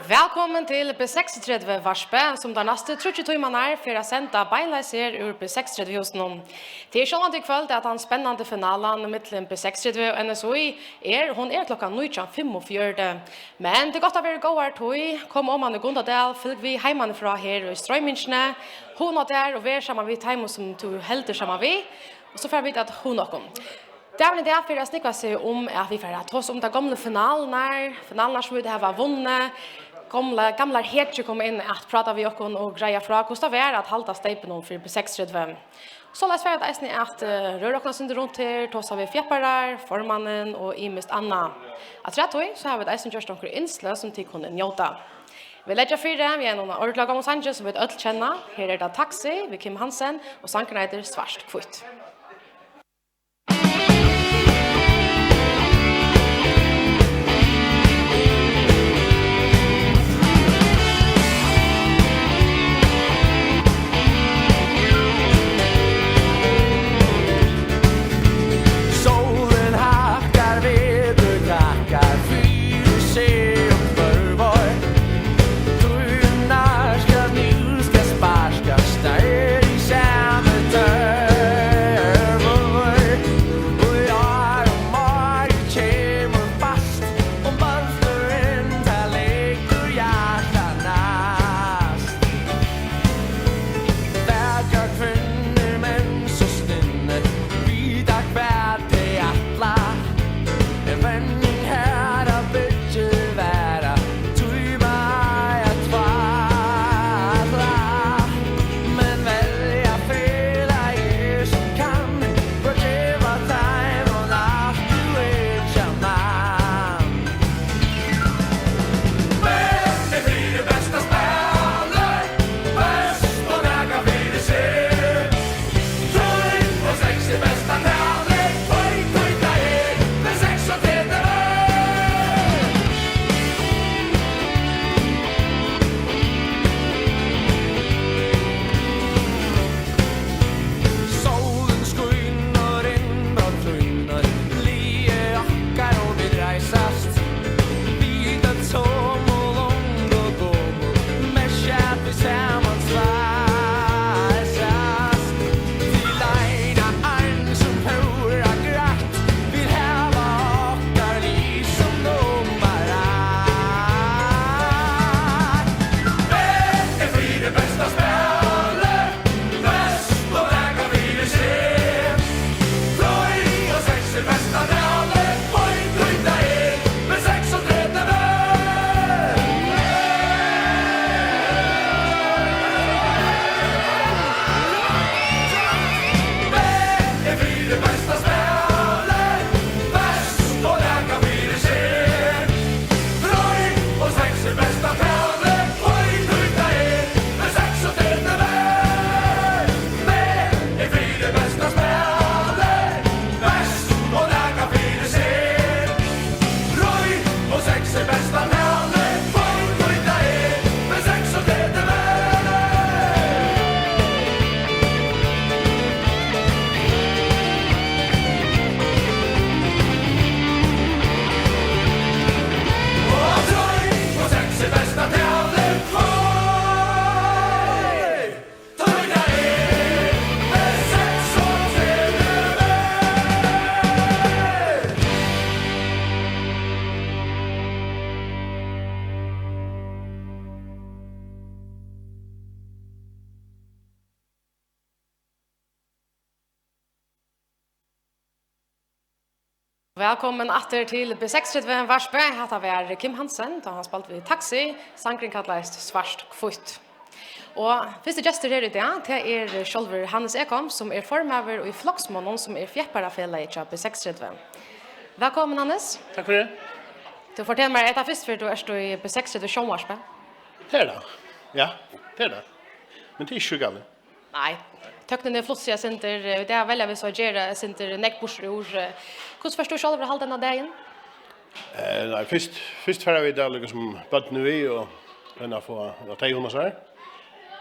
Välkommen till B36 Varspe som där nästa 30 timmar för att sända beinleiser ur B36 hos någon. Det är självant ikväll att han spännande finalen mellan B36 och NSOI hon klockan 19:45. Men det gott att vara goar toy. Kom om man Gundadal följ vi hemman från här i strömmingarna. Hon har där och vi samman vi time som to helter samman vi. Och så får vi att hon och kom. Där det för att snicka sig om att vi får att ta oss om den gamla finalerna som vi har vunnit. Gamla hetjer kom in att prata vi och greja fra Gustav är att halta steipen om för B36. Så läs för att röra oss inte runt här, tossa vi fjäpparar, formannen och imist Anna. Att rätt så har vi ett just några inslö som till kunde njóta. Vi lägger fyra, vi är några ordlaga om Sanchez som vi öll känna. Här är det Taxi, vi Kim Hansen och sanken heter Svart kvitt. Välkommen åter till B36 Varspe. Här var Kim Hansen, då han spalt vid Taxi, sankring kallast Svart kvitt. Och första gäster här idag, det är själver Hannes Ekholm som är formöver i Flocksmånen som är fjäpparafälla i B36. Välkommen Hannes. Tack för det. Du fortäljer mig ett av först för du är i B36 Sjönvarspe. Det är det. Ja, det är det. Men det är inte galet. Nej. Töknen är flossiga center, det är välja vi så gera center neckbursror. Hur förstår själva att hålla den dagen? Nej, först för vi där liksom bad nu är och ända få att ta hon så här.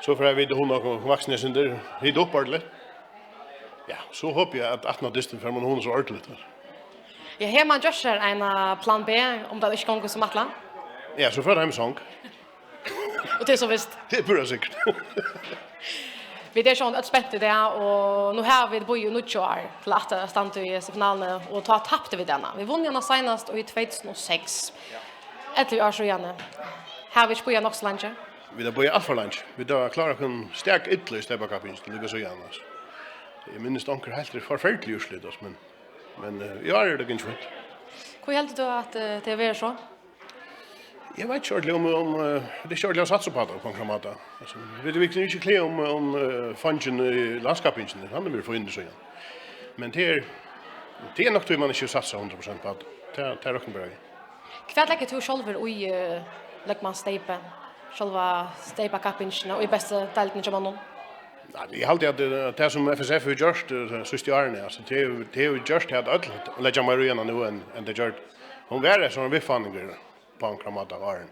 Så för vi det hon och vuxna center hit upp ordentligt. Ja, så hoppas jag att 18 distan för hon så ordentligt. Ja, här man just en plan B om det inte går som attla. Ja, så för hem sång. Och det är så visst. Det är bra säkert. Vi är sånt att spänt det och nu har vi bo ju nu år till att stanna i finalen och ta tappte vi denna. Vi vann ju senast i 2006. Ett år så gärna. Har vi spelat nog lunch. Vi har börjat allt för lunch. Vi har klarat en stark ytterligare stäbbakapin till lika så gärna. Jag minns onkel helt förfärligt urslut oss men jag är det inte. Hur helt du att det är så? Jag vet inte om det är ordentligt satsa på det på en måte. Alltså, vi kan inte klä om function i landskapingen. Han är mer för in så. Men det är nog att man inte satsa 100% på det. Det är också bra. Kvart lägger du själv i lägman steipa. Själva steipa kapingen och i bästa delen av mannen. Nej, jag alltid att det som FSF har gjort sist i åren alltså det är just att öll lägga mig igen nu än det gjort. Hon var det som vi fann på en kramata åren.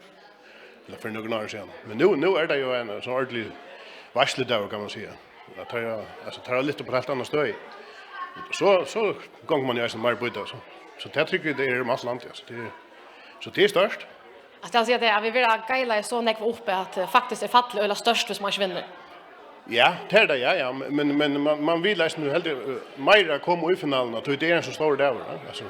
Eller för några år sedan. Men nu är det ju en så ordentlig varsledag kan man säga. Att tar lite på helt annat stöd. Så gånger man ju alltså mer på det så det tycker jag det är massor land alltså. Så det är störst. Att jag säger det vi vill gaila så näck uppe att faktiskt är fattligt eller störst som man vinner. Ja, det är det, ja. Men man vill läsa nu helt mer komma i finalen att det är en så stor där. Alltså,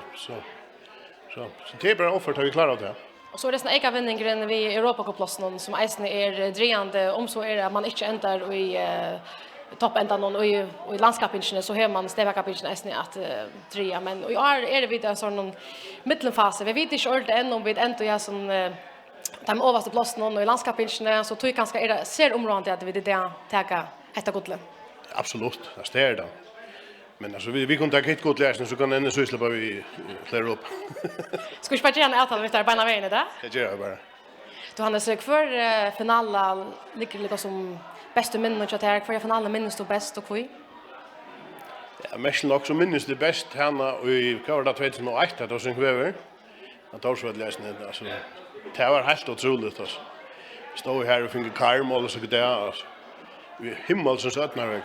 så det är bara offer att vi klarar det. Och så är det såna eka vinningar vi Europacup-platsen som eisen är drejande om så är det att man inte ändrar i toppändan och i landskapingen så har man stävakapingen eisen att dreja. Men i år är det vid en sån mittenfas. Vi vet inte ordentligt än om vi ändå är som de överste platsen och i landskapingen så tror jag kanske är det ser området att vi det ta ett godle. Absolut, det är det. Men alltså vi kunde ta ett gott läsning så kan ännu så släppa vi klara upp. Ska vi spara gärna avtal med där på vägen där? Det gör jag bara. Du hann sökt för finalen ligger lite som bästa minnen och chatter för finalen minns du bäst och kvui. Ja, mest också minns det bäst henne i kvar 2001 att oss över. Att då så att läsningen alltså det var helt otroligt alltså. Stod här och fick karm och så där alltså. Vi himmel så sötnar väg.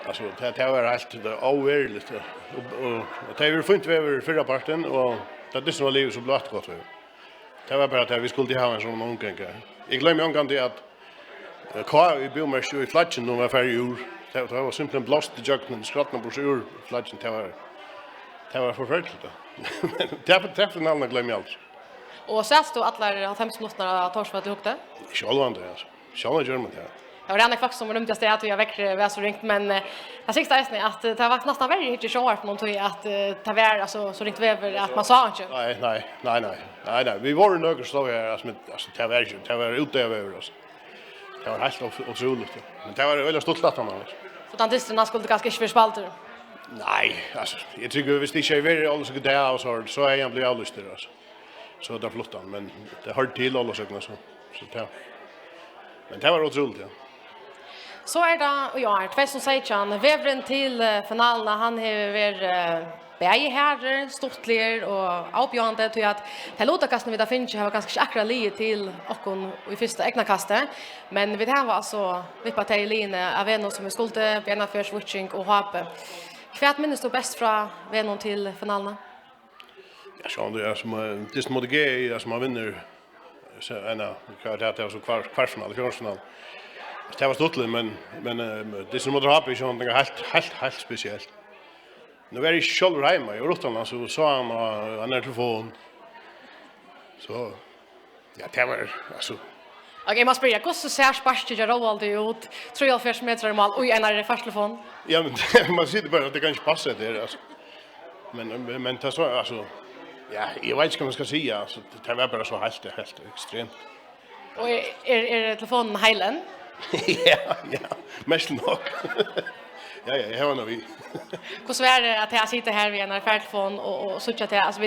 Alltså det var helt overligt och det var fint över förra parten och det som var liv så blått gott över. Det var bara att vi skulle ha en sån omgång. Jag glömmer en gång det att kvar i Björnmars i flatchen nu var färdig ur. Det var simpelthen blåst i jöknen, skrattna på sig ur flatchen. Det var förfärligt. Men det är för alla glömmer jag alls. Och så stod alla 5 minuter av Torsvart ihop det? Självande alltså. Självande gör man det. Det var redan faktiskt som rymdes det att jag väcker var så ringt men jag tyckte att det var nästan värre inte så hårt någon tog att ta vär alltså så ringt väver att man sa inte. Nej. Vi var några stod här alltså det var ute över oss. Det var helt otroligt. Men det var väl stolt att han alltså. Så tantisterna skulle ganska inte förspalter. Nej, alltså jag tycker visst det är väl alltså det där och så är jag blir alldeles där alltså. Så det flottar men det har till alla sökna så det. Men det var otroligt ja. Så är det ja, 2016 vävren till finalen han har varit bäge herrar, stortler och avgörande till att det låtakasten vi där finns har ganska akkurat li till och i första egna kastet men vi har alltså vippa till linje av en som är skulle bena för switching och hoppe. Kvart minns du bäst från vänon till finalen? Ja, så det är som det mot G som man vinner så det är så kvartsfinal, fjärdefinal. Det var stort men det som mot Happy är någonting helt speciellt. Nu är det själv hemma i Rotterdam så sa han och han är telefon. Så ja, det var alltså. Okej, man spyr, hur så ser sparket jag Roald ut? 3,5 meter mål och en är fast telefon. Ja, men man ser bara att det kan inte passa det alltså. Men det så alltså ja, jag vet inte vad man ska säga alltså det var bara så helt extremt. Och är telefonen heilen? ja, mest nog. Ja, jag har nog vi. Hur svär det att jag sitter här vid en färdtelefon och sådär till alltså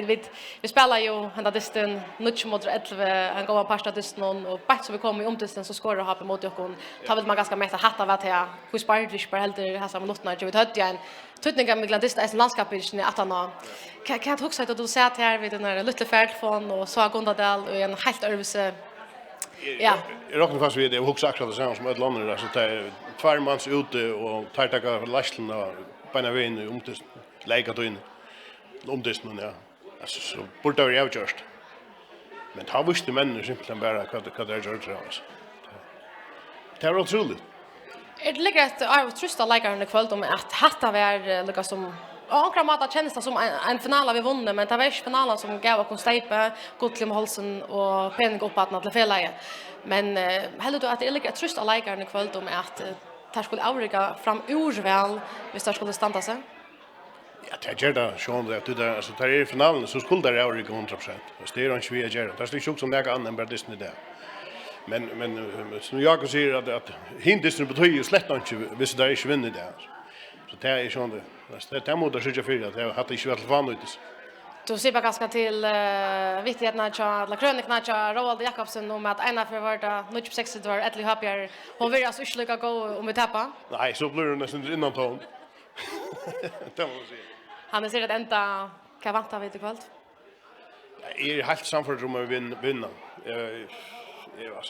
vi spelar ju hända distan nutch mot 11 en gång pasta distan och bäst så vi kommer i omdistan så skårar ha på mot och tar väl man ganska mäta hatta vad det hur sparar vi helt det här samma minuterna jag vet hade jag en tutningar med glandista i landskapet att han kan jag också att du ser här vid den där lilla färdtelefon och så Gondadal och en helt övse. Ja. Jag råkar fast vid det och också akkurat det som ett land där så det är tvärmans ute och tar tag i lasten och på en väg om det lägga då in om det nu ja. Alltså så borde det vara avgjort. Men ta visste männen simpelthen bara vad det gör det alltså. Det var otroligt. Det ligger ett av trusta likaren i kväll om att hatta var lika som ankra mata känns det som en final vi vunnit men det var inte finalen som gav oss steipe Gottlem Holsen och penning uppåt till felläge. Men heller då att det ligger ett trusta likaren i kväll om att det skulle avrycka fram urväl hvis det skulle stanna sig. Ja, det gör det sjön det där alltså där är finalen så skulle det avrycka 100%. Det är inte vi gör. Det är inte som några andra än bara Disney där. Men som jag säger att hindisar betyder ju slett inte hvis det inte vinner det. Så det är sånt det. Det måste jag säga att det hade inte varit vanligt. Du ser bara ganska till viktigheten att la krönikan att Roald Jakobsen om att ena för vart 96 var Etli Happier. Hon vill alltså inte gå om vi tappar. Nej, så blir det nästan innan tån. Det måste jag säga. Han säger att ända kan vänta vid ikväll. Jag är helt samförd om att vinna.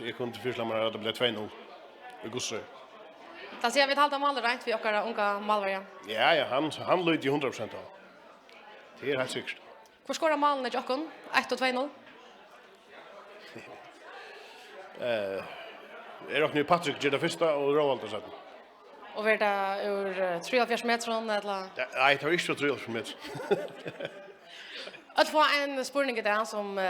Jag kunde inte föreställa mig att det blev 2-0 i Gosse. Då ser vi ett halvt mål rätt för våra unga malvarja. Ja, han löd ju 100% av. Det är helt säkert. Hvor skorar målen i Jokkon? 1 och 2-0? Är också nu Patrick gör det första och Roald har satt. Och var det ur 43 meter eller? Nej, det var inte 43 meter. Att få en spurning där som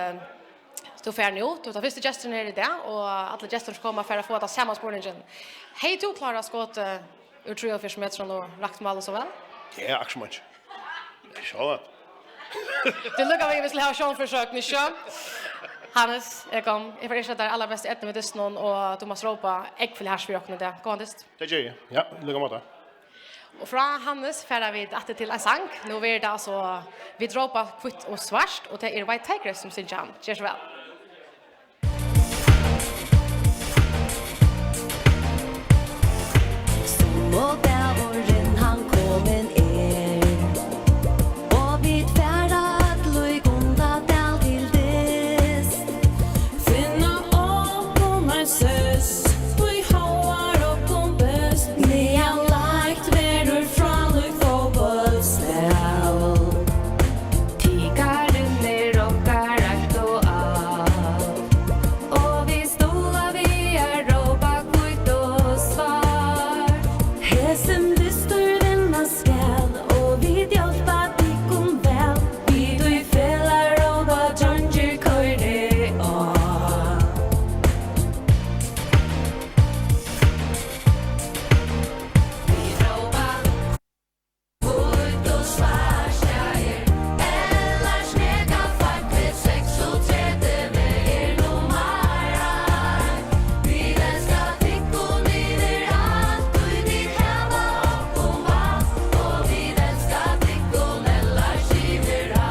stod färdig ut. Och det första gesten är det och alla gester som kommer för att få det samma spurningen. Hej du klarar skott ur 43 meter och rakt mål så väl? Det är axmatch. Så att. Det lukar vi vill ha sjönförsök ni kör. Hannes, jag kom. Jag får ersätta alla bästa ett med Disnon och Thomas Ropa. Jag vill ha svårt med det. Gåndest. Det gör jag. Ja, lukar mata. Och från Hannes färdar vi att till en sang. Nu är det alltså vi Ropa kvitt och svart och det är White Tigers som syns han. Cheers väl. Och bäveren han kom en och vid färdat loj gonda dal till des finna upp en sös vi har upp om bäst ni har lagt verur från loj fotbollsställ tigaren ner och karakt och av och vi stolar vi är ropa kvitt och svar hesem dystur denna skall och vid hjälpa dikom väl vid du fällar och vad Jonger körde av vi ropa ut och svarstjager eller snäcka faktiskt 36 väger nummerar vi den ska dikom ner allt och vi hela upp och vatt och vi den ska dikom eller skiver av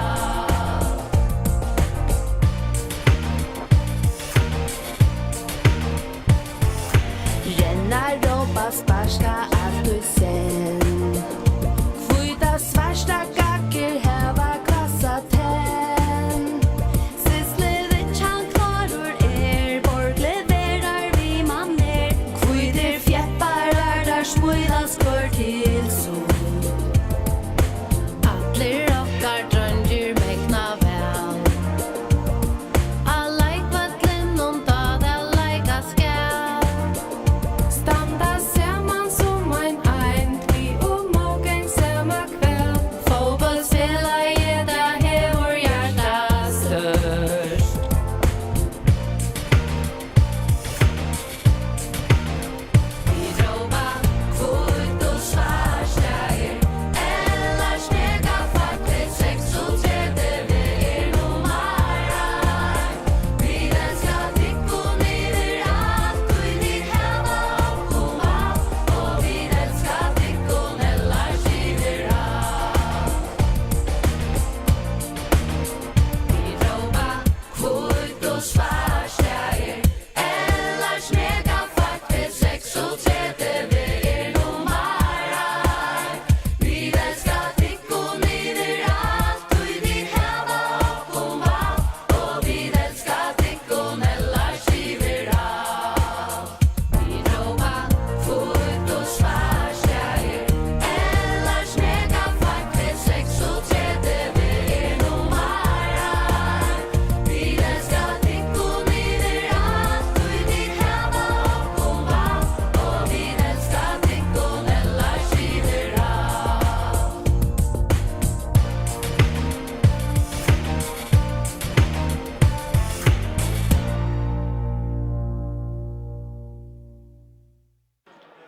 rennar ropa sparska att du sen Flyta svarsta gacker häva kvassa tenn Sissle vitchan klarur borgle verar vi man ner Kvider fjäppar värdar smuilas kvar till sol Atler rockar drönger mäkna väl Alla i vattlen om dada lajka skall Standa samman som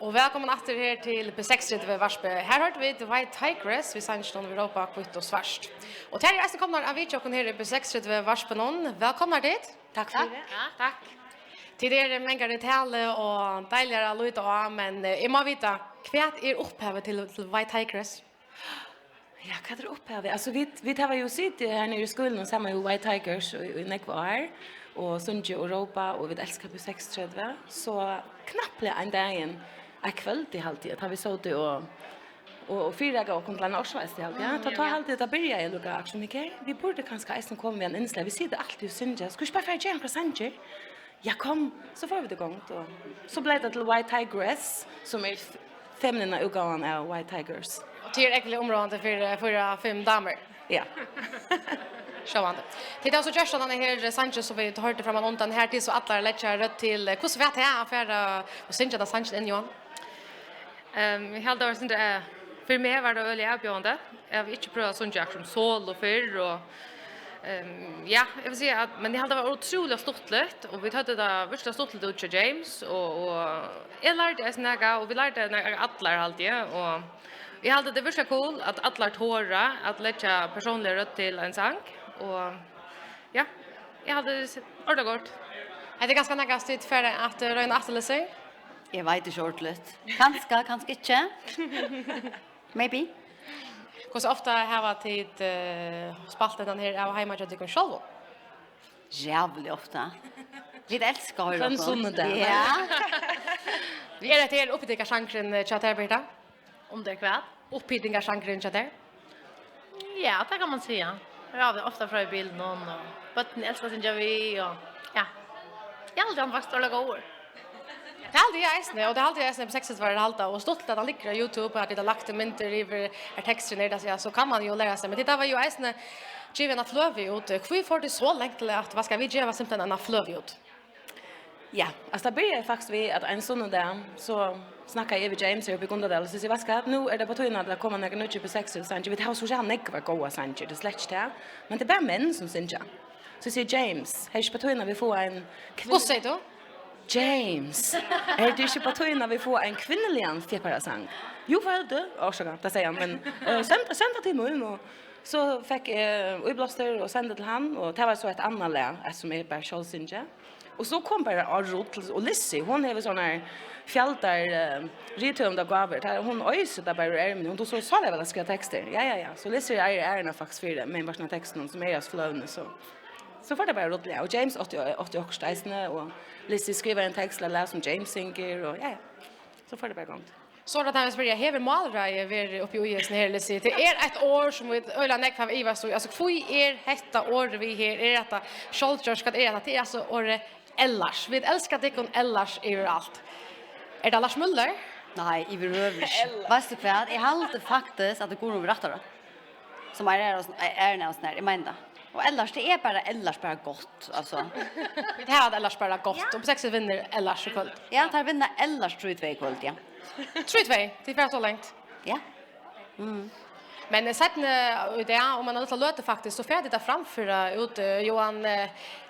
Och välkommen åter här till P6 vid Varsby. Här hörde vi The White Tigress vid Sandston i Europa, kvitt och svart. Och här är kommer av videon här i P6 vid Varsby någon. Välkomna dit. Tack för det. Ja, tack. Till er mängder tale och dejligare att lyda men jag må veta, vad är upphavet till White Tigress? Ja, vad är upphavet? Alltså vi tar ju sitt här nere i skolan och samma ju White Tigers i Nekvar och Sunji Europa och vi älskar P6 så knappt en dag en kväll till halvtid har vi så det och fyra och kom till Årsväst ja ta alltid att börja i lugga action mycket vi borde kanske ens komma med en inslag vi ser det alltid Sunji ska ju bara göra en present ja kom så får vi det igång då så blev det till White Tigress som är feminina utgåvan av White Tigers och till äckliga områden för 5 damer. ja Sjåvande. Till det så görs sådana här Sanchez så vi hörde fram undan här till så alla lägger rött till hur så vet jag för och Sanchez där Sanchez in Johan. Jag hade varit inte för mig var det öl erbjudande. Jag vill inte pröva sån jack som sol och för och ja, jag vill säga att men det hade varit otroligt stortligt och vi hade det verkligen stortligt ut till James och jag lärde oss några och vi lärde alla alltid och vi hade det verkligen cool att alla tåra att lägga personliga rött till en sang och ja, jag hade ordentligt gott. Är det ganska nära tid för att röna attele sig? Jag vet inte ordentligt. Kanske inte. Maybe. Hur så ofta har tid spaltat den här av hemma jag tycker själv? Jävligt ofta. Vi älskar att höra en söndag. Ja. Vi är det här uppbyggnadsgenren chatterberta. Om det är kväll. Uppbyggnadsgenren chatter. Ja, det kan man säga. Ja, det är ofta från bild någon och botten älskar sin javi och ja. Jag har aldrig faktiskt alla gånger. Det är alltid jag äsne och det är alltid jag äsne på sexet var det halta och stått att han ligger på YouTube att det har lagt mynter över texter ner så kan man ju lära sig men det var ju äsne given att flöv ut. Hur får det så länge till att vad ska vi göra simpelthen en flöv ut? Ja, alltså det börjar faktiskt vi att en sån där så snackar Eva James uppe i Gundadal så säger vad ska nu är det på tiden att det kommer några nya på 6 Sanji vi har så gärna nekva goa Sanji det släckt här men det är bara män som synja. Så säger James, här på tiden vi får en Vad säger du? James, är det inte på tiden vi får en kvinnlig fjäpparasang? Jo, vad är det? Årsaka, det säger han, men sända till mun och så fick jag blåster och sända till han och det var så ett annat lä som är bara Kjolsinja. Och så kom bara Arrot och Lissy, hon är väl sån här fjältar ritumda gaver. Hon öjser där bara är men hon då så sa det väl att skriva texter. Ja. Så Lissy är faktiskt för det med bara texten som är oss flowne så får det bara roligt. Och James 88 steisne och Lissy skriver en text eller som James synger och ja. Så får det bara gång. Så att han spelar hever malra över uppe i OS när Lissy. Det är ett år som vi öla nekva av Iva så alltså får detta år vi här är detta Scholters ska det är alltså år Ellars. Vi älskar det kon Ellars överallt. Är det Lars Muller? Nej, i behöver. Vad det för? Jag håller faktiskt att det går över rättare. Som är nästan i menar. Och Ellars det är bara gott alltså. Vi har Ellars bara gott och på 6 vinner Ellars i kväll. Ja, tar vinna Ellars tror jag ikväll, ja. Streetway, det är så långt. Ja. Men sen det om man har lite löte faktiskt så färdigt där framför ut Johan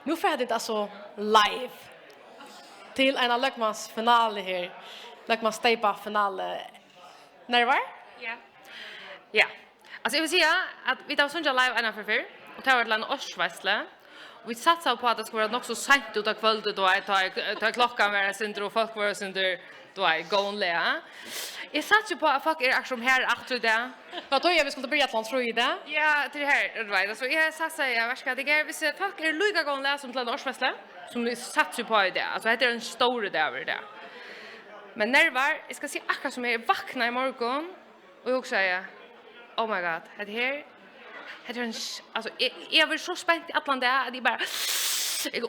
nu färdigt alltså live till en Lökmans final här. Lökmans stejpa final. När var? Ja. Ja. Alltså jag vill säga att vi tar sån live ena för och tar ett land Årsvästle. Vi satsar på att det ska vara nog så sent ut av kvällen då tar klockan vara synder och folk vara synder då är gånliga. Jag satsar på att folk är som här efter det. Vad tror jag vi skulle börja ett land tror jag det? Ja, till det här right. Så jag satsar jag ska det är vi ser folk är lika gånliga som till Årsvästle som vi satsar på i det. Alltså det är en stor det över det. Men nervar, jag ska se akkurat som jag vaknar i morgon och jag säger oh my god, det här är en alltså jag var så spänd i Atlanta att det bara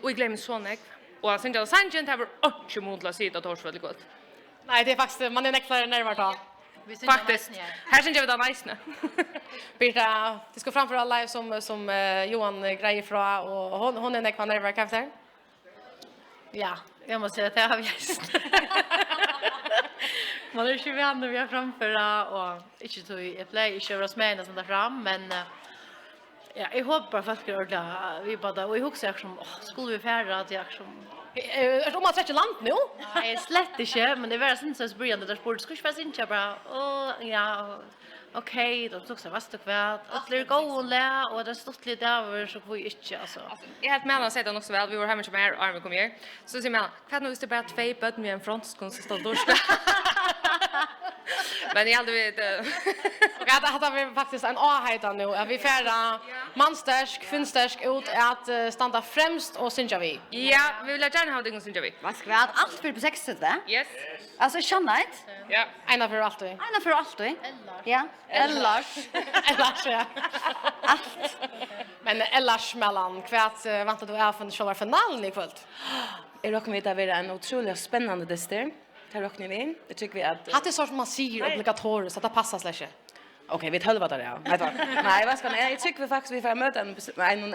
och jag glömde så mycket. Och sen jag Sanjent har inte modla sig att Torsvall gott. Nej, det är faktiskt man är näklare nervar då. Faktiskt. Här syns jag det nice nu. Birta, det ska framföra live som Johan grejer från och hon är näkvar nervar kaffe. Ja, jag måste säga att jag har just. Man är ju vänner vi har framföra och inte så i play i köra oss med sånt där fram men ja, jag hoppas folk gör det vi bara och jag hoppas jag som skulle vi färra att jag som Är det man träcker land nu? Nej, slett inte, men det var sen så började där sport. Ska ju inte bara. Ja. Okej, då tog sig vast och kvart. Att det går och lä och det stod lite över så får ju inte alltså. Jag helt med att säga det också väl. Vi var hemma med Armin kom här. Så säger man, kan nu det bara två böt med en franskon som står dorska. Men jag hade vet Ja, det hade faktiskt en ahejta nu. Att vi färda manstärsk, kvinnstärsk ut att standa främst och synja vi. Ja, vi vill gärna ha det som syns vi. Vad ska vi ha allt för på 60 det? Yes. Alltså Shannight. Ja. Ena för alltid. Ena för alltid. Ja. Ellars. Ellars, ja. Allt. Men ellars mellan kvart väntar du är från själva finalen ikväll. Jag räknar med att det är en otroligt spännande dyster. Här räknar vi in. Det tycker vi att... Att det är så som man säger obligatoriskt att det passar släcke. Okej, vi tar vad det är. Nej, vad ska jag tycker vi faktiskt vi får möta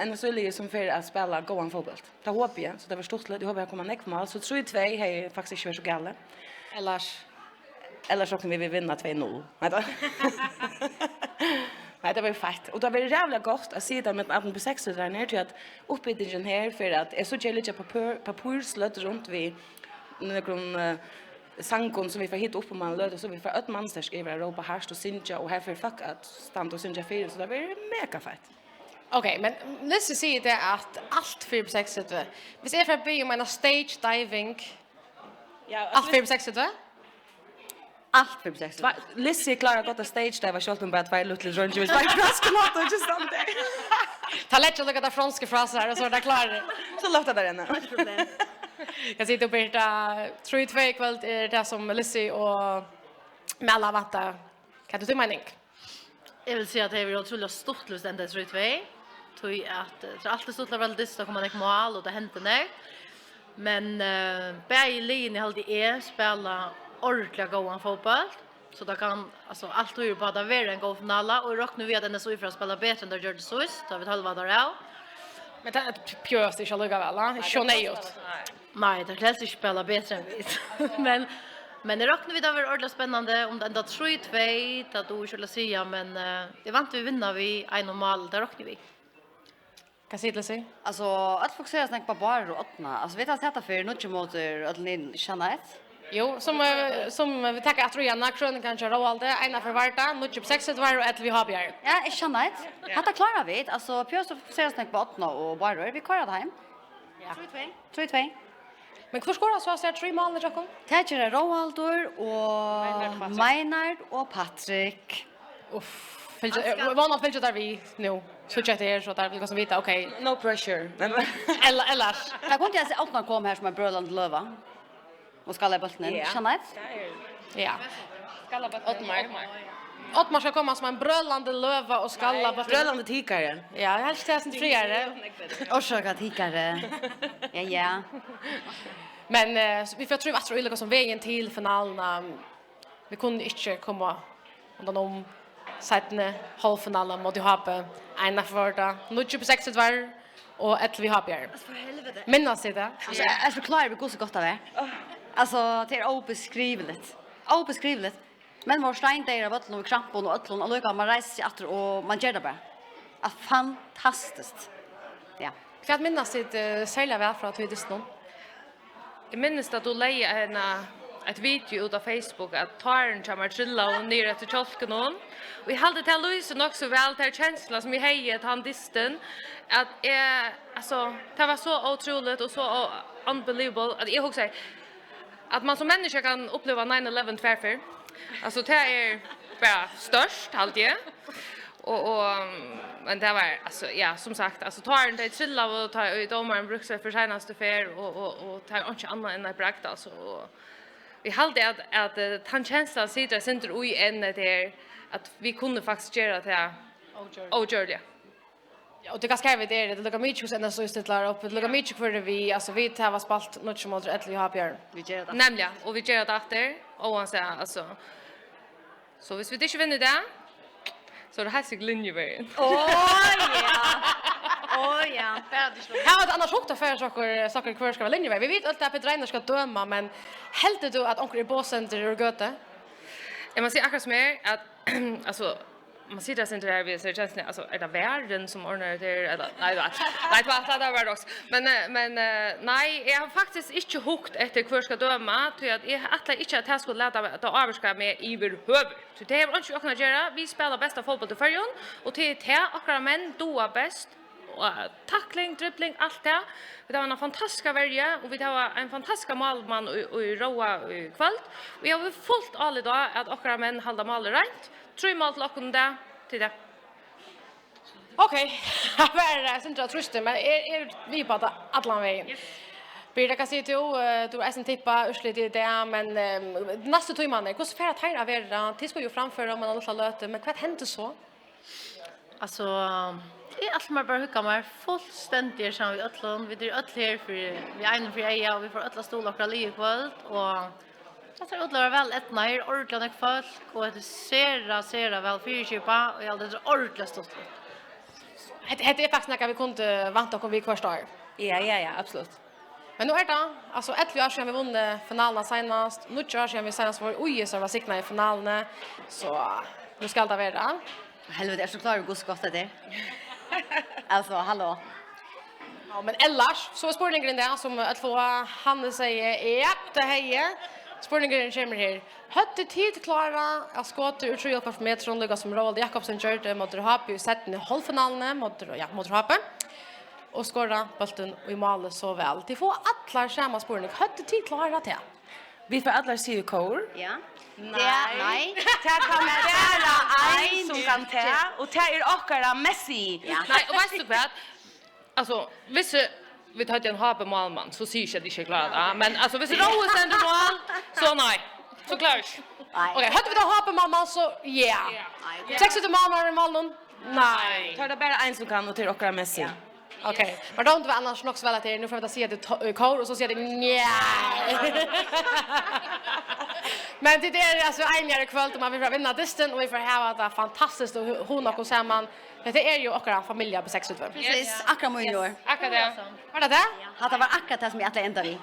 en Sölje som för att spela goan fotboll. Ta hoppas igen så det var stort lite. Jag hoppas jag kommer näck mål så 3-2 är faktiskt inte så galet. Eller så kan vi vinna 2-0. Nej, det var fett. Och det var jävla gott att se det med att på 6 där ner till att uppbyggingen här för att är så jävla papurslött runt vi någon sankon som vi får hit upp på man löd så vi får ett monster skriva Europa härst och synja och här för fuck att stanna och synja för så det var mega fett. Okej, men Lissy säger det att allt för på 6 det. Vi ser för att be om en stage diving. Ja, Allt för på 6 det. Allt för på 60. Lissy klarar gott att stage där var skjuten bara två little runs just like raskalot och just stand där. Ta lätt att lägga franska fraser här och så där klarar. Så låter det ännu. Jag sitter på det 3-2 kväll är det som Lissy och Mella vatta. Kan du ta mening? Jag vill säga att det är otroligt stort lust ända 3-2. Tog att så allt är stort väldigt så kommer det mål och det händer nej. Men Berlin hade är spela ordentligt goan fotboll. Så det kan alltså allt är bara vara en god final och räknar vi att den är så för att spela bättre än det gör det så då vi halva där av. Men det är pjöst inte lugga väl, va? Sjonejot. Nej, det krävs inte spela bättre än vi. Men det räknar vi det var ordentligt spännande om det ända 3-2 att du skulle säga men det vant vi vinna vi en normal där räknar vi. Kan säga Lissy? Alltså att fokusera snäck på bara och åtna. Alltså vet att sätta för något motor att ni känner ett. Jo, som vi tackar att Rihanna krönikan kör Roald ena för varta, nu 6 var och ett vi har bjär. Ja, jag känner ett. Hata klarar vi det. Alltså pjöst att fokusera snäck på åtna och bara vi klarar det hem. Ja. 3-2. Men hur skårar så ser 3 mål i Jakob? Täcker är Roaldur och Maynard och Patrick. Uff. Vanligt fältet där vi nu. Så chatta är så där vi kan vita okej. No pressure. Eller. Jag kunde jag se åtna kom här som en bröland löva. Och skalla bollen. Känner ett. Ja. Skalla på Ottmar. Ottmar ska komma som en brölande löva och skalla på Brölande tikare. Ja, jag helst det inte friare. Orsaka tikare. Ja. Men vi får tro att det är som vägen till finalen. Vi kunde inte komma undan om sättne halvfinalen mot Johape. Ena förvarta. Nu 6 var och ett vi har bjär. Alltså för helvete. Minnas det. Alltså jag förklarar det går så gott av det. Alltså det är obeskrivligt. Obeskrivligt. Men vår stein där var det krampon och öllon och lukar man reser sig åter och man gör det bara. Fantastiskt. Ja. För att minnas det sälja väl för att vi dyst någon. Jag minns att du lägger ett video ut av Facebook att taren kommer trilla och ner efter kjolken hon. Och jag hade till Louise också väl till känslan som jag hejade till han disten. Att alltså, det var så otroligt och så unbelievable att jag också att man som människa kan uppleva 9/11 tvärför. Alltså det är bara störst alltid. Men det var alltså ja som sagt alltså tar det trilla och tar domaren brukar sig för senaste fär och tar inte annat än att brakta alltså vi hade att han känslan sitter center i en där att vi kunde faktiskt göra det O'Jordia. Ja, och det kan skriva det lukar mycket ända så istället upp. Det lukar mycket för vi alltså vi tar spalt något som mot ett vi har björn. Vi gör det. Nämligen och vi gör det efter och han säger alltså så hvis vi inte vinner det så det här sig linjevägen. Ja. Ja. Här var det annars också för saker kvar ska vara linjeväg. Vi vet alltid att Pedreiner ska döma men helt du att onkel i båsen till Göte? Jag måste säga akkurat som är att alltså man sitter sen där vi så känns det alltså är det världen som ordnar det eller nej det var det också men nej jag har faktiskt inte hukt efter hur ska döma till att jag attla inte att jag skulle låta att avska med i huvud så det är inte också att göra vi spelar bästa fotboll i förrjun och till akkurat män då bäst tackling, dribbling, allt det. Vi har en fantastisk värje och vi har en fantastisk målman i Roa i kväll. Vi har fullt all idag att akkurat män håller mål rent. 3 mål till åkken där till det. Okej, det var inte tröst men vi på att alla vägen. Birra kan säga du är sen tippa urslit i det men nästa timman hur ska det här vara? Det ska ju framföra om man har lite löte men vad händer så? Alltså det är allt man bara hugga mig fullständigt som vi öllon. Vi är öll här för vi är för eja och vi får ölla stolar och liv kväll och jag tror det väl ett när ordentligt folk och det ser väl fyrkyrpa och jag det ordentligt stort. Det är faktiskt något vi kunde vänta om vi kvarstår. Ja, absolut. Men nu är det alltså 11 år sedan vi vann finalen senast. Nu år sedan vi senast var oj så var sikna i finalen så nu ska det vara. Helvete, är så klar hur skott det är. Alltså, hallå. Ja, men ellers så är spårningen det som att få han säger ja, det här spårningen kommer här. Hade tid klara att skåta ur 3,5 meter från Lukas som Roald Jakobsen körde mot Happy och sätten i halvfinalen mot Happy. Och skåra bollen i mål så väl. De får alla samma spårning. Hade tid klara det. Vi får alla se kor. Ja. Nej. Det kan vara en som kan ta och det är akkurat Messi. Ja. Nej, och vet du vad? Alltså, vi tar en Happy målman så ser jag det inte klart. Men alltså hvis Roa sänder mål så nej. Så klart. Okej, hade vi då Happy mamma så ja. 6 månader i målen. Nej. Tar det bara en som kan och det är akkurat Messi. Okej, men då inte var annars nog så väl att nu får vi se det kor och så ser det nej. Men det är alltså enare kväll och man vill vinna distan och vi får ha det fantastiskt och hon och samman. Det är ju akkurat familj på 6 utvar. Precis, akkurat många år. Akkurat det. Var det det? Hade var akkurat det som jag ändå vi.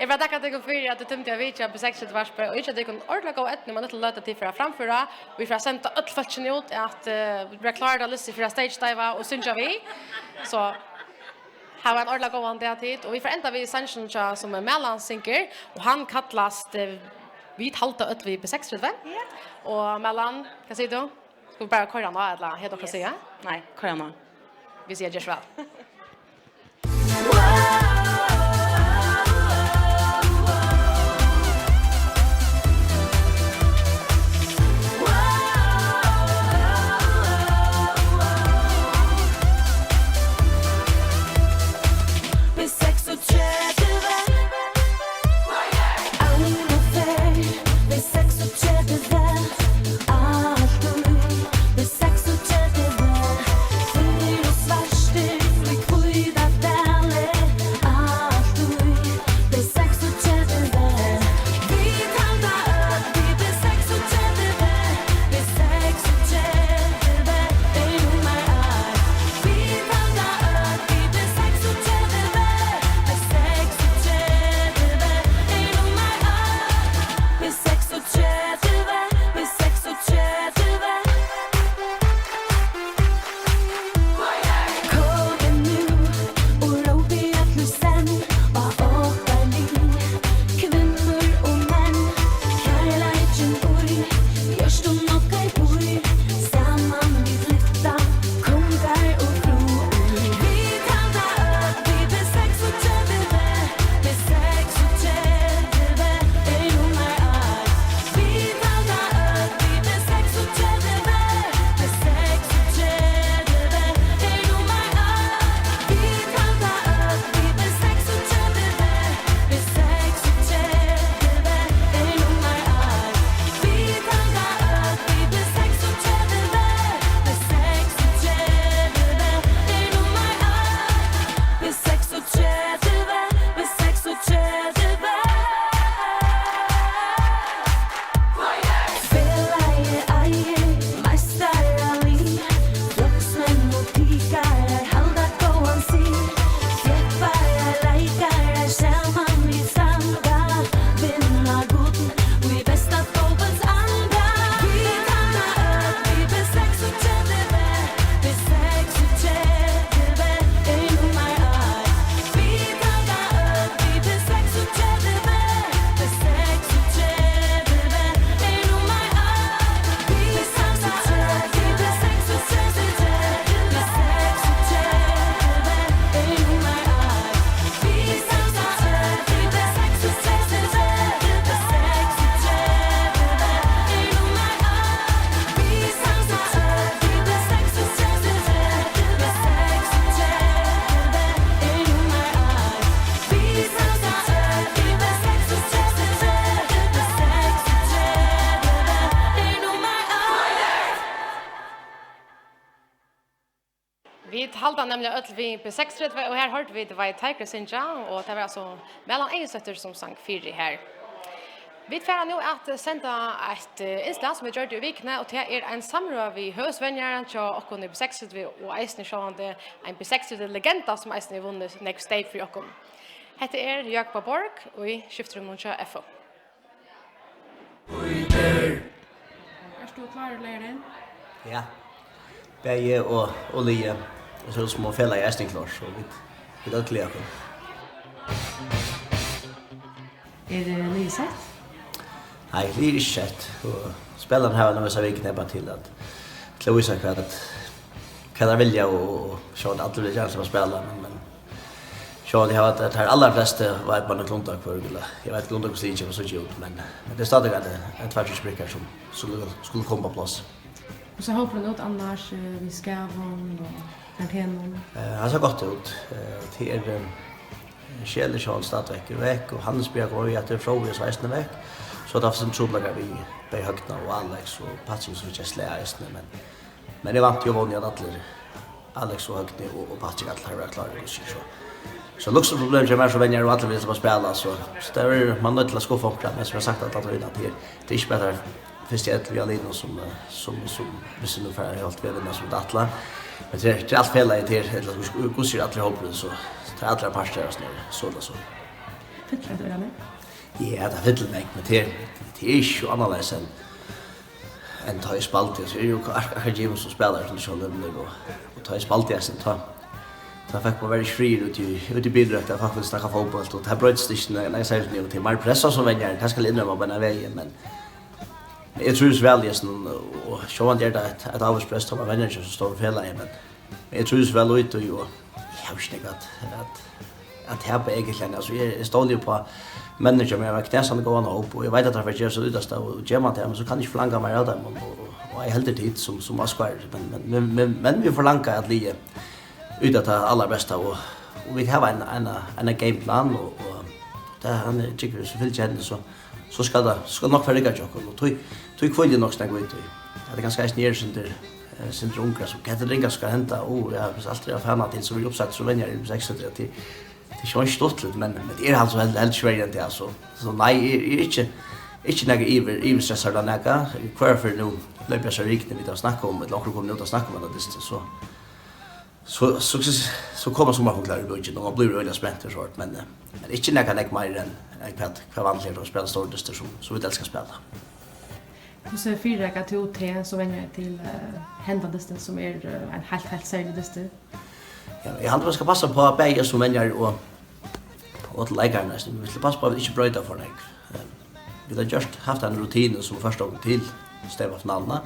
Jag vill tacka dig för att du tömde jag vet på 6 utvar och inte att det kan ordentligt gå ett när man inte låter till för att framföra. Vi får sända allt falschen ut att vi blir klara att lyssna för stage dive och synja vi. Så har en ordentligt gående tid och vi får ända vid Sanchez som är mellansinker och han kallas vi halta ut vi på 6 utvar. Och mellan, vad säger du? Ska vi bara köra nå eller helt också säga? Nej, korna. Vi ser just väl. Vi halda nämligen öll vi på 6:30 och här hörde vi det var Tiger Sinja och det var alltså mellan Einsötter som sang fyra här. Vi får nu att sända ett inslag som vi gjorde i vikna och det är en samråd vi hösvänjaren och på 6:30 och eisne sjående en på 6:30 legenda som eisne vunnit next day för okkom. Hette är Jakob Borg och i skiftrum någon kör FO. Är du klar Lärden? Ja. Bäge och Lie och så små fälla i Estingklars så vi det kläder. Är det Liset? Nej, det är inte sett. Spelarna har några vecka bara till att Cloisa kan jag vilja och så att alla vill gärna spela men så det har varit att här allra flesta var ett man kluntar för det. Jag vet kluntar så inte så gjort men det är stadigt att tvärtom spricker som skulle komma på plats. Och så hoppas något annars vi ska vara och karantänen. Han har gått ut till Kjell Stadsveck veck och Handelsberg går ju att det frågar så västne veck. Så det har sen troblagar vi på Högna och Alex och Patrick som just läst men det vant ju vanligt att Alex och Högna och Patrick att har klart det så luxus problem som är så vänner och alla vill bara spela så där är man nöjd till att skaffa upp men som jag sagt att vinna till det är inte bättre först ett vi allinar som visst nu för helt väl som Datla men det är allt fel i det eller hur ser att hoppas så det alla pastor så så Fittlar du eller? Ja, det vill mig men det är ju annorlunda än ta i spalt så är ju James som spelar till så nu och ta i spalt sen ta fick på väldigt fri ut i bidrag där faktiskt snacka fotboll och det här brödsticken när jag säger nu till mer pressa som vänner kanske ska linna på den vägen men jag tror det väl just och så han gör det att avspress som vänner som står för hela men jag tror det väl ut och ju jag har inte att här på egentligen alltså jag står ju på manager med att knäsa gå an upp och jag vet att det har varit så utast och gemma det men så kan jag förlanga mig av dem och jag helt tid som askvar men vi förlangar att ligga ut att allra bästa och vi har en gameplan och det han tycker så vill känna så ska nog för ligga jocken och tog kvällen nog snägga ut. Det är ganska snär sin runka så kan det ringa ska hämta och jag har alltid fan till så vi uppsagt så vänner i 6 till det känns stort men det är alltså helt svårt det alltså så nej inte några iver stressar där några kvar för nu löper så riktigt vi att snacka om ett lag kommer ut att snacka om det så kommer så många klara i budgeten och blir väldigt spänt och så men inte några mer än kvar vanligt att spela stor dyster så vi älskar spela. Och så fyra räcker till OT så vänner till händandisten som är en helt särskild dyster. Ja, jag hade ska passa på att bäga som vänner och till läkarna. Vi ska passa på att inte bryta för dig. Vi har just haft en rutin som första gången till stäva finalen.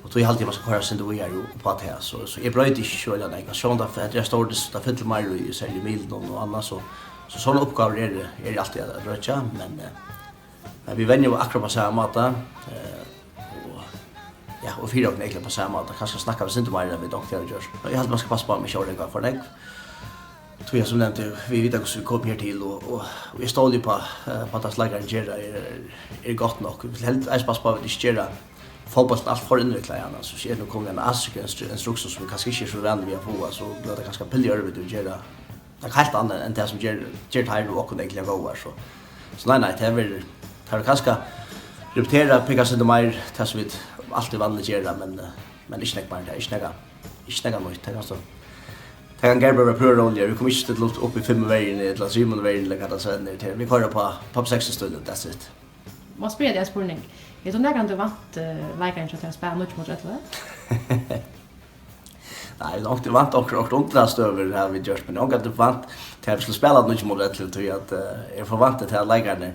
Och då är alltid man ska köra sin då är ju på att här så jag bryter inte så eller nej. Så då för att jag står det för till mig i sälj mil och annat så såna uppgifter är alltid att röja men vi vänjer akkurat på samma sätt ja, och fyra och egentligen på samma sätt. Kanske snacka vi inte mer än vi doktor gör. Jag hade man ska passa på med köra det för dig. Tror jag som nämnde vi vet att vi kommer här till och vi står ju på att slagaren Gerda är gott nog. Vi helt är passa på att det göra fotboll allt för invecklat igen så ser nu kommer en instruktion som kanske inte är så vänlig vi får så blir det ganska pilligare vid att göra. Det är helt annat än det som ger här och kunna egentligen gå så nej det är ganska repetera picka sig de mer tas vi alltid vanligt göra men inte snack mer det inte snacka något det alltså det kan Gabriel pröva roller vi kommer inte till upp i 5 vägen eller Simon vägen eller vad så där vi kör på top 6 stunden that's it. Vad spelar jag spårning? Är det någon du vant läkaren så att spela mycket mot rätt va? Nej, jag har inte vant och ontrast över det här vi görs men jag har inte vant till att vi skulle spela mycket mot rätt till att jag får vant till att läkaren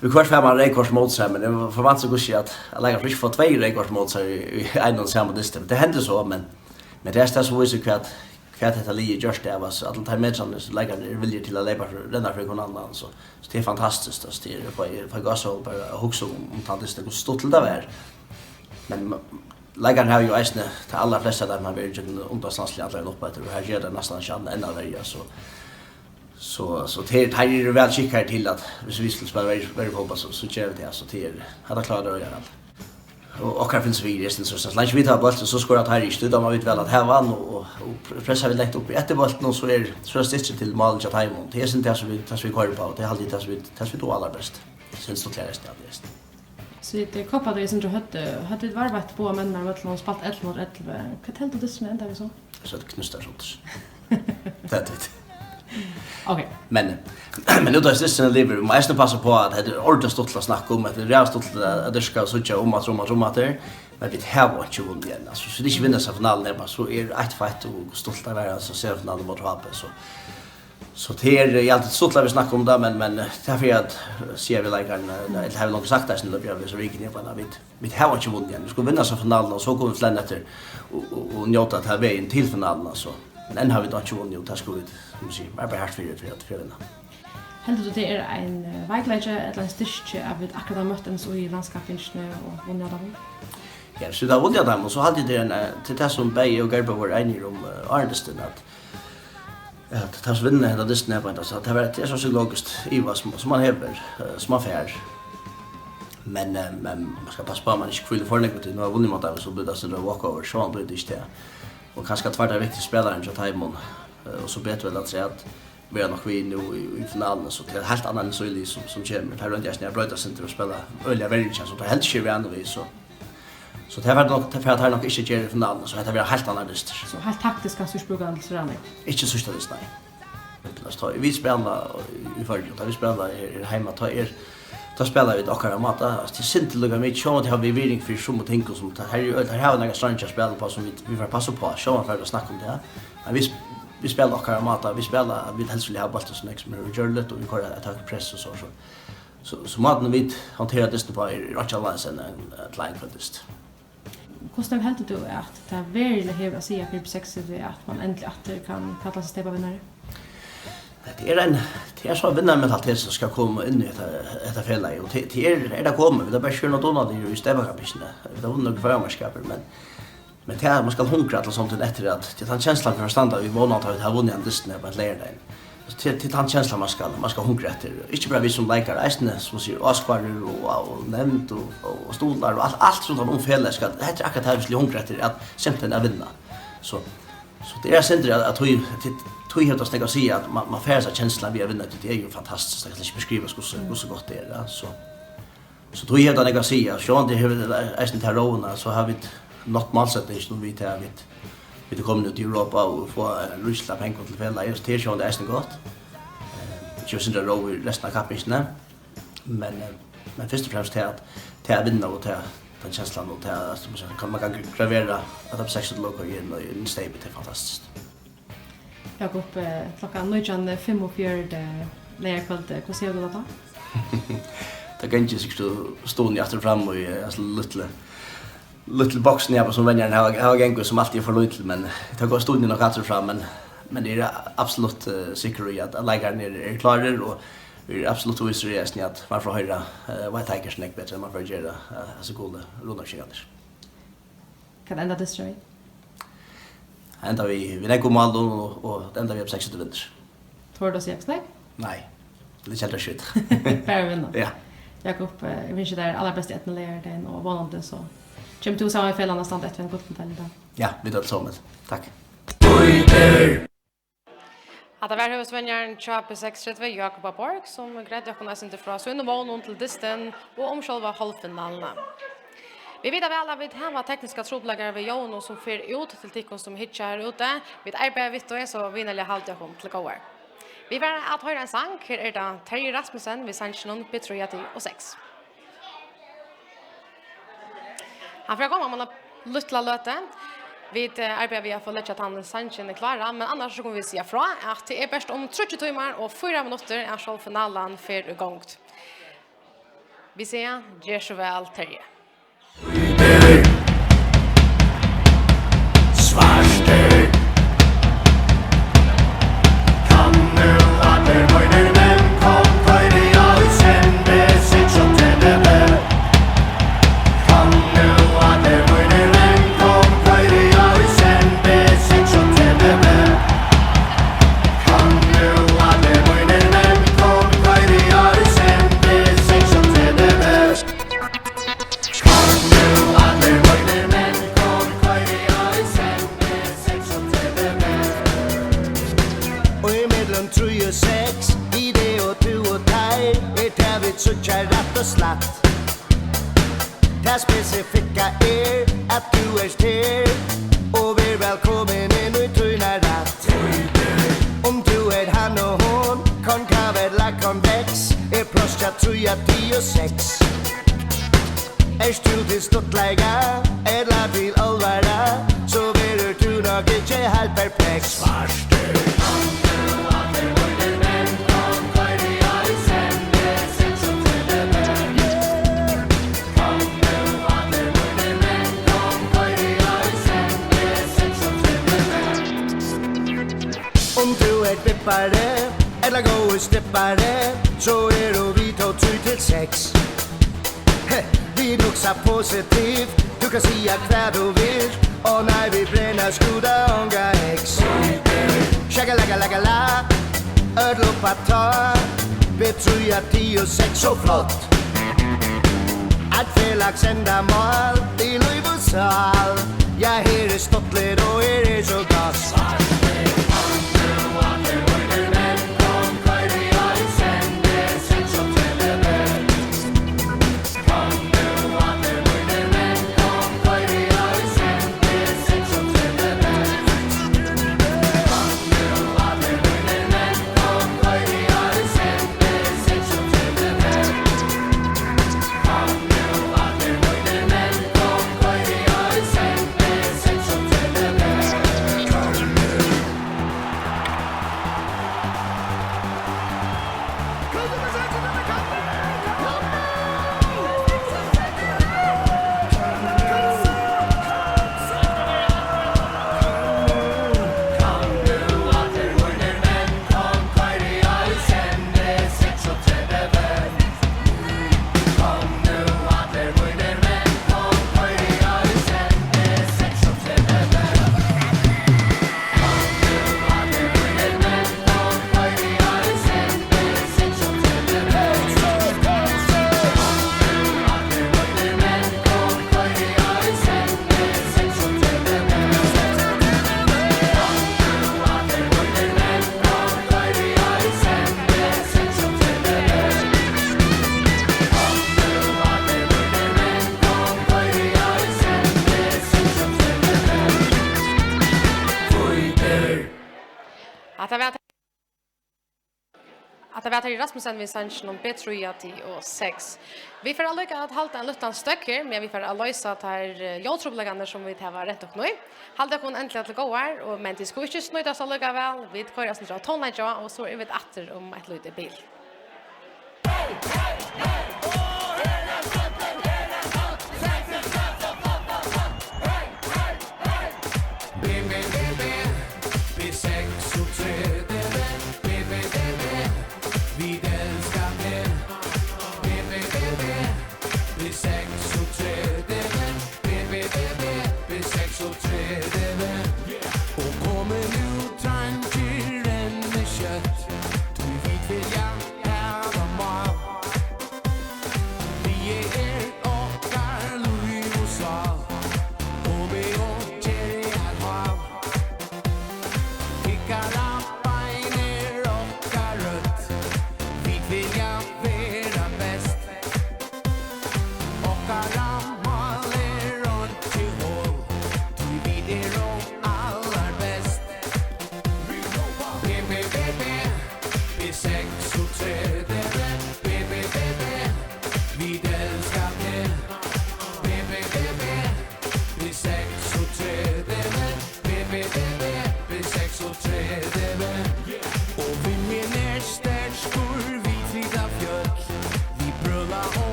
vi kvar fem rekord mot sig men det var vant så gott att läkaren fick få 2 rekord mot sig i en och samma distans. Det hände så men det är så visst att detta lige just det var så att de med som lägger vilja till att leva denna för någon annan så det är fantastiskt att styra på gas och bara huxa om tant det går stort till där men lägger har ju äsne till alla flesta där man vill ju understansligt alla upp att det här ger det nästan chans ända välja så det är väl skickar till att hvis vi skulle spela väldigt hoppas så kör det alltså till hade klarat det göra allt. och kan finns vi resten så länge vi tar bollen så skorar här i stöd man vet väl att här vann och pressar vi lätt upp i efter bollen och så är det till mål till Taimon. Det är inte det som vi kör på. Det är alltid det som vi då allra bäst. Sen står klart det. Så det koppade det som du hade ett varvat på men när vi spalt 11 mot 11. Vad tänkte du som ända så? Så det knustar sånt. Det är det. Okej. Men nu då är det sen lever man måste passa på att det är ordentligt stort att snacka om att det är stort att det ska så om att där men vi har vad ju vunnit igen alltså så det är inte vinna sig finalen där så är ett fight och stolt att vara så ser finalen mot Hape så det är alltid stort att vi snackar om det men därför att ser vi lägger det har nog sagt att det blir så rikt ner på när vi har vad ju vunnit igen vi ska vinna sig finalen och så kommer vi efter och njuta att ha vägen till finalen alltså men har vi då inte vunnit och det ska vi som säger bara hårt för att vinna. Heldur du det är en vägledare eller en styrke av att akkurat möten så i landskapsfinnsne och vunnit dem? Ja, så det vunnit dem och så hade det till det som Bay och Gerber var eniga om Arnesten att tas vinna hela distan på inte så det var det så logiskt i vad som man häver små affär. Men man ska passa på att man inte fyller för negativt när vunnit mot dem så blir det så walkover så han blir det inte. Och kanske att vara viktig spelare än Taimon och så bättre väl att säga att vi är nog vi nu i finalen så det är helt annan så som kommer här runt jag bröt oss inte att spela öliga väldigt känns så det helt kör vi ändå vi så det var nog för att här nog inte ger finalen så det var helt annan list så helt taktiskt kan spela så där inte så stort nej vi spelar i förut vi spelar hemma ta spelar vi också mata till sent lugga mig så att har vi vill för så mycket ting som här har några strange spel på som vi får passa på så för att snacka om det men vi spelar också mata vi spelar vi helst vill ha bollen så nästa med Jorlet och vi kör attack press och så maten vi hanterar det på Rachalans en line för det. Kostar det helt då att det är väldigt högt att säga för 6 att man äntligen att kan kalla sig steppa vinnare. Det är så vinnarmentalitet som ska komma in i detta fället och det är det kommer det bara kör något annat i stävkapisne. Det är nog förmarskaper men det är man ska hunkra till sånt efter att det är en känsla för att stanna vi vånar att ha vunnit en distan på att lära dig. Till en känsla man ska hunkra efter. Inte bara vi som läkare ästne som säger askvarer och nämnt och stolar och allt sånt om fället ska det heter akkurat här vi skulle hunkra efter att simpelthen är vinna. Så det är synd att tog helt att snäcka säga att man får så känslan vi har vunnit det är ju fantastiskt jag kan inte beskriva hur gott det är så tog helt att snäcka säga så det är inte här rona så har vi något målsättning som vi tar vi kommer ut i Europa och få Ryssland pengar till fälla just det är det är gott just inte då i resten av kapitlene men först och främst till att vinna och till den känslan och till att man kan gravera att det är 6 logo i en stable det är fantastiskt. Jakob klockan 9:45 när jag kvällte hur ser du det då? Det kan inte så stå efter fram och alltså little boxen här som vänner har gäng som alltid får lite men det går stunden och kanske fram men det är absolut säkert att lägga ner är klara och vi är absolut seriöst att man får höra vad tänker snack bättre man får göra så goda runda chanser. Kan ända det straight. Ända vi lägger mål och ända vi upp 6 vinner. Tror du sig snack? Nej. Det känns shit. Fair vinna. Ja. Jakob, jag vill ju där allra bäst att lära den och vanligt så. Kommer du samma fel nästan ett en gott kontal idag. Ja, vi tar så med. Tack. Att det var huvudvänjaren Chape 632 Jakob Borg som grädde jag kunna inte från så under mån till distan och om själva halvfinalen. Vi vet väl att vi har tekniska trubbelagar vid Jon som för ut till tickon som hitchar ute. Vi arbetar vitt och så vinnarliga halt jag kom till går. Vi var att höra en sång här är det Terry Rasmussen vid Sanchinon Betrojati och 6. Han frågar om man har luttla löte. Vi arbetar via för att han Sanchin är klara, men annars så kommer vi säga från att det är bäst om 30 timmar och 4 minuter är självfinalen för igång. Vi säger Jeshuvel Terje. Svarster kan nu att det möjner men kom för det jag kände sig som det kan nu att det möjner men kom för det jag kände sig som det kan nu att det möjner men kom för det jag kände sig som det kan nu att suttja rätt och slatt. Det specifika att du her och vi välkommen in i tuna ratt. Om du han och hon, konkav eller konvex, plåstja 3, 10 och 6. Du till stortlägga, eller till allvara, så blir du nog inte helt perplex. Om du vippare, eller gå steppare, så du vi 2, 3 till 6. Vi luxar positivt, du kan säga vad du vill, och när vi bränner skuda unga ex. Shaka-laka-laka-la, ödlopa ta, betröja 10 och 6 så flott. Att felax ända mål, i liv och sal, jag här stottlet och är så gott. Att det var till Rasmussen vi sanns någon P3 och 6. Vi får alltså att halta en liten stök här, men vi får lösa att här jordtroblegande som vi tar rätt och nu. Halta kon äntligen att gå här, och men det ska inte snöta så lika väl. Vi tar oss några tonlägga och så är vi åter om ett litet bil. Och kommer nu tanken ränner kött. Du vet väl jag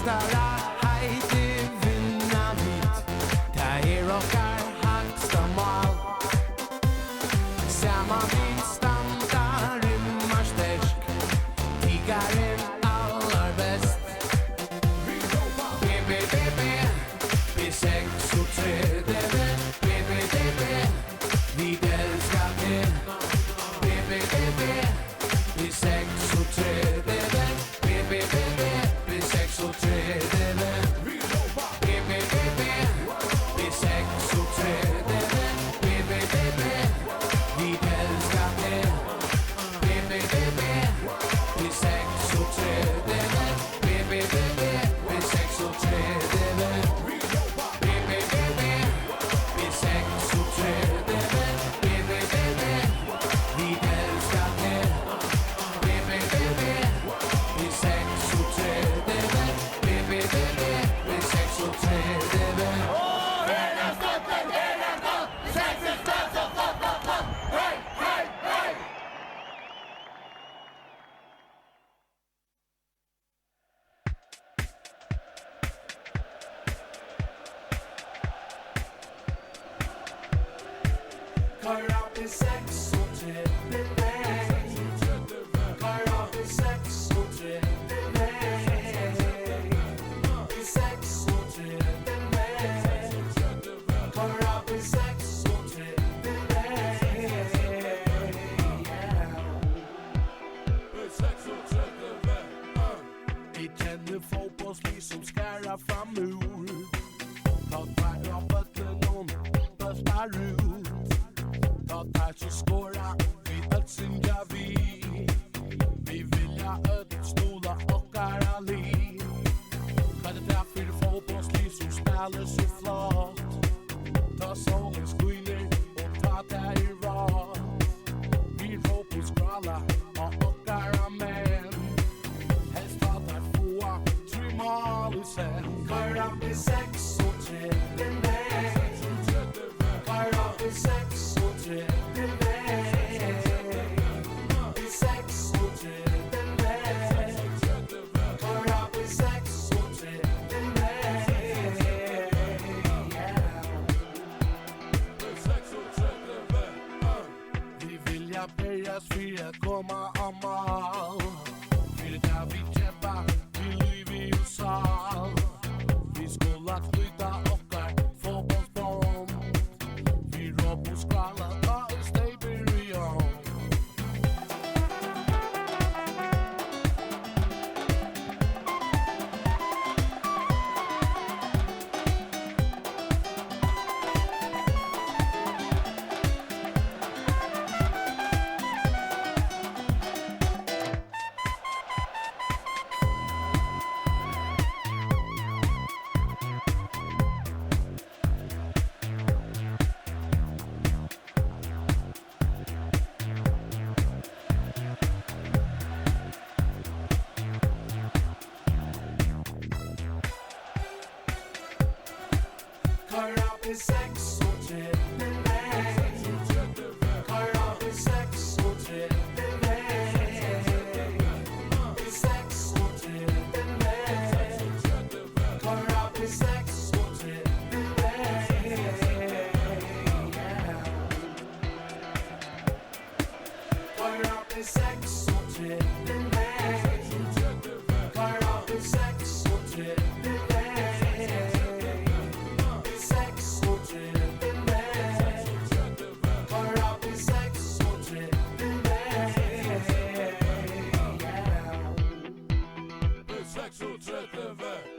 mestara heiti vinna mitt. Ta okkar haksta mal. Saman vi standa rymmar sterk. Tigaren allar best. BBBB, vi 36, BBBB, vi älskar det. BBBB, vi 36, BBBB, vi 36, BBBB, vi 36, BBBB, vi älskar det. BBBB, vi 36, BBBB, vi 36, BBBB, vi 36, BBBB, vi älskar det. BBBB, vi 36, BBBB, vi 36. Åh, hela staden, hela staden, 66, hej, hej, hej! Kara i 36 väg. Kara i 36 väg. I 36 väg. Kara i 36 väg. Vi känner fotbollsliv som skärrar fram ur. Ta tar av bötten om böstar ut. Ta tar så skåra vi ötsinja vi. Vi vilja ötstola och liv. Kan det där för fotbollsliv som spelar så flott. Ta solen skiner och ta där i rad. Vi råpar skrala och män. Helst ta där få 3 mål och sen. Kara i 36 väg. Kara i 36 väg. I 36 väg. Kara i 36 väg. Vi vilja börjas för att komma amal. För där vi kämpar, vi liv i sal. Vi skulle att flytta okkar fotbollsbomb. Vi råp och skvalla, ta en stabilion. Kara i 36 väg. Kara i 36 väg. I 36 väg. Kara i 36 väg. Kara i 36 väg. Kara i 36 väg.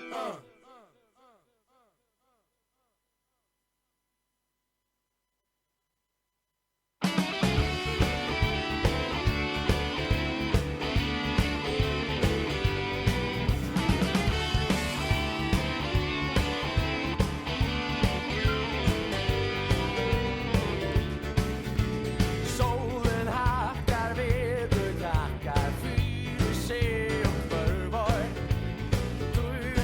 Solen hackar väder, tackar för sig och för var. Du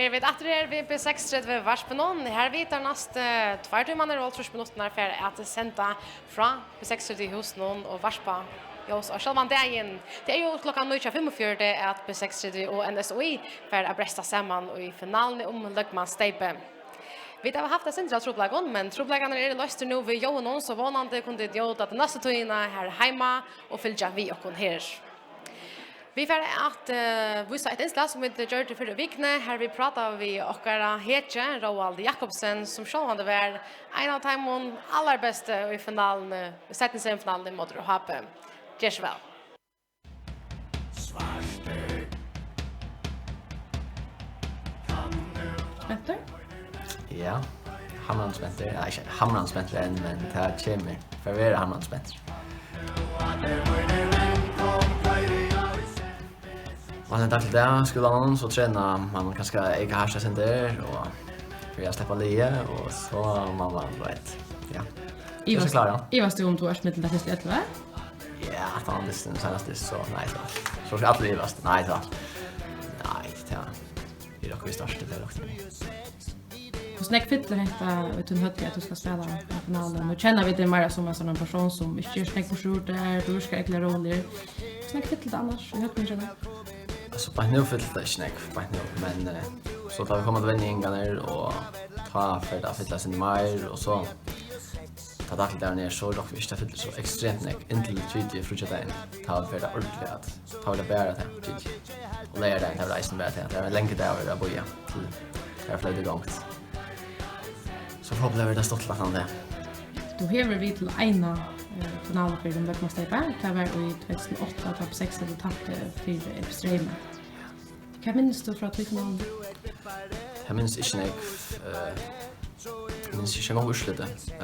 vi atter vi B6 ved Varspenon. Her vitar nast 2 timmar og 30 minutter for at senda fra B6 i Husnon og Varspa. Ja, så själva dagen. Det är ju klockan 9:45 att B6 och NSOI för att bresta samman i finalen om Lökman Steipe. Vi har haft det centrala troblagon, men troblagarna är löst nu vid Johansson så vanande kunde det göra att nästa tøyna här hemma och följa vi och här. Vi får att visa ett inslag som vi gör det förra veckan. Här vi pratar vi och Hetje Roald Jakobsen som självande var en av de allra bästa i finalen, semifinalen mot Hape. Just väl. Spenter? Ja, Hamran Spenter. Nej, inte Hamran Spenter än, men det här kommer för vi är Hamran Spenter. Man är där till det, skolan så tränar man kanske äga härsta center och för jag släppa lia och så man var rätt. Ja. Ivas du om du är smittat till det va? Ja, fan det senast så nej så ska alla ivas. Nej så. Nej, ja. Det är dock vi största det dock. Och snack fittlar hetta vet du hade att du ska spela i finalen. Nu känner vi det mer som en sån person som inte gör snack på skjort där, du ska äckla roller. Snack fittlar annars, jag hör inte det. Så på nu fittlar snack på nu, men så tar vi komma till vändningar och ta för det fittlar sin mer och så ta dagen där ner så dock vi ska fittla så extremt näck intill 20 fruktdagen. Ta för det ordentligt att ta det bära till 20. Och lära den här reisen bära till. Det är länge där och boja till jag flöt igång. Så förhoppningsvis det stått lagt det. Du hever vi till ena finalen för den Lökman Steipe. Det var i 2008 topp 6 och tappade för Extreme. Vad minns du från finalen? Jag minns inte när jag minns inte en gång urslutet.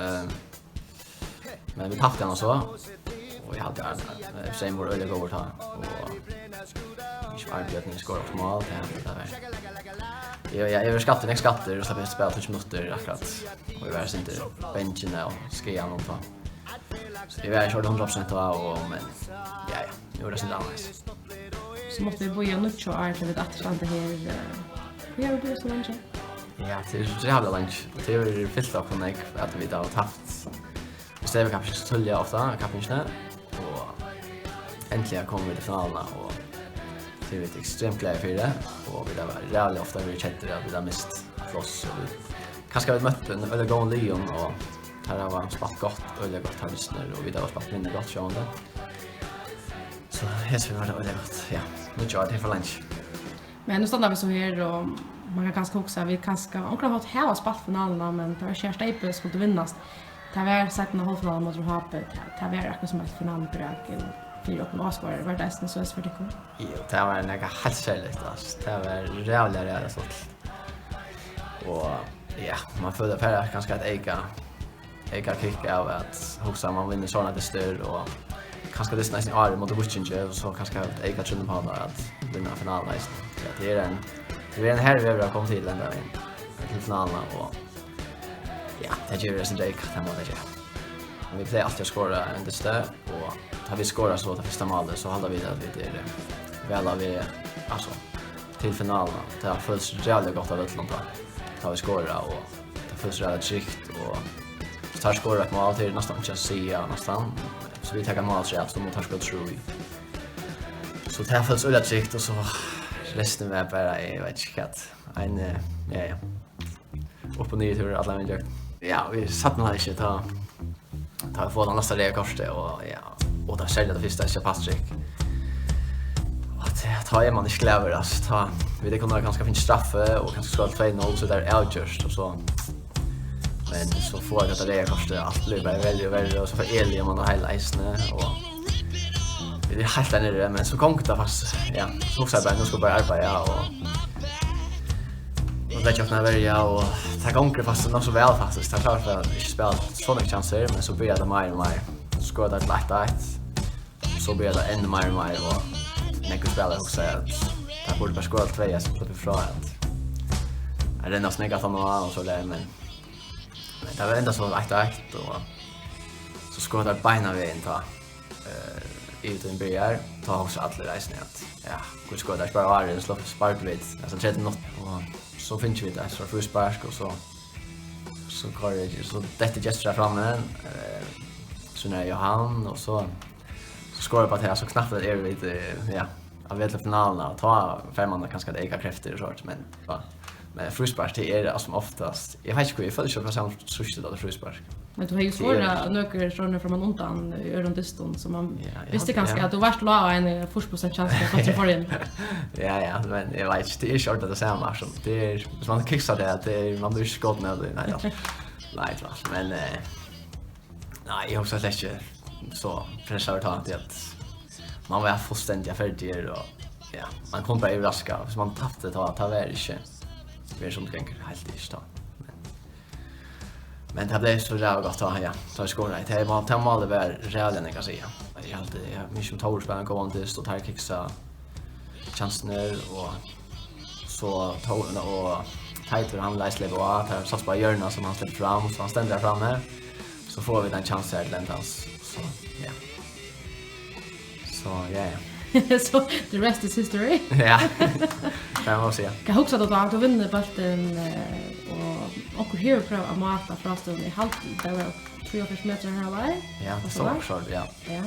Men vi tappade den och så. Och jag hade Extreme var öliga gåvor här. Och jag var arbetad när jag skårade optimalt. Jag var skatter och släppte spela 20 minuter akkurat. Och jag var inte benchen och skian och så. Så jag var körde 100% och men ja, nu är det sånt annars. Så måste vi börja nu så är det att stanna här. Vi har det så länge. Ja, det är jävla länge. Det är fyllt av mig att vi har haft. Vi ser kanske så tulliga ofta kapingarna och äntligen kommer vi till finalerna och det är extremt glada för det och vi var jävligt ofta vi chattade att vi har mist floss och kanske vi mött en eller gång Leon och här har vi spatt gott eller gott här lyssnar och vi har spatt mindre gott sjönde. Så helt var det gott. Ja, mycket var det för lunch. Men nu stannar vi så här och man kan kanske också vi kanske onkel har här spatt finalerna men det var Steipe skulle vinnas. Det var sagt en halvfinal mot Hape. Det var akkurat som ett finalbruk för och Oscar var det så för det kom. Jo, det var en helt särskilt alltså. Det var jävla så. Och ja, man följde för ganska att äga kick av att huxa man vinner såna det stör och kanske det nästan är mot Buchinge och så kanske att äga trunna på att vinna finalen. Det är en här vi har kommit till den där till finalen och ja, det gör det som det kan man det. Vi plejer alltid att skåra en det och tar vi skårar så till första målet så håller vi det att vi är väl av vi alltså till finalen. Det har följts jävligt gott av Ötlanda. Tar vi skåra och det följs jävligt tryggt och tar skåra ett mål till nästan inte att säga nästan. Så vi tar mål själv så mot tar skott tror vi. Så det har följts jävligt tryggt och så resten är bara jag vet inte att en ja. Upp och ner till alla människor. Ja, vi satt nog inte ta få den nästa rekordet och ja, och där säljer det första så Patrick. Att ta är man inte kläver alltså ta vi det kunde ganska fint straffe och kanske skåra 2-0 så där outjust och så. Men så får jag det rekordet allt blir bara väldigt och så för Elia man har hela isne och det är helt där nere men så kom det fast ja, så också bara nu ska bara arbeta och det jag när jag och ta gånger fast nog så väl faktiskt. Jag klarar för att inte spela så mycket chanser men så blir det mer och mer. Så går det lätt så blir det ännu mer och mer och när jag spelar också att jag borde bara skåra 2 så på ifrån att är det nästan negativt och så där men det var ändå så lätt och så skårar det beina vägen ta utan börjar ta också alla reisen att ja, hur ska det bara vara det slår spart vid alltså 30 minuter och så finns vi där så frispark och så går det så detta gesture framme så när Johan och så skorar på att här så knappt är det lite ja av vet finalen att ta femman kanske det ega krafter och sånt men frispark det är det som oftast jag vet inte hur jag följer så på så det frispark. Men du har ju svåra nöker från från undan örondiston som man visste kanske att du vart la en 40% chans att få in. Ja, men jag vet det är short att det samma som det är så man kicksar det man blir skott med det nej. Nej, men nej, jag har också läst så pressat att man var fullständigt färdig och ja, man kom bara överraska så man tappade ta var inte mer som tänker helt inte då. Men det blev så där gott att ja, ta skåra det var målet var realen kan jag säga. Jag alltid mycket som tårspelaren går on till och tar kicksa chanser och så tårna och Tighter han läser och att så bara hjörna som han släpper fram så han ständer där framme så får vi den chansen till Lentans så ja. Så ja. Så the rest is history. Ja. Kan man säga. Jag hoppas att du vinner bollen och hur prova att mata frastunden i halvtid där var 3 meter här var. Ja, så short ja. Ja.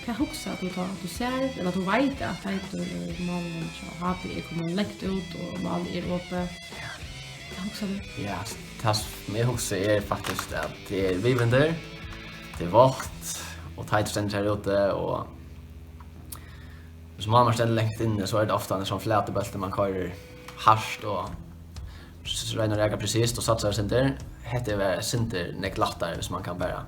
Kan hoppas att du ser eller att du vet att mannen så happy kommer läckt ut och mal är uppe. Kan hoppas det. Ja, tas med hos är faktiskt att det är vi vinner. Det är vart och tight ständer ute och så man ställer längt inne så är det ofta en sån flätebölte man kör harst och så räknar jag precis och satsar center heter det center neklattare som man kan bara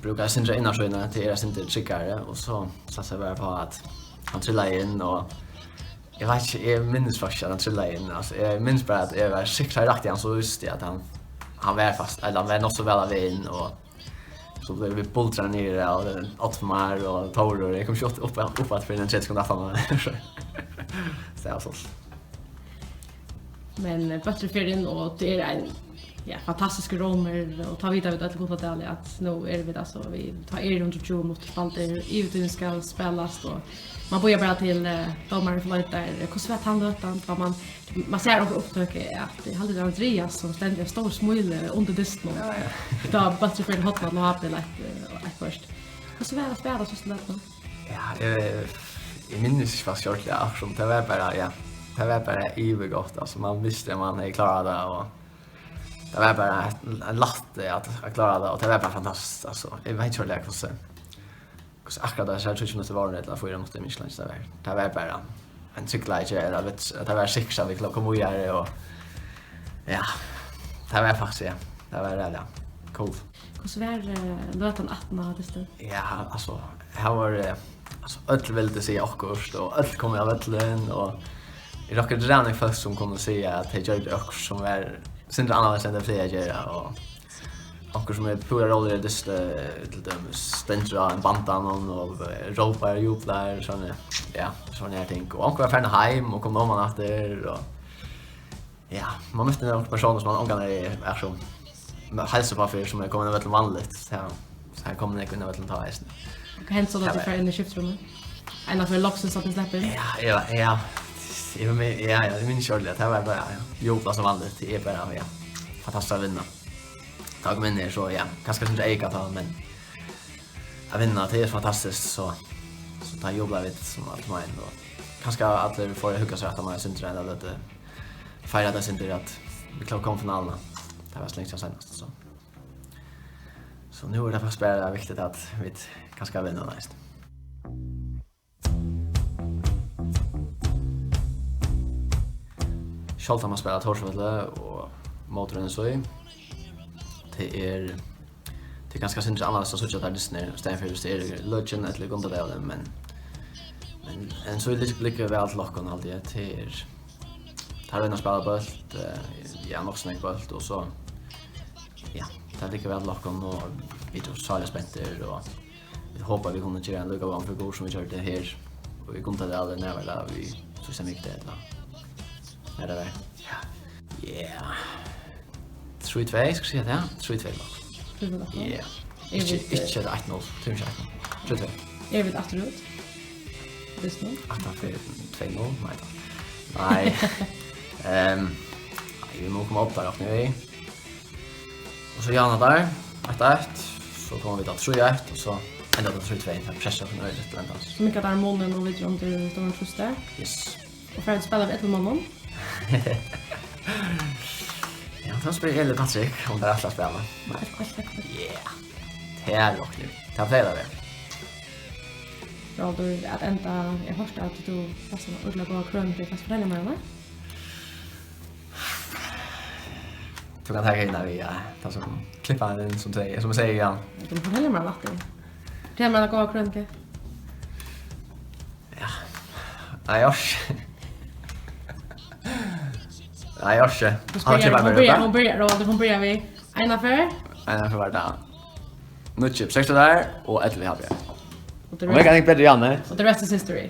brukar center innan så innan till center tryckare och så satsar jag på att han trillar in och jag vet inte jag minns faktiskt att han trillar in alltså jag minns bara att jag var säkert rätt igen så just det att han var fast eller han var nog så väl av in och så blev vi bultrar ner och Ottmar och Tauro jag kom shot upp att för den 30 sekunder fan så är så. Men bättre för in och det är en fantastisk romer och ta vidare vid att gå till att nu är vi alltså vi tar under 20 mot spalter i ska spelas och man börjar bara till domaren flight där hur svårt han lötan vad man ser också upptäcka att det hade Andreas som ständigt stor smile under disken då bättre för hot att ha det like först hur svårt att spela så snabbt ja i minns fast short ja som det var bara ja det var bara övergott alltså man visste man är klar där och det var bara en latte att klara det och det var bara fantastiskt alltså jag vet inte hur det är så akkurat där så jag tror inte det var det eller 4 mot Michelin så där det var bara en cykelage eller vet det var 6 av vi kom ju och ja det var faktiskt ja det var det cool hur svär låten 18 det ja alltså här var alltså öll vill det se akkurst och öll kommer av ölllen och i rockar dranning först som kommer säga att det gör det som är sen det andra sen det fler gör och som är pura roller det till dem ständra en bantan och ropar jublar såna ja såna här ting och var fan hem och kom om man efter och ja man måste några personer som man omgångar är så hälsa på för som är kommer väldigt vanligt så här kommer det kunna väldigt ta hästen. Kan hända så att det för in i skiftrummet. En av loxen så att det släpper. Ja. Jag minns själv att det var bara jobba som vanligt det är bara ja fantastiskt att vinna. Tack men ner så ja kanske inte äga ta men att vinna det är fantastiskt så tar jobba lite som allt man ändå kanske att det får hugga så att man syns redan lite fira det syns att vi klarar konfinalen det var slängt senast så nu är det för spela viktigt att vi kanske vinna nästa. Schalta man spelar Torsvalla och motorn så i. Det är ganska synd att annars så att det är Disney Stanford det är Legend eller Gondadale men en så lite blickar väl att locka allt det till tar vi en spelarbult ja nog snack bult och så ja det ligger väl locka och vi tror så är spänt och vi hoppas vi kommer göra en lucka van för går som vi gjorde här och vi Gondadale när vi la vi så ser mycket det är det. Ja. 3-2 ska jag säga det. 3-2. Ja. Inte 1-0, 3-2. Är vi återut? Visst nu? Att han för 2-0, nej. Nej, vi må komma upp där och nu. Och så Janna där, 1-1. Så kommer vi till 3-1 och så ända till 3-2. Det pressar för nöjligt vänta oss. Så mycket där månen och vid om du står och tröstar. Yes. Och för att spela vi ett med månen. Ja, då spelar jag lite Patrick om det är att spela. Yeah. Det är nog nu. Ta fler av det. Ja, du att ända jag hörde att du passar ordla gå krönt fast för med mig. Du kan ta in när vi tar som klippa den som säger ja. Du får heller med natten. Det man gå krönt. Ja. Nej, osch. Nej, osch. Hon börjar då, då börjar vi. Ena för var där. Nu chip 6 där och ett vi har det. Och det kan inte bättre Janne. Och the rest is history.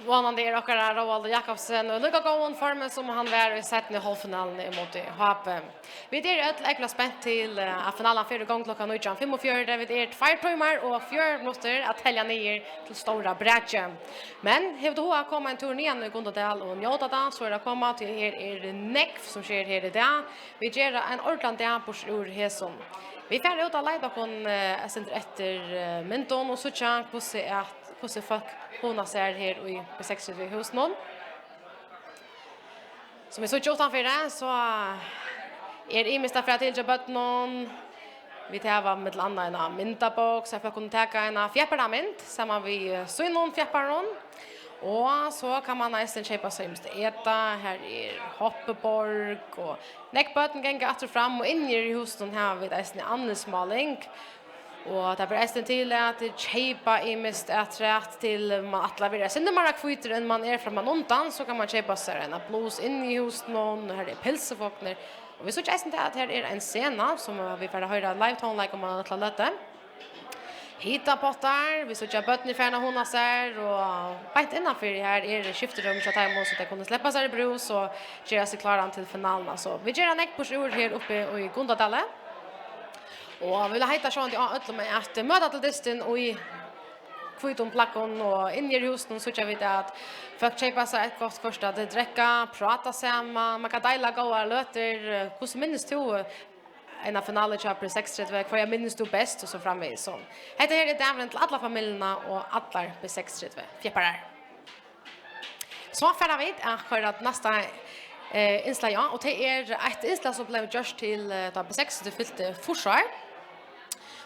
Vanande är och Roald Jakobsen och Luka Gowan formen som han var i sätten i halvfinalen emot Hape. Vi är ett äckla spänt till finalen för gång klockan 9:45. Vi är 2 timmar och 4 minuter att tälja ner till stora brädje. Men hur då kommer en turné i Gundadal och Njóta så är det komma till är Neck som sker här idag. Vi gör en ordentlig ampush ur Heson. Vi får ut alla leda kon efter Menton och så chans på se att på se folk hon ser här i B6 vid hus någon. Som vi så utanför det så är det imista för att tillja någon. Vi tar med landa en myntabox så för att kunna ta en fjäpparmynt samma vi så någon fjäpparon. Och så kan man nästan köpa sig mest äta. Här är Hoppeborg och neckbutton gänga att fram och in i huset här vid nästan andelsmaling. Och det blir nästan till att köpa i mest rätt till man att lavera. Sen när man kvittar än man är från någonstans så kan man köpa sig en blus in i huset någon. Här är pilsefokner. Och vi så nästan att här är en scena som vi får höra live tone like om man att låta. Hitta pottar, vi såg bötten i färna hon ser och bänt innanför här är det skifterum så att så att kunna släppa sig i brus och göra sig klara till finalen. Så vi gör en neckpush ur här uppe i Gundadalle. Och vi vill hitta sånt med att möta till distan och i kviton plackon och in i husen så vi att folk köpa sig ett gott första att dricka, prata samman, man kan dela goda löter, hur minns du en finale chapter 6 för jag minns du bäst och så framvis så. Detta här är dämren till alla familjerna och alla B6 fjäppar. Så färra vi att köra nästa inslag ja och det är ett inslag som blev just till B6 det fyllde försvar.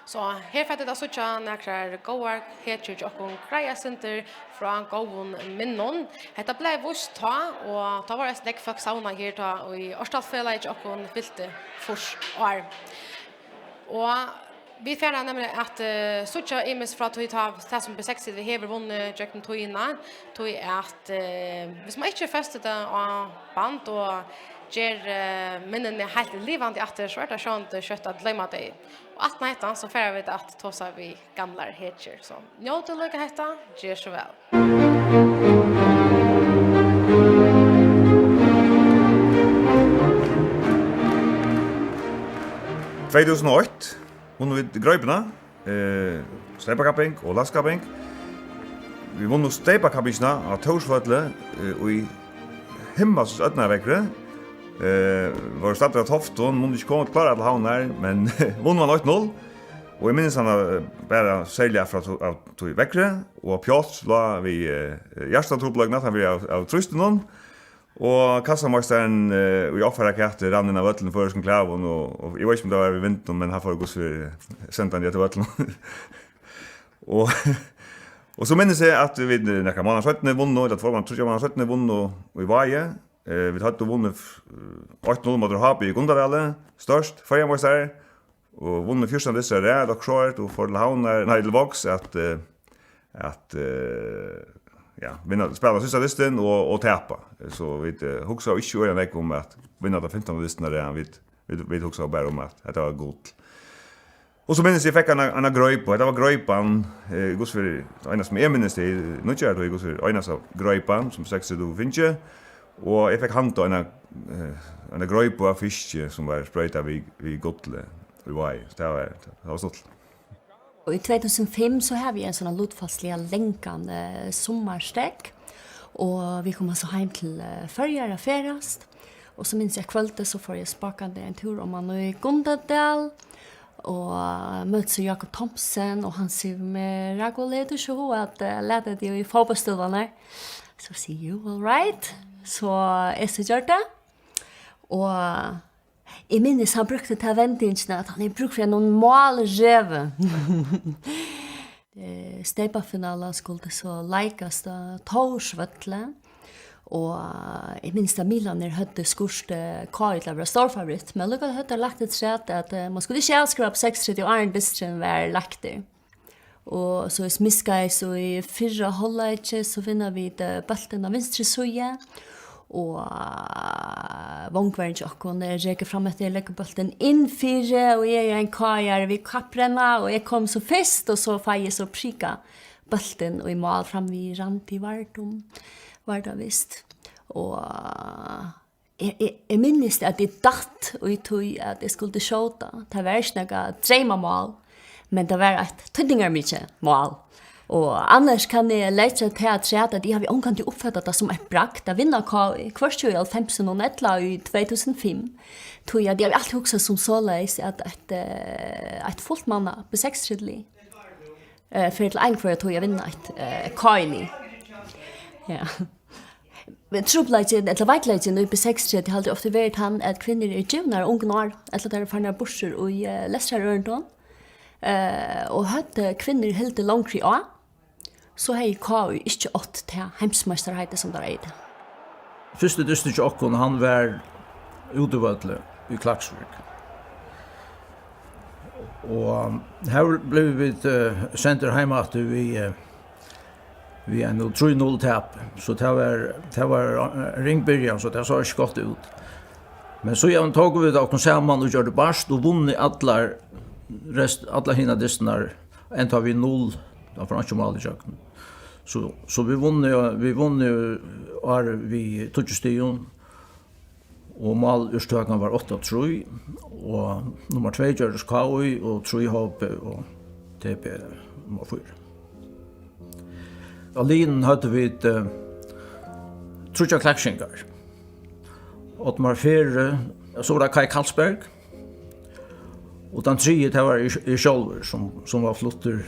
Så här för det så tjän några goar heter och greja center från gåvon minnon. Detta blev vust ta och ta var det snack för sauna här ta och i Årstalsfället och fyllde försvar. Och vi färrar nämligen att sucha imis från att ta det som B6 vi har vunnit Jackson Toyna tog att hvis man inte fäster det av band och ger minnen helt levande att det svarta sånt kött att glömma det. Och att nästan så färrar vi att ta sig vi gamla heter så. Njut och lycka hetta, ger så väl. 2008 vunnet vi grøypene, Steipakapping og Lastkapping. Vi vunnet Steipakappingene av Torsvøtle og i himmels ødnavekre. Vår starter av Tofton, måtte ikke komme klare til havn her, men vunnet var 8-0. Og jeg minnes han bare sælger fra tog vekkere, og Pjot la vi hjertetroppløgnet, han var av Trustenon. Og kassamasteren i oppfæra katte rann inn av vøtlen før som klaven, og jeg vet ikke om det var i vinteren, men han får gås for sentan det til vøtlen. Og så minnes jeg at vi nekka måneder 17 vunnet, eller for man tror jeg måneder 17 vunnet i Vaje. Vi hadde vunnet 8-0 mot Hape i Gundadale, størst, førjamasteren, og vunnet 14 disse ræd og kjørt, og for til Vox at ja, vinna spela sista listan och täppa. Så vi huxar inte öra mig om att vinna de 15 listorna där vi huxar bara om att det var gott. Och så minns jag fick en gröjpa, det var gröjpan, gos för ena som minns det, nu kör då gos för ena så gröjpan som 6 du finche Och jag fick hand om en gröp av fisk som var spröjtad vid gottle i Vai. Det var stolt. Och i 2005 så har vi en sån lotfastliga länkande sommarstäck. Och vi kommer så hem till Förjära färast. Och så minns jag kvällte så får jag spakande en tur om man i Gundadal. Och möts Jakob Thompson och han ser med Ragolet och så att lätta det i fotbollsstolarna. Så säger you all right. Så är så gjort det. Och jag minns han brukte ta vändningen att han brukade för någon målröv. Stepafinalen skulle så likas da Torsvøtle. Og jeg minns da Milan hadde skurste Kari til å være stor favoritt, men lukket hadde lagt et sted at man skulle ikke avskrive på 6-30 og Arne Bistren var lagt der. Og så i Smiskais og i 4 halvleitje så finner vi bølten av vinstre søye. Og vångveren til åkken reker frem etter jeg legger bølten inn 4, og jeg en kajar ved kapprenna, og jeg kom så først, og så får jeg så prika bølten, og i mal frem vi rant i Vardom. Varda visst. Og jeg minnes det at jeg datt, og jeg tog at jeg skulle skjåta. Det var ikke noe dreimamål, men det var et tøndingermykje mål. Og annars kan jeg lete til at de har vi omkant oppfattet det som et brakt. Da vinner kvart jo i 1501 i 2005. Tog jeg, de har alltid også som såleis at et fullt manna på 6-tridlig. For til en kvart tog jeg vinner et kaili. Ja. Men trobleidjen, eller veikleidjen i B6-tred, det har ofte vært han at kvinner djuvnar unge år, eller der farnar borser og i Lesrarørendon. Og hadde kvinner helt langt i år, så har jeg KU ikke ått til heimsmeisterheite som der eide. Første dyster til åkken, han var utevødle i Klaksvik. Og her ble vi sendt hjemme at vi en 3-0 tap, så det var ringbyrjan, så det så ikke godt ut. Men så tog vi det og sammen og gjør det barst og vunnet alla hina distnar en tar vi 0 då från inte mål i köken. Så vi vann är vi tog station och mål urstökan var 8-3 och nummer 2 George Kawi och 3 HP och TP nummer 4. Alin hade vi Trudja Klakshinkar. Otmar 4 så var Kai Karlsberg. Och den tredje det var i Kjolver som var flotter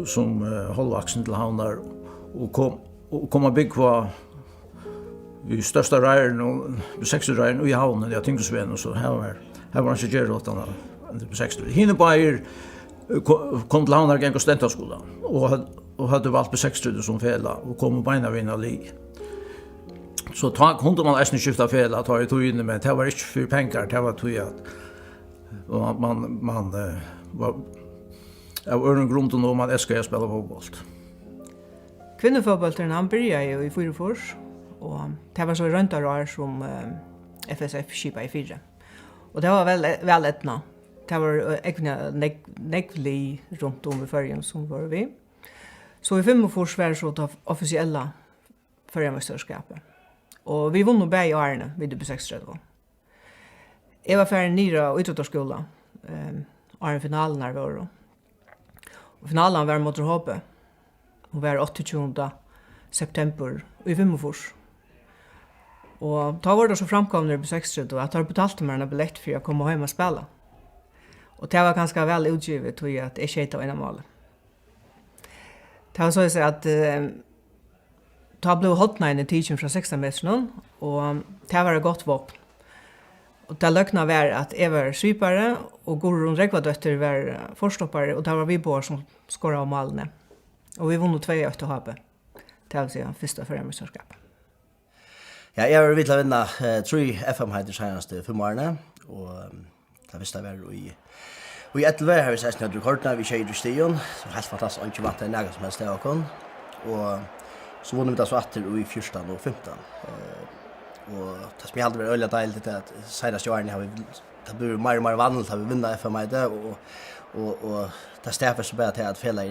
som hållvaxen till havnar och kom att bygga i största rejren och 6 rejren och i havnen jag tänkte Sven och så här var han så gör åt den på 6. Hinne på kom till havnar gäng och stentaskolan och hade valt på 6 som fälla och kom och beina vinna li. Så kunde man nästan skifta fälla att ta i tog in men det var inte för pengar det var tog att och man var av öron grund om man ska spela fotboll. Kvinnofotbollen han började ju i Fyrfors och det var så röntar som FSF skipa i 4. Och det var väl ettna. Det var egna nekvli runt om i Färjön som var vi. Så i Fyrfors var så det officiella Färjömästerskapet. Och vi vann bäj årene vid det 6-30. Jag var färdig nere och utåtskola. Åren finalen när var. Och finalen var mot Hoppe. Och var 28 september i Fimmofors. Och då var det så framkomna på 6-30 att jag betalade mig en biljett för att komma hem och spela. Och det var ganska väl utgivet och att jag skejtade av ena mål. Det var så att då blev hotline i tidsen från 16 meter och det var ett gott vapen. Och det lökna var att jag var svipare och Gorun Regvadötter var förstoppare och det var vi båda som skorade av målene. Och vi vann 2-1 HP. Det vill säga första förmästerskap. Ja, jag vill vinna 3 FM-heider senaste 5 årene och det visste jag var i Ettelve har vi sett att rekordna vi kör i station så helt fantastiskt inte vant en näga som helst det och så vann vi det så åter i 14 och 15. Och det som jag hade varit öliga dejligt är att senaste åren har vi det blir mer och mer vanligt har vi vinna FM-heider och det stäffer så bara till att fälla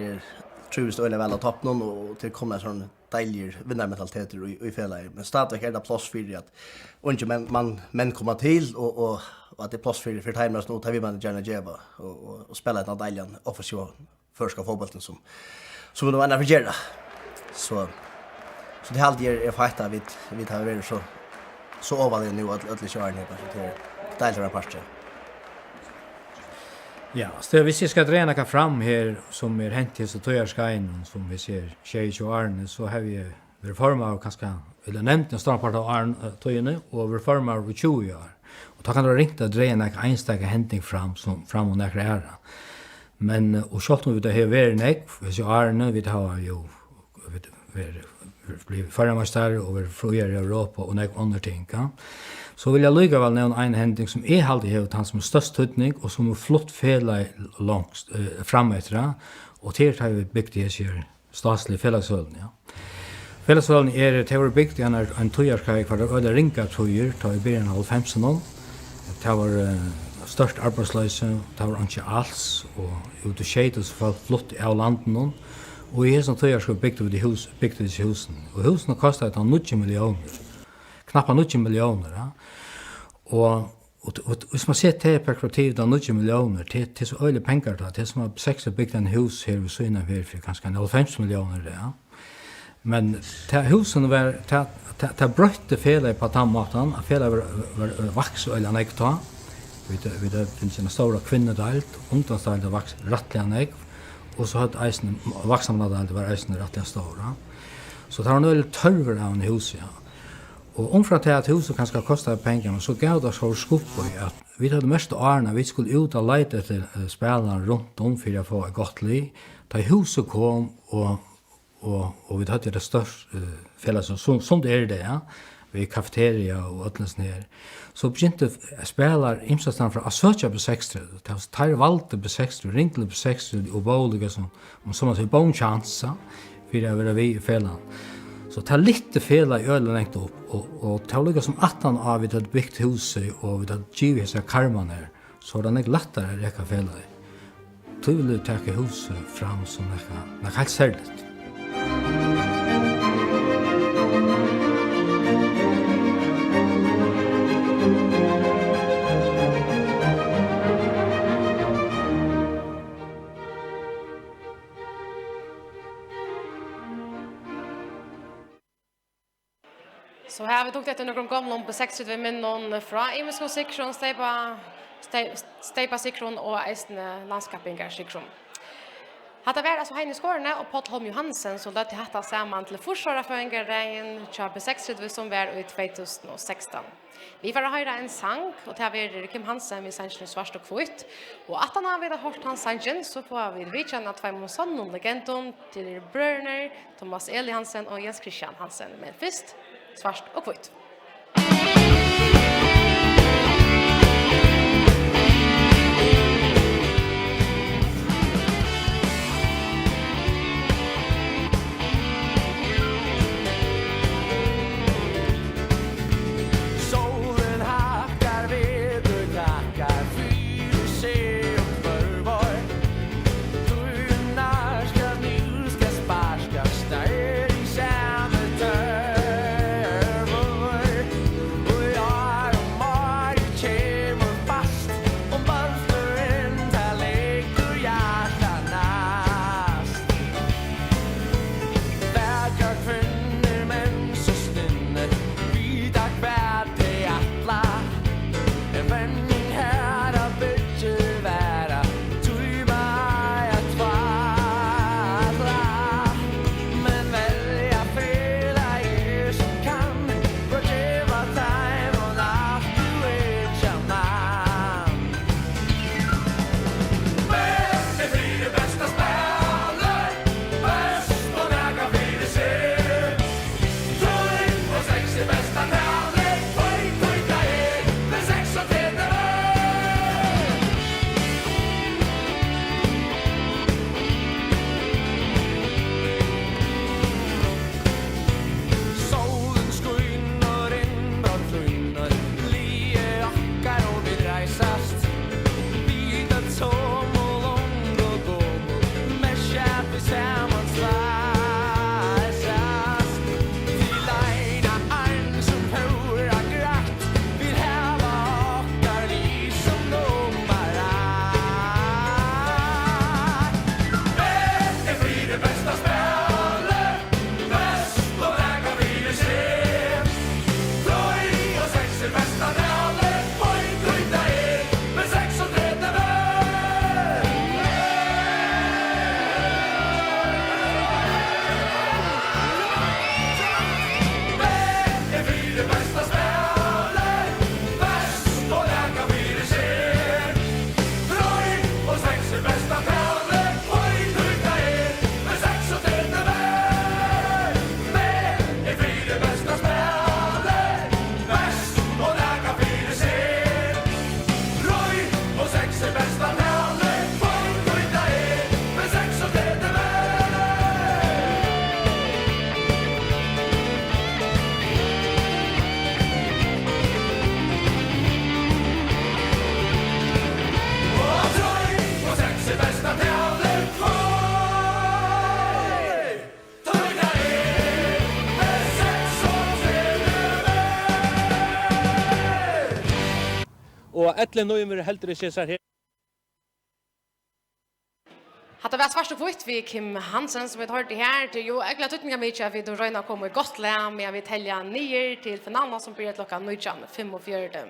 trivs öle väl att topp någon och till komma sån dejlig vinnarmentaliteter i fälla. Men stadigt är det plats för att och inte men komma till och att det är plats för timers nu tar vi man gärna geva och spela ett dejligen offensiv förska fotbollen som vi nog ändå vill göra. Så det alltid är fighta vi tar över så över nu att köra ner på så det är dejligt part. Ja, så hvis jeg skal dra noe fram her som hent til så tøyerskaien som vi ser Tjej og Arne, så har vi reformer kanskje, eller nevnt en stor part av Arne tøyene, og reformer over 20 år. Og da kan det ringt å dra noe enstaka henting fram og noe ære. Men, og selv om vi det har vært nek, hvis jo Arne, vi har jo blivit förramästare och vi fruar i Europa och några andra ting. Ja? Så vill jag lycka väl nämna en händning som är alltid helt han som är störst tydning och som är flott fela långt framåt. Och till har vi byggt det här statsliga felagsölden. Ja. Felagsölden det var byggt i en tojarskaj för det var ringa tojar, ta i början av 50-talet. Det var störst arbetslösa, det var inte alls och ute i skedet så var flott av landen. Och i som tøyar skulle byggt disse husen. Og husen kostet 90 miljoner. Knappt 90 miljoner. Ja. Og hvis man ser til perspektivet av 90 miljoner, til så øyelig penger da, til som har besøkt byggt en hus her ved Søyna her for kanskje 90 miljoner. Ja. Men til husen var, til brøtte felet på den måten, at felet var vaks og øyelig nek ta. Det finnes en stor kvinnedelt, ungdomsdelt vaks rettelig nek. Och så hade eisen vaksamnade det var eisen rätt stora. Så det var nog lite törver av en hus ja. Och omfram till att huset kanske kostar pengar så gav det så skupp på att vi hade mest Arna vi skulle ut och leta efter spelare runt om för att få ett gott liv. Ta huset kom och vi hade det störst fällas som det är det ja. Vi kafeteria och öllens ner. Så begynte spelare imsastan från att söka på 60. Det var tar valde på 60, ringte på 60 och boliga som man säger bonchansa för att vara vi i fällan. Så det lite fela i ölen längt upp och det var som 18 av vi hade byggt huset och vi hade givit sig karman här. Så det är lättare att räcka fela i. Då vill du ta huset fram som något helt särskilt. Så här vi tog det några gamla på 60 minnen från Imisko sektion steipa sektion och eisne landskapingar sektion. Hatta var alltså Heine Skårne och Paul Holm Johansen så lät hatta samman till försvararföreningen Chape 60 som var i 2016. Vi får höra en sang och det är Kim Hansen med sangen Svart och Kvitt. Och att han har vi hört hans sangen så får vi vidkänna två monsonnon legendon till bröderna Thomas Eli Hansen och Jens Christian Hansen. Men först Svart och Kvitt. Sparska stær i samme tør. Og etter nøymer helter det skjer her. Hatta var svart och vitt vi Kim Hansen som vi har hört det här till ju ägla tutninga mycket att vi då röna kommer gott lä med vi tälja ner till finalen som börjar klockan 9:45.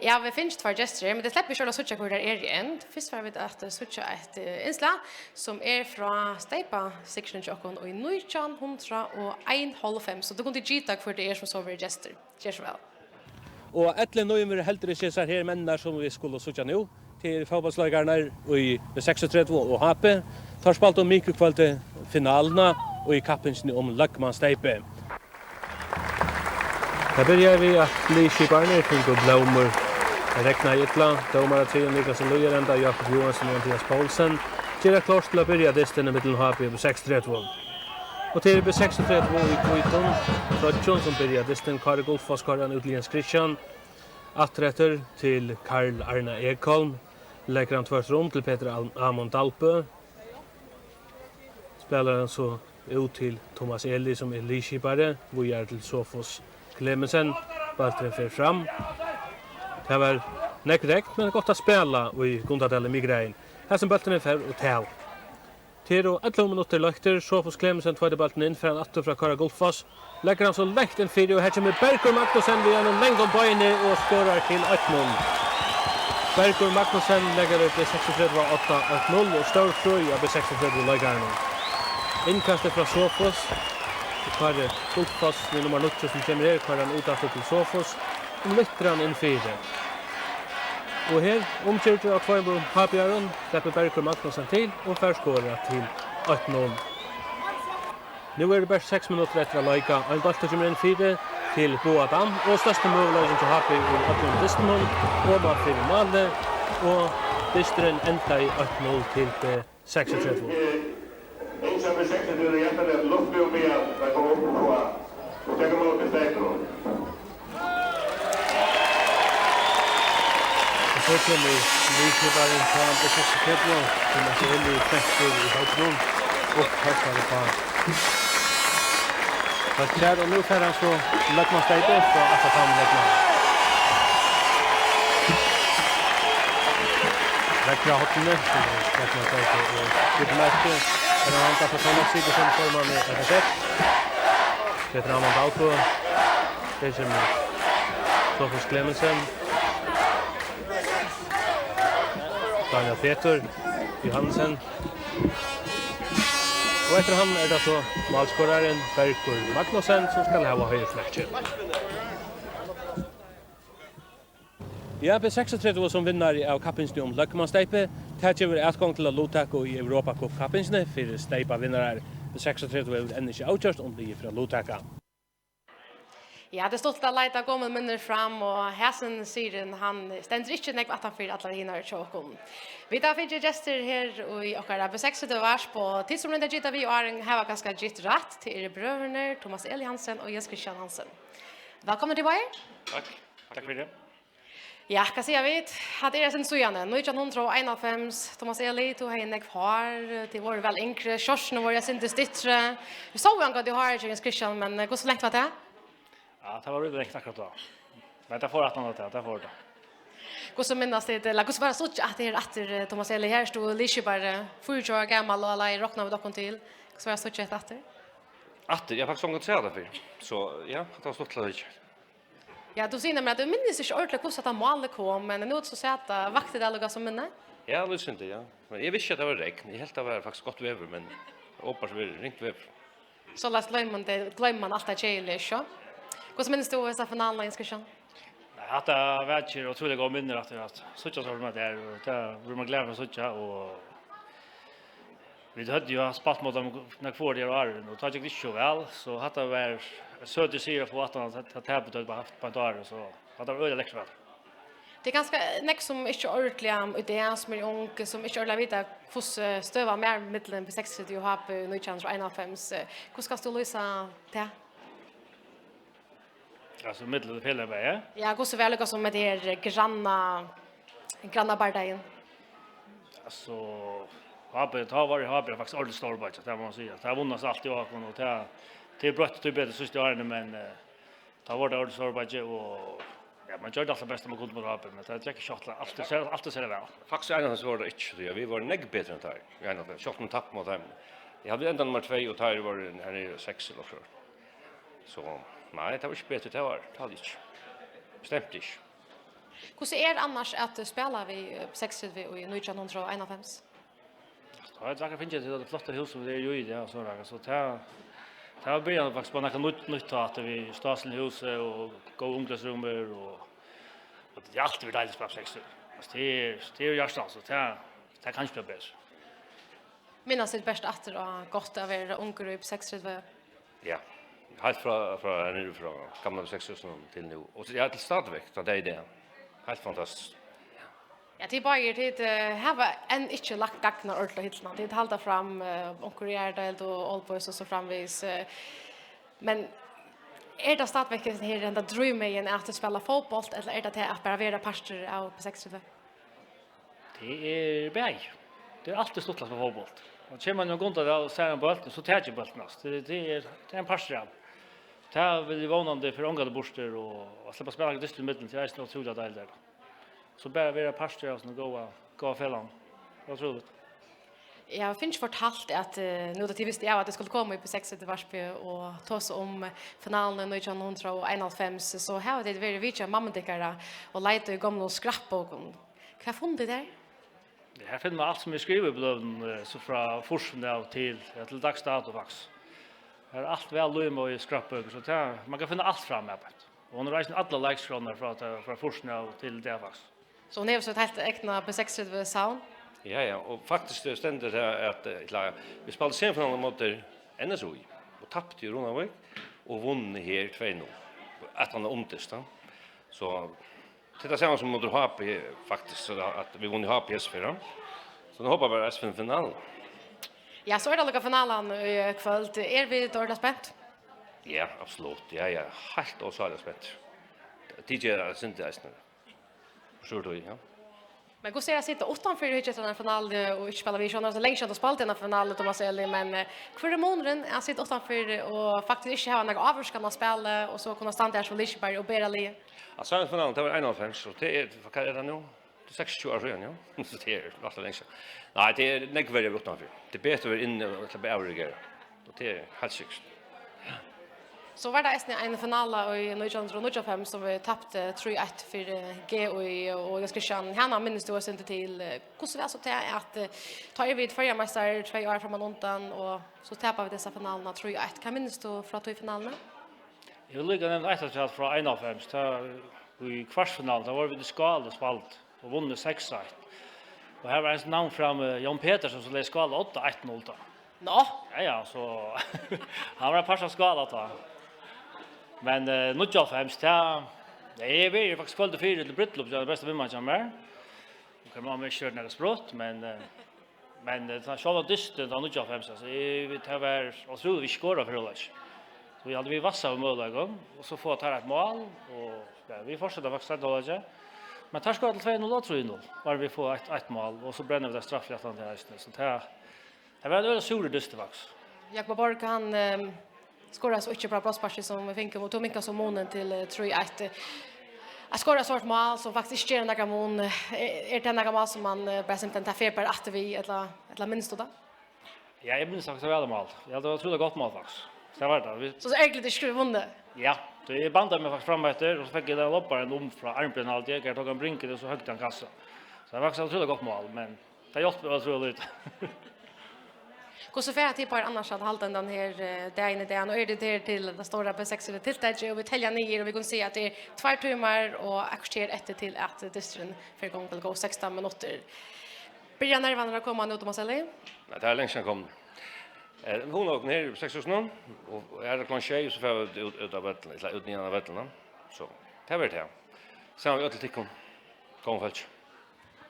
Ja, vi finns två gester men det släpper själva switcha hur det är igen. Först var vi att switcha ett inslag som är från Steipa section Jokon och i 19:01 så då kunde gita för det är som så över gester. Kör väl. Og etter nøymer helter det skjer her mennar som vi skulle søkja nå til fotballslagarna i 36 og HP. Tar spalt om mikrokvalte finalene og i kappingen om Løkman Steipe. Da börjar vi att bli skiparna för att blommer räkna ytla. Domare till Niklas Löjerenda, Jakob Johansson och Mattias Paulsen. Till att klart till att börja desten i mitten HP på 6-3-2. Och till på 6-3-2 i Kviton. Frötjon som börjar desten Kari Golfas, Karin Utliens Christian. Atträtter till Karl Arna Ekholm. Lägger han tvärs rum till Peter Amon Dalpö. Spelaren så ut till Thomas Eli som är liskipare. Vi är till Sofos Clemensen. Balten för fram. Det var nekrekt men gott att spela i Gundadelle Migrein. Här som balten är för och täv. Tero 11 minuter lökter, Sofos Clemensen tvåde balten in för en atto från Kara Golfas. Lägger han så läkt en fyra och här kommer Bergur Magnusson vid en längd om böjne och skorar till 1-0. Bergur Magnusson lägger upp i 36-8-0 och står fröj av 36-läggaren. Inkastet från Sofos. Kara Golfas med nummer 9 som kommer här, kvar han utanför till Sofos. Och lytter han in fyra. Och här omkyrter av Tvånbo Habjörn, släpper Bergur Magnusson till och förskårar till 1-0. Nu är det bara 6 minuter efter att lajka. En ball kommer in 4 till Boadam. Och största möjligheten till Happy i 18 Disney. Och bara 4 mål. Och Distren ända i 1-0 till 6-3. Insan med 6-3 är egentligen Luftby och Mia. Där kommer upp på. Och det kommer upp i Stekron. Och så kommer Lysebaren på 6-3. Som är så väldigt fäkter i Haltron. Och här det på. Fast där och nu får han så Lökman Steipe så att han Lökman. Räcker hoppne så Lökman Steipe och det märker att han tar på såna sidor som får man ett sätt. Det drar man då på. Det som Sofos Clemensen. Daniel Peter Johansen. Och efter han är det så målskoraren Bergur Magnusson som ska ha högerfläckje. Ja, B36 som vinner av kappinsen om Løkman Steipe. Det kommer utgång till att Lotako i Europa Cup kappinsen för Steipa vinnare. B36 är ännu inte avgjort om det är från Lotaka. Ja, det stolt att leta gommel minner fram och häsen siren han ständer inte nek att han för alla hinner tjokom. Vi tar för gester här och i och B6 det vars på tidsrummet där gitta vi och är här ganska gitt rätt till er bröderna Thomas Eli Hansen och Jens Christian Hansen. Välkommen till er. Tack för det. Ja, kan säga vet. Hade er sen så gärna 1951 Thomas Eli tog han nek far till var väl enkle Schorsen var jag sen det stittre. Vi såg han att du har Jens Christian men hur så länge var det? Ja, det var ju direkt akkurat då. Men det får att han det får det. Hur så minnas det eller hur så var det så att det är efter Thomas Eli här stod Lische bara 4 år gammal och alla i rockna med dockon till. Hur så var det så att efter? Att jag faktiskt såg det för. Så ja, det var stort lite. Ja, du säger men att du minns inte ordentligt hur så att han målade kom men nu så sätt vakter det lugga som minne. Ja, det syns det ja. Men jag visste att det var regn. Jag helt det var faktiskt gott väder men hoppas vi ringt väder. Så läs glömmer man allt det chile så. Hur så minns du finalen Jens Christian? Att det var ju otroligt god minne att så så med där och det vill man glömma så och vi hade ju spatt mot dem när kvar det var och tog inte så väl så hade det var söder sig för att han hade på haft på ett år så hade det öde läxväl. Det är ganska näck som inte ordentligt idén som är ung som inte ordentligt vita hur stöva mer mitten på 60 och har på 1951. Hur ska du lösa det? Alltså middel av hela vägen. Ja, hur så väl som med det granna bardagen. Alltså har faktiskt ordentligt stor budget det måste man säga. Det har vunnit alltid och det är brött till bättre sista åren men det var det ordentligt stor budget och ja man gör det alltid bäst man kunde med Rappen, men det är inte shotla alltid ser det väl. Faktiskt en av oss var det inte, vi var negg bättre än där. Vi hade shot med tapp mot dem. Jag hade ända nummer 2 och där var här nere 6 eller så. Så nej, det var inte bättre det var. Det hade inte. Bestämt inte. Hur det annars att spela vi 6-3 och i 1991? Ja, jag finns det flotta hus som det är ju i det så där så det har börjat faktiskt på något nytt att vi stasel huset och gå ungdomsrummet och det är alltid dejligt spela 6. Alltså det är ju hjärtan så det kan inte bli bättre. Minnas det bästa att det har gått av ungar upp 6-3. Ja. Helt från gamla 6000 till nu. Och så är det stadväck så det är det. Helt fantastiskt. Ja, det bara det har en inte lagt gagna ordentligt hittarna. Det halta fram onkurerade och allboys och så framvis. Men det stadväcket här den där drömmen att spela fotboll eller är det att bara vara pastor av på 6-3? Det är bäj. Det är alltid stort att fotboll. Och kommer man någon där och ser en boll så tar jag bollen. Det är en pastor. Det här vill ju vånande för ångade borster och släppa spela i distel mitten till resten av otroliga del där. Så bara vara pastor och gå fällan. Vad tror du? Jag finns fortalt att nu då visste jag att det skulle komma upp på 6 Varsby och ta sig om finalen 1991 så här det väldigt viktigt mammadekara och lite gamla skrappboken. Vad fann du där? Det här finner man allt som är skrivet på den så från forskning till dagsdato faktiskt. Här är allt väl lym och i skrappböcker så man kan finna allt fram med det. Och hon reisar alla likes från forskning till det faktiskt. Så hon är så ett helt äkna på 6 sound. Ja, och faktiskt det ständer det att vi spelade semifinalen mot NSOI och tappade ju Ronavik och vann här 2-0. Att han omtest. Så det är samma som mot HP faktiskt så att vi vann HP S4. Så nu hoppar vi SFN final. Ja, så är det lika finalen i kväll. Är vi dåligt spänt? Ja, absolut. Ja, helt och så är det spänt. Tidigare är det inte ens. Förstår du, ja. Men hur ser jag sitta utanför den finalen och inte spela vision så länge sedan spalt den finalen Thomas Eli men för månaden jag sitter utanför och faktiskt inte ha några avskanna spela och så kunna stanna där som Lichberg och Berali. Alltså finalen det var 1-5 så det är vad är det nu? Det 26 år sedan ja. Så det är rätt länge. Nej, det är näck väldigt utanför. Det är bättre in till övergång. Det är helt sikkert. Så var det en final i 1995 som vi tappade 3-1 för GOI och jag ska känna henne minns du oss inte till hur så var så att ta vid förra mästare 2 år framan undan och så tappade vi dessa finalerna 3-1. Kan minns du från att i finalerna? Jag vill lägga nämna ett att från 1-5 i kvartsfinalen där var vi det skala spalt och vann 6-1. Och här var ett namn fram Jan Petersson som läste skala 8-1-0 då. Nå? Ja, så han var passat skala då. Men nu jag främst det är vi faktiskt kvällt 4 till bröllop det bästa vinnaren mer. Och kan man köra några sprott men det har själva distan då nu jag främst så vi tar väl och tror vi skårar för oss. Så vi hade vi vassa och mål igång och så får ta ett mål och ja, vi fortsätter faktiskt att hålla sig. Men tar skott till 2-0 och 3-0 var vi får ett mål och så bränner vi det straff i Atlanten så det var det sur distan faktiskt. Jakob Borg han skora så inte bra bröstpass som vi fick och tog mycket som månen till 3-1. Att skora så ett mål som faktiskt ger några mån är det några mål som man bara simpelt tar fel på att vi eller minst då. Ja, jag minns också väl mål. Jag hade otroligt gott mål faktiskt. Så var det. Så egentligen det skulle vunna. Ja, det är bandet med faktiskt fram efter och så fick jag den lopparen fra armpen allt jag tog en brinke det så högt han kassa. Så det var också otroligt gott mål men det hjälpte otroligt. Hur så färdigt typ annars att hålla den här dagen och är det där till den stora B6 tilltäcke och vi täljer ner och vi kan se att det är 2 timmar och aktier efter till att distrin för gång till gå 16 minuter. Börjar nervarna komma nu Thomas Eli? Nej, det är länge sedan kom. Hon åkte ner 6000 och är det klart tjej så får vi ut av vattnet, eller ut ner av vattnet. Så det var det. Sen har vi ötligt kom. Kom fälts.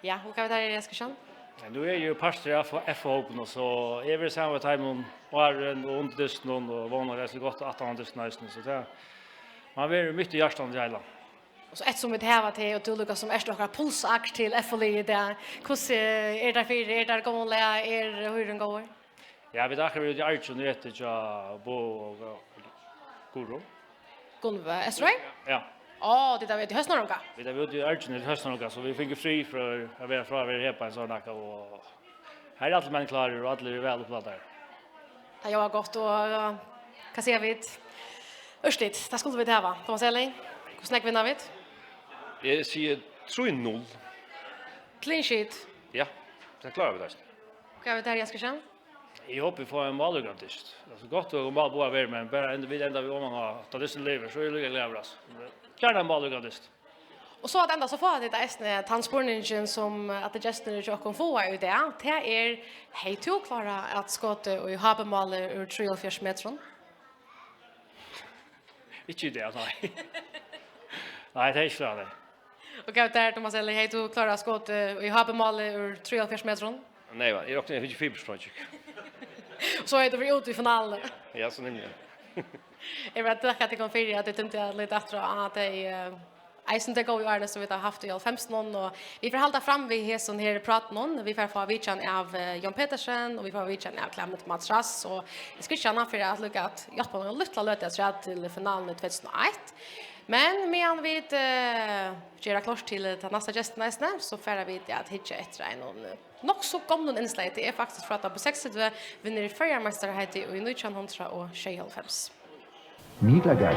Ja, och kan vi där i Eskilstuna? Du är ju pastor av FH och så är vi samma time och underdisten och vannar det så gott att han det så det man vill mycket i hjärtan i hela. Och så ett som vi häva till och till som är stora pulsakt till FLI där. Hur är det för är det går lära är hur den går? Ja, vi där vi är ju nu efter Bo och Guru. Gunva, är det? Ja. Det där vet jag höstnorga. Vi där ute i Argentina höstnorga så vi fick fri för att vara från här på en sån nacka och här är allt män klara och alla är väl uppladda. Det jag har gått och kan se vid Ørstit, det skulle vi ta va. Thomas Elling. Hur snack vinner vi? Jag säger 3-0. Clean sheet. Ja, det klarar vi det. Kan vi ta Jenskersen? Jag hoppas vi får en målgarantist. Alltså gott och mål båda väl men bara ända vi om man har ta det lever så är det glädjas. Gärna en målgarantist. Och så att ända så får det där transportningen som att det just nu jag kan få ut det. Det är hej to klara att skotta och ha bemål ur 3,4 meter. Inte det nej. Nej, det är klart det. Och jag där Thomas Eller hej to klara skott och ha bemål ur 3,4 meter. Nej, va, jag åkte 24 projekt. Så är det för ut i finalen. Ja, så nämligen. Jag vet att det kom för att det inte lite efter att det Eisen det går ju är det så vi har haft i 15 och vi får hålla fram vi här sån här prat någon vi får få vidchan av Jan Petersen och vi får vidchan av Clement Mats Rass och jag ska känna för att lucka att jag på en liten löt att till finalen 2001 men medan vi gör klart till den nästa gästen nästan så får vi det att hitta ett någon nog så gamla inslag det är faktiskt för att på 60 vinner i förarmästarhet i 1995. Middagar.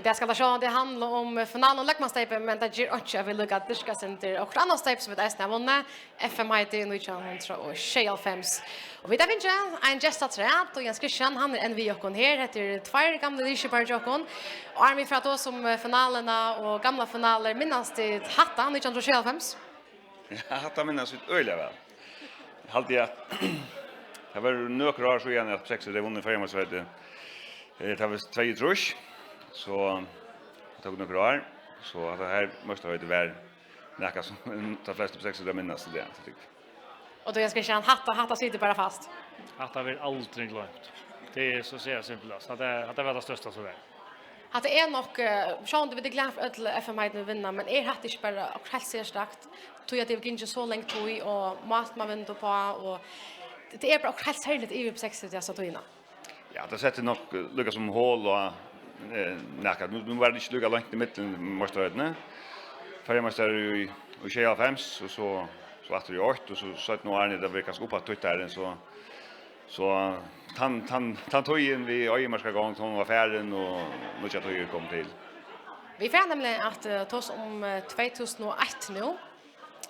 Det ska det handla om finalen och läckmanstejpen men det ger också vi lukar att diska center och andra stejp som vi där snäva vunna FM IT nu och Shale Fems och vi där vinner en gestaträtt och Jens Christian han är en vi och här heter två gamla Lishipar Jokon och är vi för att då som finalerna och gamla finaler minnas det hatta nu och Shale Fems. Ja, hatta minnas ut öliga väl. Halt jag det var några år så igen att 6 det vunnit för mig så det var 2 trusch. Så tog några år så att det här måste ha det vara näka som de flesta på 6 det minnas det tycker jag. Och då jag ska känna hatta sitter bara fast. Hatta vill aldrig glömt. Det är så ser simpelt att det var det största så där. Att det är nog Sean det vill glömma att FM nu vinna men är hatt inte bara och helt ser starkt. Tror jag det gick inte så länge tog och mat man vinner på och det är bara helt särskilt i upp 60 det så att vinna. Ja, det sätter nog lucka som hål och näka nu var det inte lucka långt i mitten måste det ne. För jag måste ju och Shea Fems och så att det 8 och så att nu är det verkar upp att titta där så han tog in vi Öjemarska gång som var färden och nu ska jag komma till. Vi får nämligen att ta oss om 2001 nu.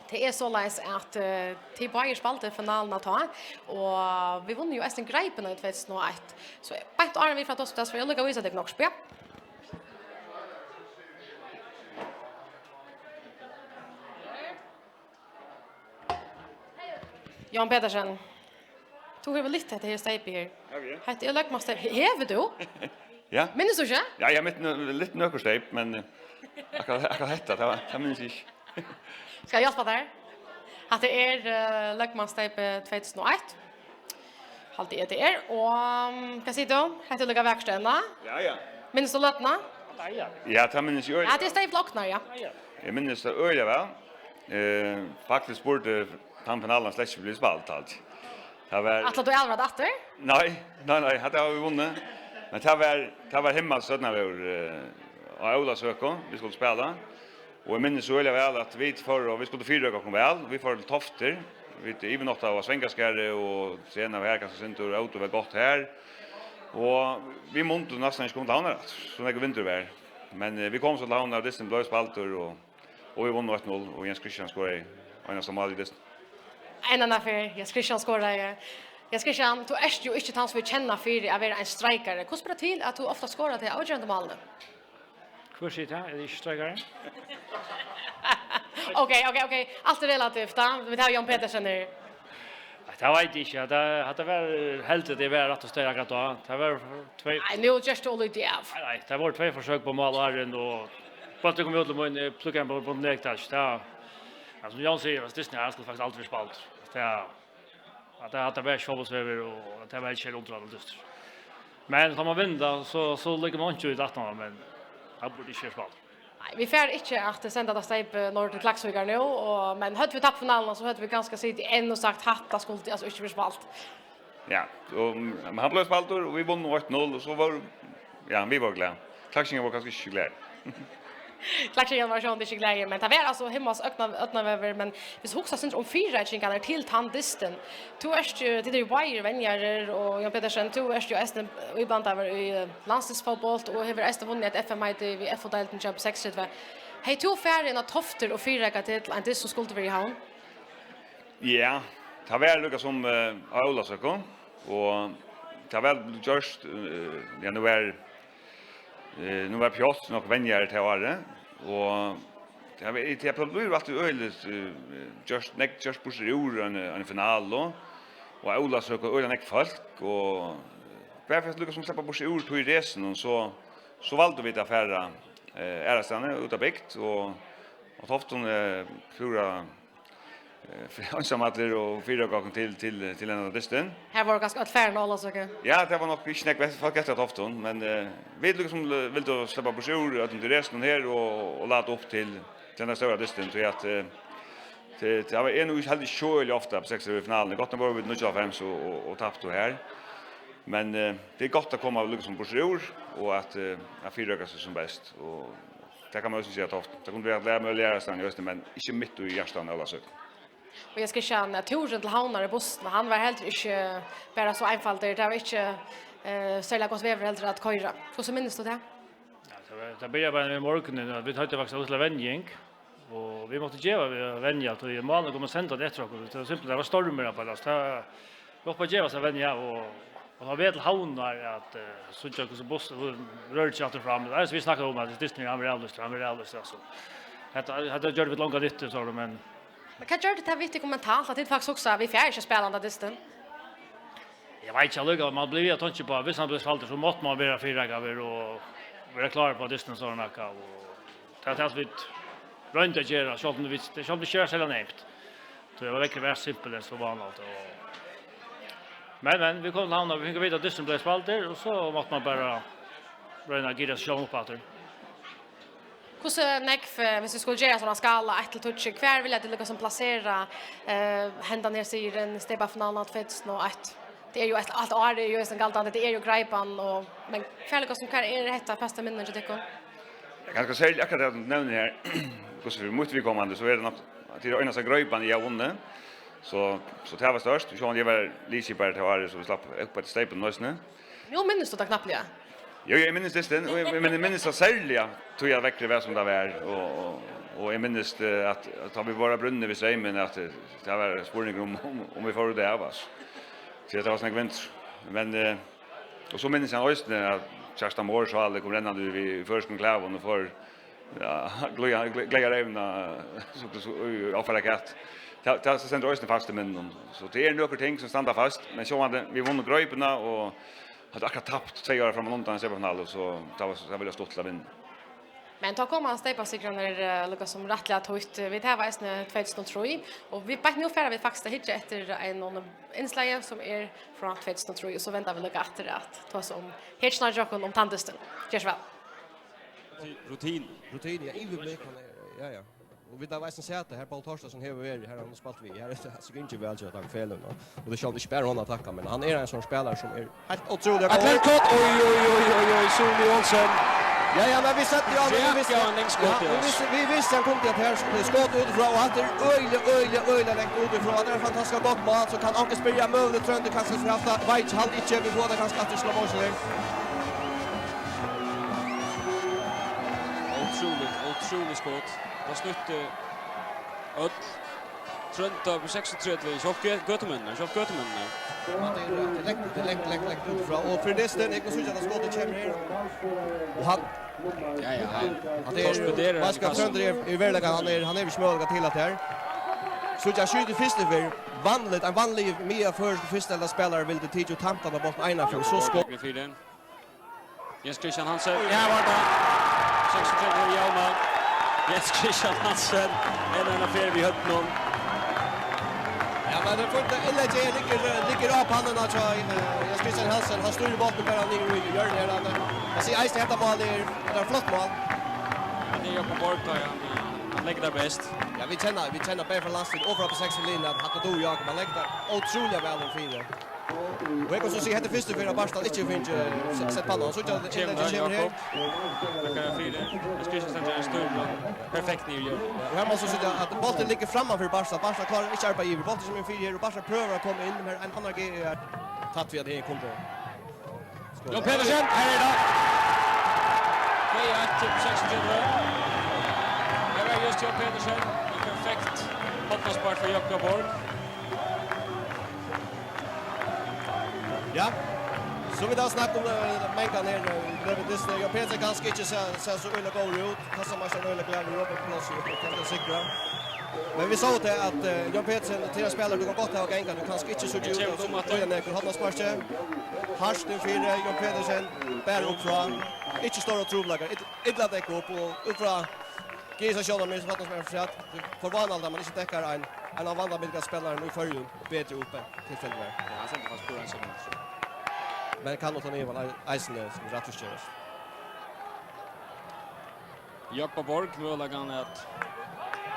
Det är så läs att till Bayern spalte finalen att ta och vi vann ju Esten Greipen i 2001. Så bänt är vi för att oss det för jag lyckas visa det nog spel. Jan Pedersen. Du har väl lite det här stejp här. Ja, vi är. Hette jag läggmaster. Hever du? Ja. Minns du inte? Ja, jag vet lite nökersteip, men jag kan hetta det minns jag inte. Ska jag hjälpa där? Att det är läggmaster 2001. Alltid är det är. Och vad säger du? Hette lägga verkstäderna. Ja. Minns du lötna? Ja, det minns jag. Ja, det är stejp locknar, ja. Jag minns det öliga väl. Faktiskt borde tampenallen släck bli spalt allt. Det var Att du aldrig datter? Nej, hade jag vunnit. Men det var hemma sådana vi och Ola sökon, vi skulle spela. Och jag minns så väl att vi för och vi skulle fyra gånger väl, vi får Tofter. Vi even åtta av Svengaskärre och sen av här kanske inte och auto var gott här. Och vi måste nästan inte komma till Havnar, så det vinter var. Men vi kom så till Havnar, Disney blev spalter och vi vann 1-0 och Jens Christian skorade en som mål i Disney. En annan för Jens Christian skorade. Jens Christian, du är ju inte han som vi känner för att vara en strikare. Hur spelar det till att du ofta skorar till avgörande målen? Hur sitter jag? Är det inte strikare? Okej. Allt är relativt, då. Vi tar Jan Pedersen här. Det vet inte. Det var helt det var rätt att ställa akkurat då. Det var två... Nej, nu just det lite av. Nej, det var två försök på mål och bara kom ut och en plugga på nektouch. Det alltså Jan säger att Disney har faktiskt alltid spalt. Det var showsöver och det var inte helt underligt just. Men om man vinner så ligger man inte ut att men det borde inte spalt. Vi får inte att sända det steg norr till Klaxvigar nu, men hade vi tappat finalen så hade vi ganska sitt än och sagt hatta skulle alltså inte bli spalt. Ja, och han blev spalter och vi vann 1-0 och så var vi var glada. Klaxingen var kanske inte glad. Klaxingen var sån det inte glädje, men det var alltså hemmas öppna över, men vi så också syns om fyra räkningar till tandisten. Du är ju det är ju Bayer vänner och Jan Pedersen du är ju Esten ibland över i landslagsfotboll och har Esten vunnit ett FMI i FO-delen Champ 6 det var. Hej två färgen av Tofter och fyra till en det så skulle det vara i havn. Ja, det var lukka som Ola sökon och det var just ja nu var Piotr nog vänjer till året och det har blivit att öligt just på en final då och Ola söker ölen folk och varför lukka som släppa på sig ur på resan och så valde vi att färra Ärastan utabikt och Tofton fyra ensamheter och fyra gånger till en av distan. Här var det ganska att färna alla saker. Ja, det var nog inte snäck folk efter Tofton, men vi liksom vill då släppa på sig ur att inte resten här och låta upp till den stora distan så att det var en helt själv ofta på 6-finalen. Gott var vi 0-5 och tappade här. Men det är gott att komma liksom på sig ur och att fyra sig som bäst och det kan man också säga Tofton. Det kunde vi att lära sig just men inte mitt i hjärtan alla söker. Och jag ska känna turen till Havnar i bussen. Han var helt inte bara så enfald. Det var inte särskilt gott väver helt att köra. Hur så minns du det? Det började bara med morgonen. Vi hade faktiskt till vänjning. Och vi måste ge vänja till målen kommer sända det tror jag. Det var simpelt det var stormar på det. Så vi hoppade ge oss vänja och har vet Havnar att så jag så bussen rörde sig åter fram. Det är så vi snackade om att Disney han vill alltså. Det gör vi långa ditt så men Men kan göra det här viktigt kommentant att det faktiskt också vi fjärde spelande distan. Jag vet inte lugga man blir att tänka på hvis han blir falter så måste man vara fyra gånger och vara klar på distan så några och ta tas vi runt att göra så att det som det kör sällan nämnt. Så det var verkligen väldigt simpelt så vanligt och men vi kom hamna vi fick veta att distan blev falter och så måste man bara röna gira sig upp åter. Hur nekv, hvis vi skulle göra sådana skala, 1-touch, kvar vill jag det lyckas som placera hända ner sidan, steba finalen att fets och ett. Det är ju allt år det är ju en galtande, det är ju greipan och men kvar lyckas som kvar är det rätta fasta minnen till det. Jag kan säga akkurat det nämner här. Hur vi måste vi kommande så är det något till ena så greipan i avunne. Så det var störst. Vi såg det var lite bara till år så vi slapp upp på stepen nästan. Jo minns du det knappt ja. Jo, jag minns det och jag minns att sälja tog jag väck det som det var och jag minns att har vi bara brunne vid sig men att det var spårning om vi får det av oss. Så det var snägt vänt. Men och så minns jag också att Kerstin Mår så alla kom rennande vid första kläven och för glädja revna så offra katt. det sender øyne fast i minnen. Så det noen ting som standa fast. Men så hadde vi vunnet grøypene og hadde akkurat tapt 3 år fram London i semifinalen, så det ville stått til å vinne. Men ta kommer steipa-sikrarna lukka som rattliga tøyt. Vi tar veisne 2003, og vi bare nu færa vi faktisk hitje etter en innslag som fra 2003, og så väntar vi lukka etter at ta oss om helt snart jokken om tandisten. Gjørs vel. Rutin, ja, överblick han ja. Och vi där vet sen att här Paul Torstensson har varit här han spalt vi. Här är så inte väl så att han fel och det ska inte spela hon attacka men han är en sån spelare som är helt otrolig. Oj, Sune Olsen. Ja, men vi satt ju vi visste han kom till att här skott utifrån och han är öjliga längt utifrån. Det är fantastiskt gott mål så kan Anke spela mål tror inte kanske för att vet han inte vi får det kanske att slå mål så otroligt skott. Det snutte Öll Trönta på 36 i Göteborg. Det är läckt utifrån och för nästan jag syns att skottet kommer här. Och han han är Pascal Trönta är verkligen han är smörga till att här. Så jag skjuter först för en vanlig mer för första spelare vill det tidigt tampa där bort ena för så skott. Jens Christian Hansen. Ja, var det. 36 i Hjalmar. Jens Christian Hansen. En affär vi hört någon. Ja, men det får inte ligger av pannan att Jens Christian Hansen. Han står i botten bara ner i gör det där. Jag ser Eisen heter mål det är flott mål. Det är på bort då han lägger där bäst. Ja, vi känner bara för lastet över på 6 linjen att hacka då Jakob han lägger där otroligt väl den fina. Och jag kan så se heter första för Barstad inte finns sett pannan så jag det kommer här. Det kan fina. Jag ska säga att det är perfekt ner ju. Och här måste så att bollen ligger framför Barstad. Barstad klarar inte arbeta i bollen som en fyra och Barstad prövar att komma in med en annan grej är tatt vi att det kommer. Jon Pedersen här är det. 2-1 Det var just Jon Pedersen. Perfekt bottenspart för Jakob Borg. Ja. Så vi då snackat om Menkan här nu. Det jag Peter ganska inte så öle går ut. Passar man så öle glädje upp på plats och kan det säkra. Men vi sa det att Jon Petersen till spelare du går gott att gänga du kanske inte så ut som att det är han sparkar. Harsten för Jon Petersen bär upp från inte står och troblagar. Illa täcka upp och upp från Gisa Sjönda med fattas med för att förvånad där man inte täcker en av andra billiga spelare nu för ju bättre uppe tillfället där. Ja, han sätter fast på en sån. Men kan ta ner väl Eisen som rätt förstås. Jakob Borg möjligen att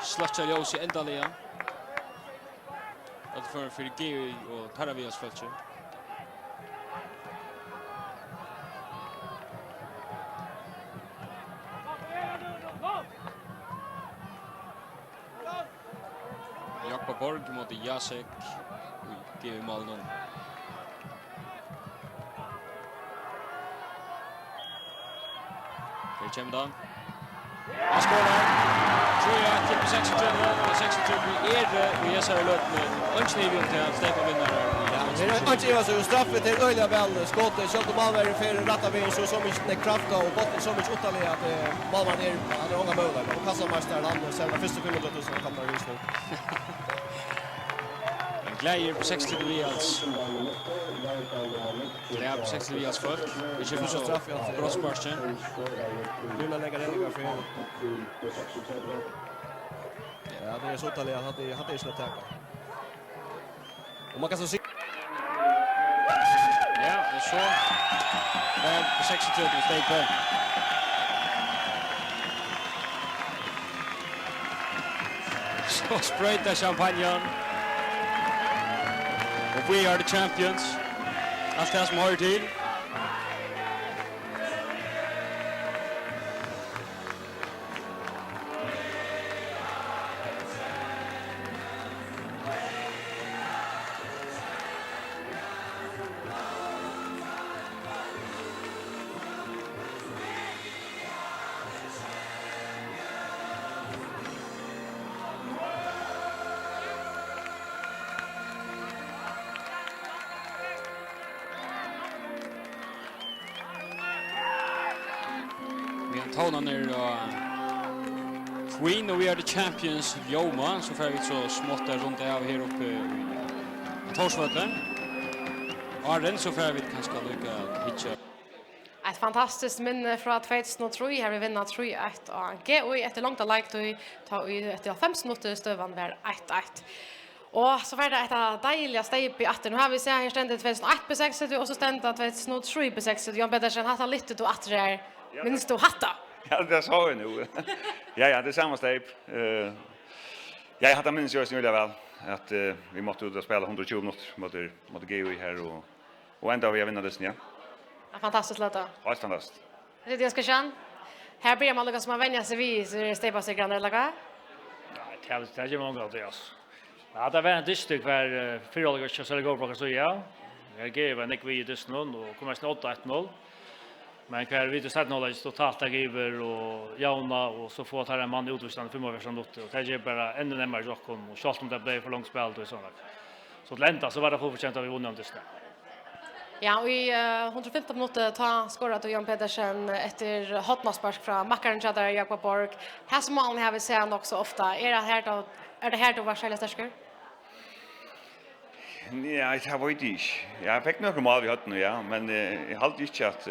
slatcha ljus i ändaliga. Att för G och Taravias fältje. Jakob Borg mot Jacek och G Malnon. Här kommer dan. Han skorar. Tror jag till 36 är vi så låt nu. Önsknivion till att stäppa vinnare. Ja, det är så straffet till öliga väl skottet så att man är för rätta vägen så som inte krafta och botten så mycket uttalet att Malman är han har många mål och kassamästaren han själva första 500 000 kan ta just nu. Glädje på 60 Vials. Glädje på 60 Vials folk. Vi kör så straff att brottsbarsten. Nu när lägger det för. Ja, det är så att jag hade slått tag. Och man kan så se. Ja, det är så. Väl på 60 steg på. Så sprayar champagnen. We are the champions. Allt det som hör till. Tona ner och Queen och vi är the champions Joma så får vi så smått där runt av här uppe i Torsvötlen. Arden så får vi kanske lycka hitcha. Ett fantastiskt minne från 2003 här vi vinner 3-1 och GOI efter långt like då tar vi efter 5 minuter stövan var 1-1. Och så var det ett dejliga steg i att nu har vi sett här ständigt 2001 på 60 och så ständigt 2003 på 60. Jan Pedersen hatta lite då att det är minst då hatta. Ja, det sa jag nu. Ja, det är samma steg. Jag hade minns ju snurra väl att vi måste ut och spela 120 minuter mot GOI här och ända vi vinner det ja. Fantastiskt låta. Ja, fantastiskt. Det jag ska känna. Här blir man lyckas man vänja sig vid så stepa sig grann eller vad? Nej, det är ju många det alltså. Ja, det var en distrikt var fyraåriga så det går bra så ja. Jag gav en ekvi just nu och kommer snart 8-0. Men kvar vi det satt noll totalt giver och Jauna och så får ta en man utvisande för mål från och det är bara ännu närmare Jockon och Charles det blev för långt spel och sånt. Så Atlanta så var det förtjänt att vi vunnit det. Ja, och i 115 minuter tar skorat och Jan Pedersen efter hotmasspark från Mackaren Chadar Jakob Borg. Här som målen har vi sett också ofta. Är det här då var själva störskor? Nej, det var inte. Jag fick några mål vi hade nu ja, men jag hade inte att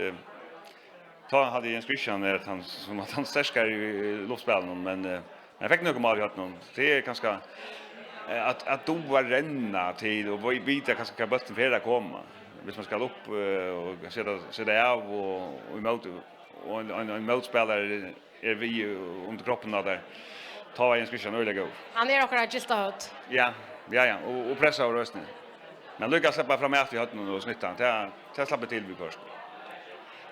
ta hade Jens Christian att han som att han störskar i luftspelen men jag fick några mål vi hade nu. Det är ganska att då var renna till och vita kanske bollen för att komma. Hvis man skal upp och sätta av och emot och en motspelare är vi under kroppen där ta en Christian öliga. Han är också just out. Ja, och pressa och rösten. Men lyckas släppa fram att vi hade någon och snitta. Det släpper till vi först.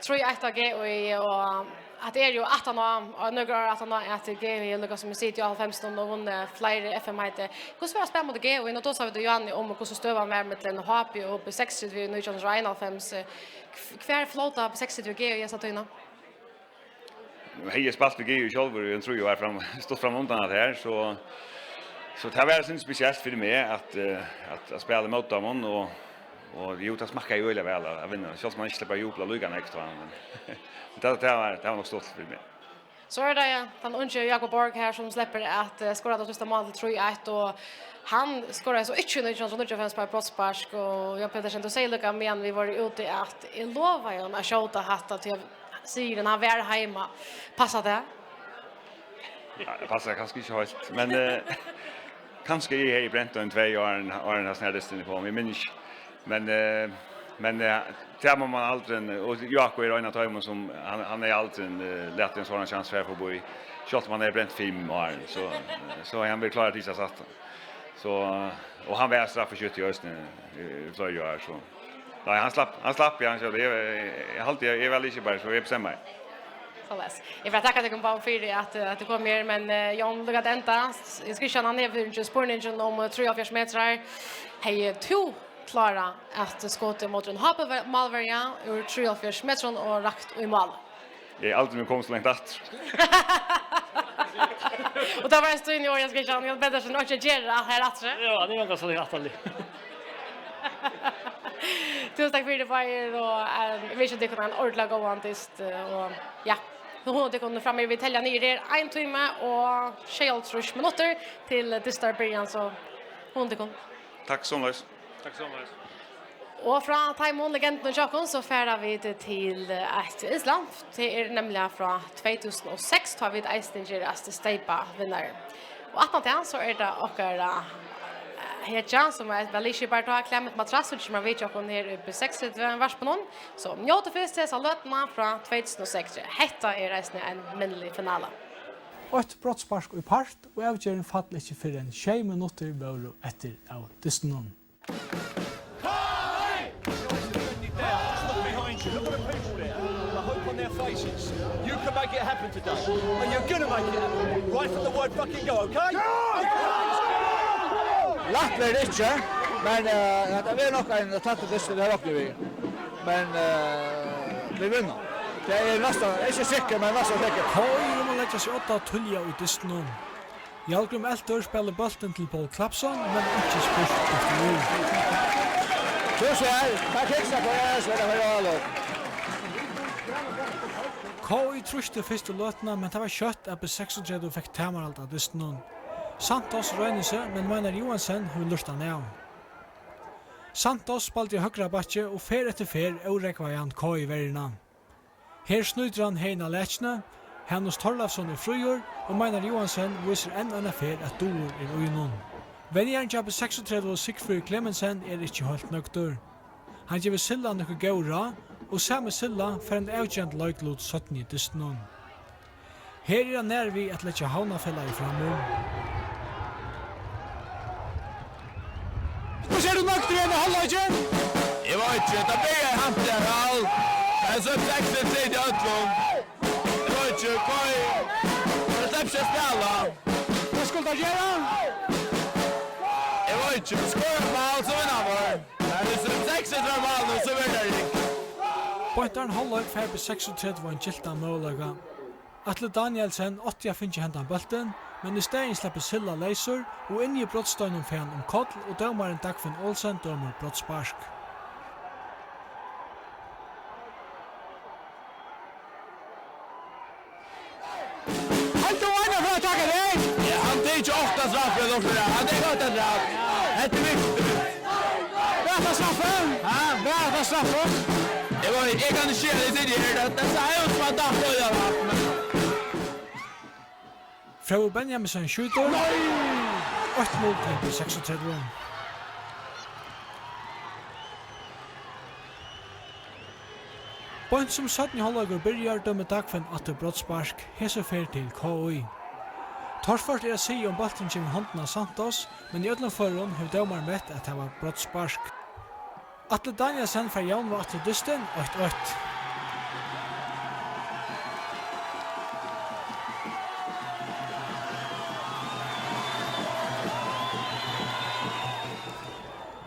Tror jag att GOI och att det är ju 18 och några 18 att GOI lyckas som sitter ju 15 och vunnit flera FM-hejter. Hur ska jag spela mot GOI? Och då sa vi till Johanni om hur stövar med med en HP och på 60 vid 1991. Kvar flåta på 60 vid GOI jag satt innan? Hej spalt vid GOI själv och jag tror jag är stått fram undan det här så det har varit så speciellt för mig att spela mot dem och ju tas smakar ju väl att vinna. Så man inte släpper jubla lugan extra men det var nog stolt för mig. Så är det den unge Jakob Borg här som släpper att skora det första målet 3-1 och han skorar så inte nu så nu fans på Brottspark och jag Pedersen då säger lika men vi var ute att I lovar ju att skjuta hatta till sidan han var hemma. Passar det? Ja, det passar kanske inte helt men kanske är i Brenton 2 år och den här snällsten på mig minns men det må man aldrig och Jakob är en av dem som han är alltid lätt en sån chans för att bo i skott man är bränt 5 år så han vill klara det satt så och han var straff för 70 år sedan så gör så nej han slapp jag så det är alltid är väl inte bara så jag bestämmer så läs. Jag vill tacka dig kom för att du kom här men Jan Lugat ända jag ska känna ner för sportningen om 3 meter hej 2 klara att skåta mot en hoppe Malveria ur 3 meter och rakt i mål. Det är alltid nu kommer så långt att. Och det var en stund i år jag ska känna jag bättre än att göra här att. Ja, det var ganska så lätt att. Tusen tack för det Bayer och vi ska det kunna en ordentlig gåantist och ja. Hon det kommer fram vi tälja ner det 1 timme och 6 minuter till Disturbian så hon det kom. Tack så mycket. Tack så mycket. Och från Taimon legenden och Jakob så färdar vi till ett Island. Det är nämligen från 2006 tar vi ett Eistingerast Steipa vinnare. Och att man så är det och Hedjan som är ett väldigt bara ta klämmet matrass som man vet jag ner uppe 60 vars på någon. Så njöt först till så lötna från 2006. Hetta är resten en minnelig finale. Och ett brottspark i part och avgören fattade inte för en 6 minuter bör efter av Disney. Faces. You can make it happen today. And you're gonna make it happen. Right from the word fucking go, okay? Lagt blir det ikke, men det er nok en tatt dyst det her oppe vi. Men vi vinner. Det er nesten, ikke sikker, men nesten sikker. Høyre må legge seg 8 tulja ut dysten om. Jalgrim Eltor spiller bulten til Paul Klapson, men ikke spurt efter nu. Så ser jeg, takk ekstra på jeg, så er det høyre alle. KI truste første løtene, men det var kjøtt at B36 fikk tamaralt av dysten noen. Santos røyner seg, men Meinar Johansen har lurt han av. Santos spalte i høyre bakke og fer etter fer årekva han KI verina. Her snøyder han heina letsjene, Hannes Torlafsson er frujor, og Meinar Johansen viser en fer at doer uinon. Venjeren til B36 og Sigfrid Clemensen er ikke helt nøgtur. Han giver Silla nokre gaura, og samme Silla får en avgjent løyklot 17 i dysten. Her er han nær vi at letja havnafella i framom. Hva ser du nøgt igjen i halvøyden? Jeg vet ikke, det blir jeg hamt der halv. Jeg så 6-3 i øtlom. Jeg vet ikke, hva er slipper ikke spela. Hva skulle du gjøre? Jeg vet ikke, vi skårer mal, så vinner vår. Men hvis det 6-3 mal nå, så vinner det ikke. Pointaren halvøy færbe 36 var en kilta målega. Atle Danielsen 80 finner hentan bulten, men i stedet slipper Silla leiser, og inni i brottstøynen fer han koll, og dømaren Dagfinn Olsen dømer brottsparsk. Han tog ena for å takke deg! Ja, han tar ikke 8 straffer nok for det. Han tar 8 straff. Det er viktig. Bra straffen! Ja, bra straffen! Jeg kan ikke skje det tidligere. Det er jo som han datt på det. Frau Benjaminsen skjuter. 8-0 til 36. Point som 17 halvdager byrjar dømme Dagfinn at det brottsparsk hese fer til KI. Torsfart er å si om bolten kommer hånden av Santos, men i ødelen forhånd har dømeren mett at det var brottsparsk. Atle Danielsen fra Javn var til dysten 8-8.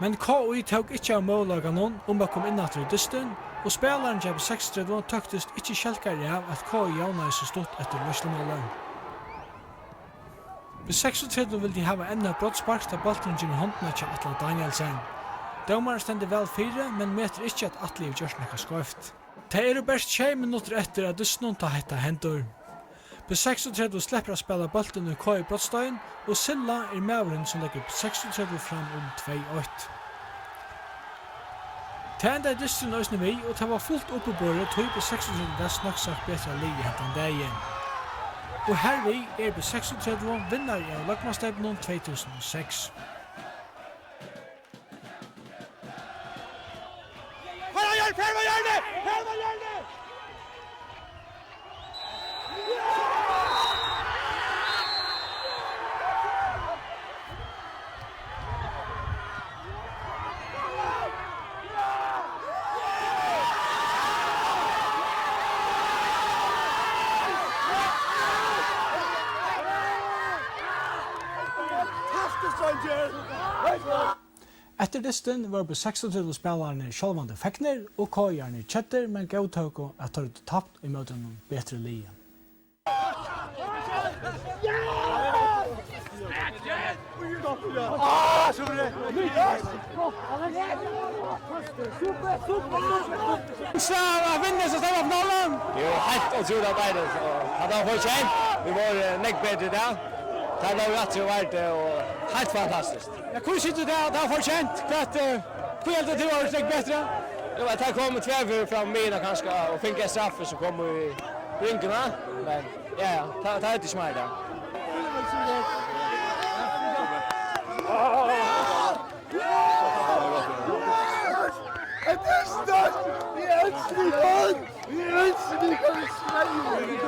Men KI tog ikke av mållaga noen om å komme inn etter dysten, og spelaren Jeb 6-3 tøktist ikke kjelkere av at KI javna så stort etter løslemålen. Ved 6-3 vil de hava enda brottspark da bolten gjør håndene til Atle Danielsen. Dømaren stender vel 4, men meter ikke at Atle gjør nekka skøft. Det er best 20 minutter etter at dysten ta hetta hendur. På 36 slipper å spela bolten i KI brottstøyen, og Silla er medveren som legger på 36 fram om 2-8. Det enda er dysten øsne vi, og det var fullt oppe på bordet, tog på 36 det snakk sagt bedre lige hentan dagen. Og her vi er på 36 vinner i Løgmanstøypen 2006. Ferma gjør det! Etter dysten var på 36 spelerne Sjølvande Fekner og KI-erne Kjetter, men Gautauko at de hadde tapt i møte noen bedre lige. Så vinner så stemmer finalen! Det er jo helt utrolig arbeid. Hadde han fått kjent, vi var nekk bedre der. Det har vært så vært og helt fantastisk. Ja, hvor sitter du der? Det har fått kjent. Hvor gjelder det til å være bedre? Jo, at her kommer tverfer fra mina kanskje, og fikk jeg straffer som kommer i rinkene. Men ja, det er ikke smart der.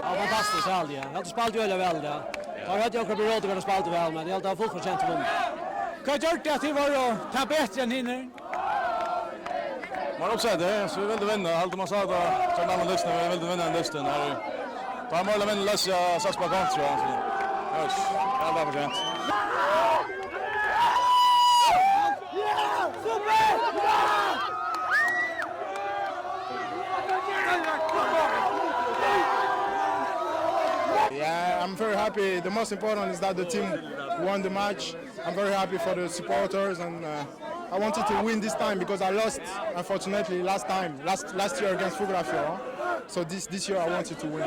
Ja, fantastiskt härligt. Jag hade spelat ju väl där. Jag hade ju också på råd att spela väl, men jag hade fullt förtjänt vunnit. Vad gjort det att det var att ta bättre än hinner? Man uppsätter det, så vi vill vinna. Allt man sa då, så när man lyssnar, vi vill vinna en listan här. Då har målet vinna lösa Saxba kontra. Ja, det är bara förtjänt. Yeah, I'm very happy. The most important is that the team won the match. I'm very happy for the supporters, and I wanted to win this time because I lost, unfortunately, last year against Fugrafjord. So this year I wanted to win.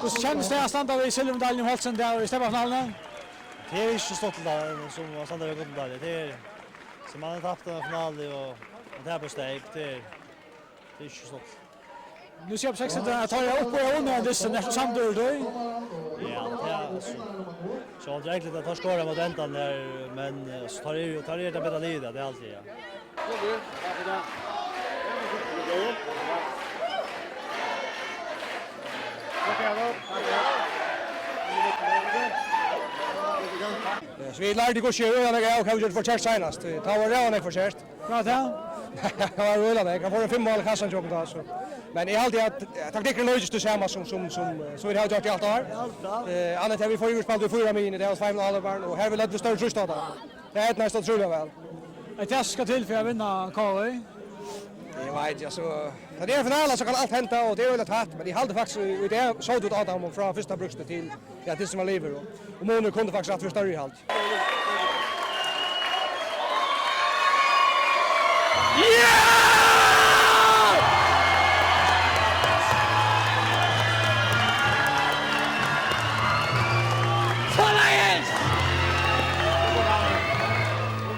Hur känns det att stanna vid silvermedaljen i Holsen där i Stefan-finalen? Det är inte stolt där som att stanna vid guldmedaljen. Det är som man har tappat en final och det här på steg. Det är inte stolt. Nu ser jag på 60 att ta upp och jag undrar det nästan samtidigt då. Ja, det är så har egentligen att ta skåra mot väntan där men så tar det bättre livet det är alltid ja. Så vi lärde gå köra och jag har gjort för kört senast. Det var redan för kört. Ja, det. Jag var rullande. Jag kan få en 5 mål kassan jobb då så. Men jag alltid att taktiken löses det samma som vi har gjort i allt år. Annat har vi får ju spelat i 4 min i det här finalen och här vill det större trust då. Det är nästan otroligt väl. Ett test ska till för att vinna KV. Jag vet jag så det är finalen så kan allt hända och det är väl ett hatt men jag hade faktiskt i det så ut Adam från första brukstet till det som var lever och Mono kunde faktiskt att förstå i halt.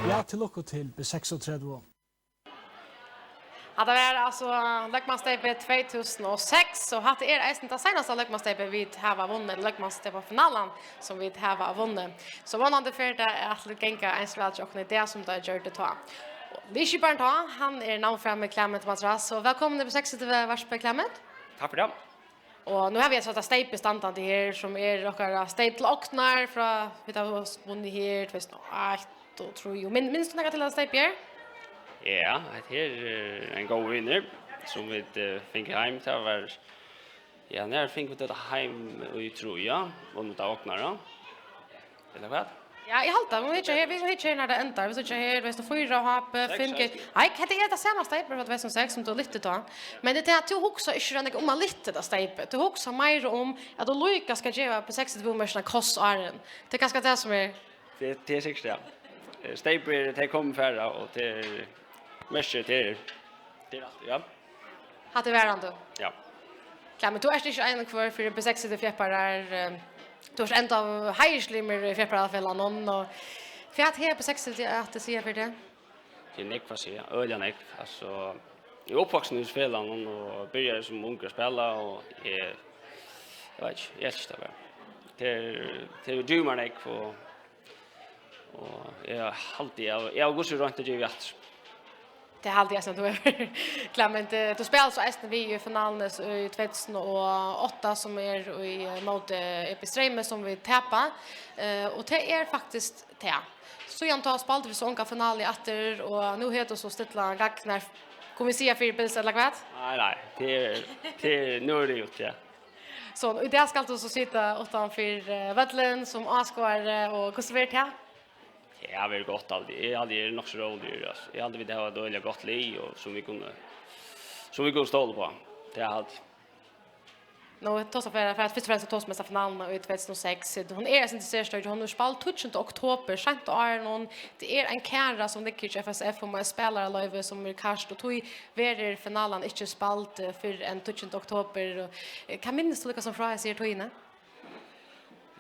Ja, till och till B36. Ja, det var alltså Lökmanstejpet 2006 och hade eisen det senaste Lökmanstejpet vi har vunnit Lökmanstejpet finalen som vi har vunnit. Så vannande för det att gänga en slags och det som det gör det ta. Lishi Barnta, han namn framme med Clement Matras så välkommen till 60 Varspe Clement. Tack för det. Och nu har vi ett sådant stejp beståndande här som några stejp till Ocknar från vi har vunnit här 2008 och tror jag minst några till stejp här. Ja, det är en god vinner som vi fick hem till var ja, när fick vi det hem i Troja och mot Åknara. Eller vad? Ja, jag haltar. Men vi hittar när det ändar. Vi sitter här, vi står 4 hopp, 5. Nej, det är det samma stejper för att vi som 6 som du lyfter då. Men det är att du också inte om man lyfter det stejpet. Du också mer om att du lyckas ska ge på 60 bommersna kossaren. Det är ganska det som är Det är säkert ja. Stejper det kommer färra och det mescher till ja. Har det varit ändå. Ja. Klar, men du är inte en kvar för på 60 fjäppar där du har ändå av hejslimmer i fjäpparfällan och för att här på 60 att det ser för det. Det är Nick vad säger öliga Nick alltså jag är uppvuxen i spelan och började som ung att spela och jag vet inte jag älskar det är ju Nick och jag alltid jag går så runt det ju allt. Det är alltid jag som du är klar men du spelar så ästen vi i finalen i 2008 som är i mot Epistreme som vi tappar och det är faktiskt det. Så jag tar spalt vi sånka final i åter och nu heter så stilla Ragnar kommer vi se för bilds eller vad? Nej, det nu är det gjort ja. Så det ska alltså så sitta utanför Vattlen som askar och hur ser det här? Ja, det är gott alltid. Jag hade nog så roligt alltså. Jag hade det här dåliga gott li och som vi kunde stå på. Det är allt. Nu tossa för att först och främst tossmästa finalen i 2006. Hon är inte intresserad hon har spelat 12 oktober. Sent är någon det är en kära som det kitch FSF och man spelar live som är kast och tog verer finalen inte spalt för en 12 oktober och kan minnas du som fråga sig toina?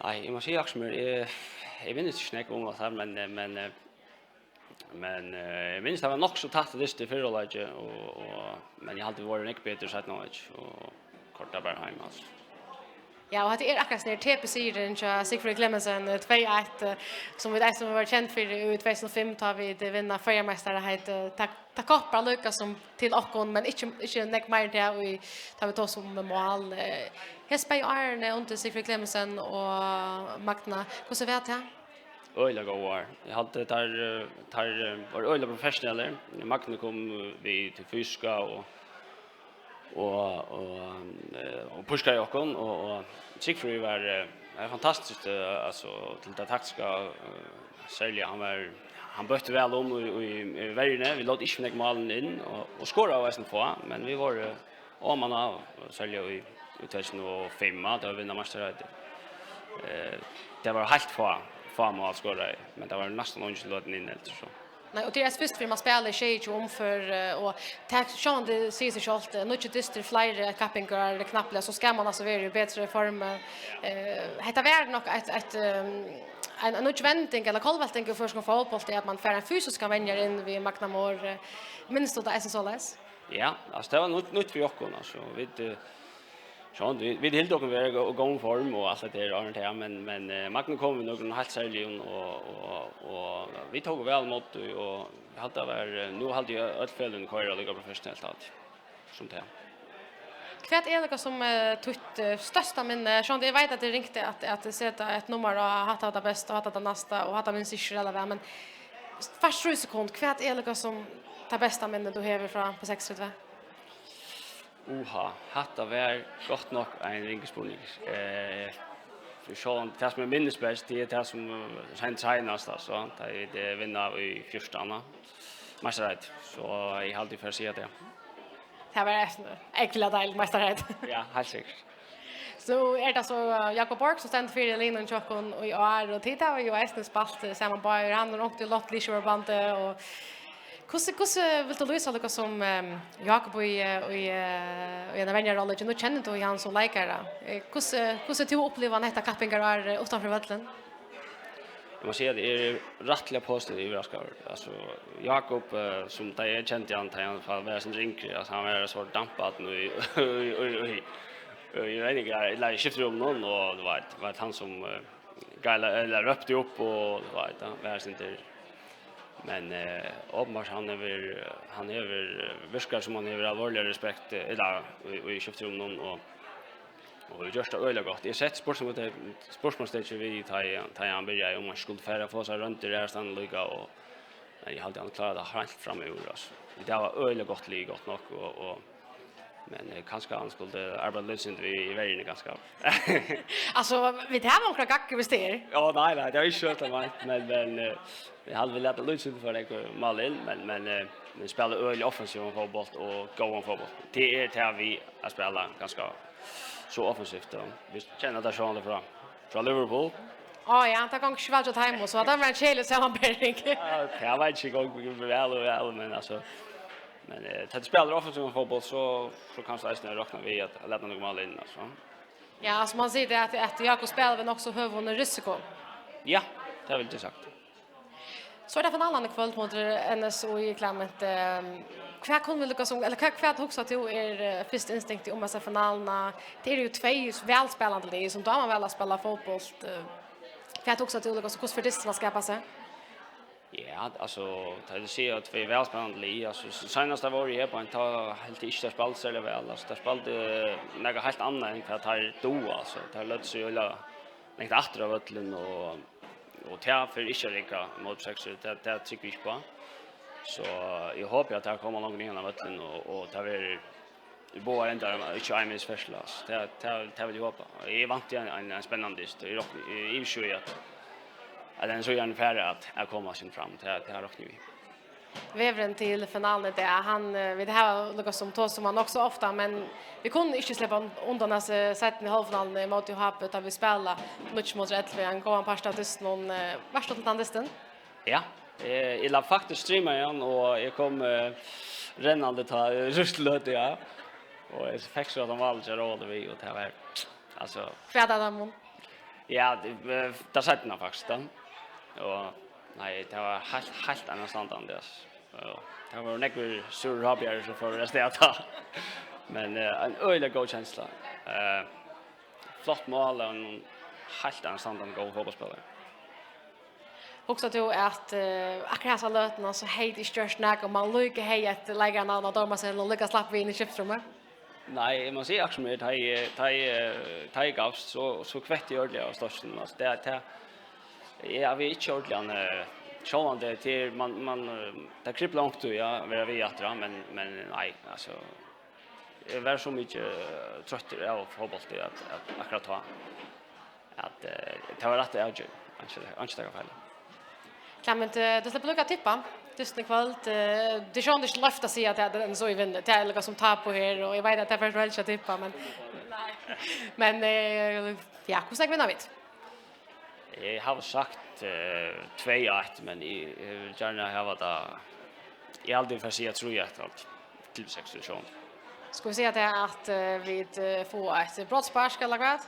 Nej, jag måste säga också mer jag vet inte snäcka om det men jag minns det var nog så tatt det i förra laget och men jag hade varit mycket bättre så att nog och korta bara hem alltså. Ja, och det är akkurat när TP-serien till Sigfrid Clemensen 2-1 som vi som var känt för i 2005 tar vi det vinna förmästare heter Takoppa Lucas som till Ockon men inte neck mer där och tar vi oss som mål. Hesby Arne under Sigfrid Clemensen och Magna. Hur ser det här? Öliga goar. Jag hade tar var öliga professioneller. Magna kom vi till Fyska och pushar jag kon och Sigfrid var fantastiskt alltså till det taktiska sälja han bötte väl om i världen vi låt inte målen in och skora av sen på men vi var Och man har sälja i 2005 då vinner mästerskapet. Det var helt få mål skåra, men det var nästan inte låten in eller så. Nej, och det är först för man spelar tjej om för och tack Sean det ser sig självt nu inte dyster flyger kappingar eller knappla så ska man alltså vara i bättre form. Heter värd nog ett en utvändning eller kallvaltning för ska fotboll det att man får en fysisk vänjer in vid Magnamor minst då det är så läs. Ja, alltså det var nytt för Jokon alltså vi helt dock vi gång form och allt det där här men Magnum kom med någon helt särskilt och vi tog väl mot och hade var nu hade jag öllfällen köra det går professionellt allt som det. Kvart är det som tog största minne så jag vet att det ringte att sätta ett nummer och hata det bästa och hata det nästa och hata min syster eller vad men fast 3 sekund kvart är det som det bästa minne du har från på 63. Hatta var gott nog en ringspårning. För sån det som minns bäst det är det som sent senast så det vinner i första mästerskapet så jag hade för sig det. Det var äckla del mästerskapet. Ja, helt säkert. Så är det så Jakob Borg som ständer för Linon Chokon och jag och titta och jag är spalt samman på han och åkte lott Lisher bande och Hur vill du lösa det som Jakob och en vännerroll nu känner du han som likare? Hur du upplever detta kappingar är utanför vallen? Jag måste säga det är rättliga positivt överraskad. Alltså Jakob som det är känt han tar i alla fall vara sin drinkare alltså han är så dampad nu jag vet inte eller skiftrum någon och det var han som eller röpte upp och det var inte men uppenbart han över viskar som han över allvarlig respekt eller i skiftrum någon och det görs det öliga gott. Jag sett sportsmanstege vi tar han börjar om man skulle färra få sig runt i det här stannliga och men jag hade han klarat det helt fram ur alltså. Det var öliga gott lig gott nog och men kanske han skulle arbeta lite i världen ganska. Alltså vi har några gackor visst det. Ja nej det är inte så men jag hade väl lite lite för det Malin men vi spelar öliga offensiv fotboll och gå on fotboll. Det är det vi att spela ganska så offensivt då. Vi känner det sjön från Liverpool. Ja, det kan inte vara hem och så det var en chele sammanbäring. Ja, jag vet inte väl men alltså men att spela offensiv fotboll så kanske det är räkna vi att lämna några mål in alltså. Ja, alltså man ser det att Jakob spelar väl också högre risiko. Ja, det vill jag sagt. Så är det finalen ikväll mot NSO i klammet. Kvar kunde vi som eller kvar också att är första instinkt om att finalerna. Det är ju två välspelande lag som då man väl spela fotboll. Kvar också att olika så för det skapa sig. Ja, alltså det ser att vi är välspelande lag alltså senast var det på en ta helt inte spalt så eller väl alltså det spalt något helt annat än att ha då alltså det låter sig eller lite efter av vallen och för inte lika mot sex det tycker vi på. Så jag hoppas att det kommer någon igen av vallen och det blir i båda ändar inte en missfärslas. Det vill jag hoppas. Jag vant en spännande historia i sjö att den så gärna färre att komma sin fram till här och nu. Vävren till finalen det han vi det här något som tos som man också ofta men vi kunde inte släppa undan oss sätten i halvfinalen mot Johape där vi spelar mycket mot rätt för en gång pasta tills någon värsta till andesten. Ja, jag la faktiskt streama igen och jag kom rännande ta rustlöt ja. Och jag fick så att de valde råd vi och det var alltså färda dem. Ja, det satt den faktiskt då. Och nej, det var helt annan standard det var några sur rabier så för det att men en öliga god känsla. Flott mål och en helt annan standard god fotbollsspelare. Också då att akkurat så lötna så hej det störst näck och man lycka hej att lägga någon och dorma sig och lycka slappa in i skiftrummet. Nej, man ser också med taj gavs så kvätt gör det av störsten alltså det jag vet inte ordentligt sjån det till man det kryper långt ja vi att men nej alltså det var så mycket trött av fotboll det att akkurat ha att det var rätt jag inte ta fel. Kan inte det släppa lucka tippa Disney kväll. Det känns inte löft att säga att det är så i vinner. Det är liksom som tar på här och jag vet att det är för väl att tippa men ja, hur snackar vi nu vid? Jag har sagt 2-1 men jag vill gärna ha det. Jag aldrig för säga tror jag att till 6-7. Ska vi säga det att vi får ett brottsspark eller vad?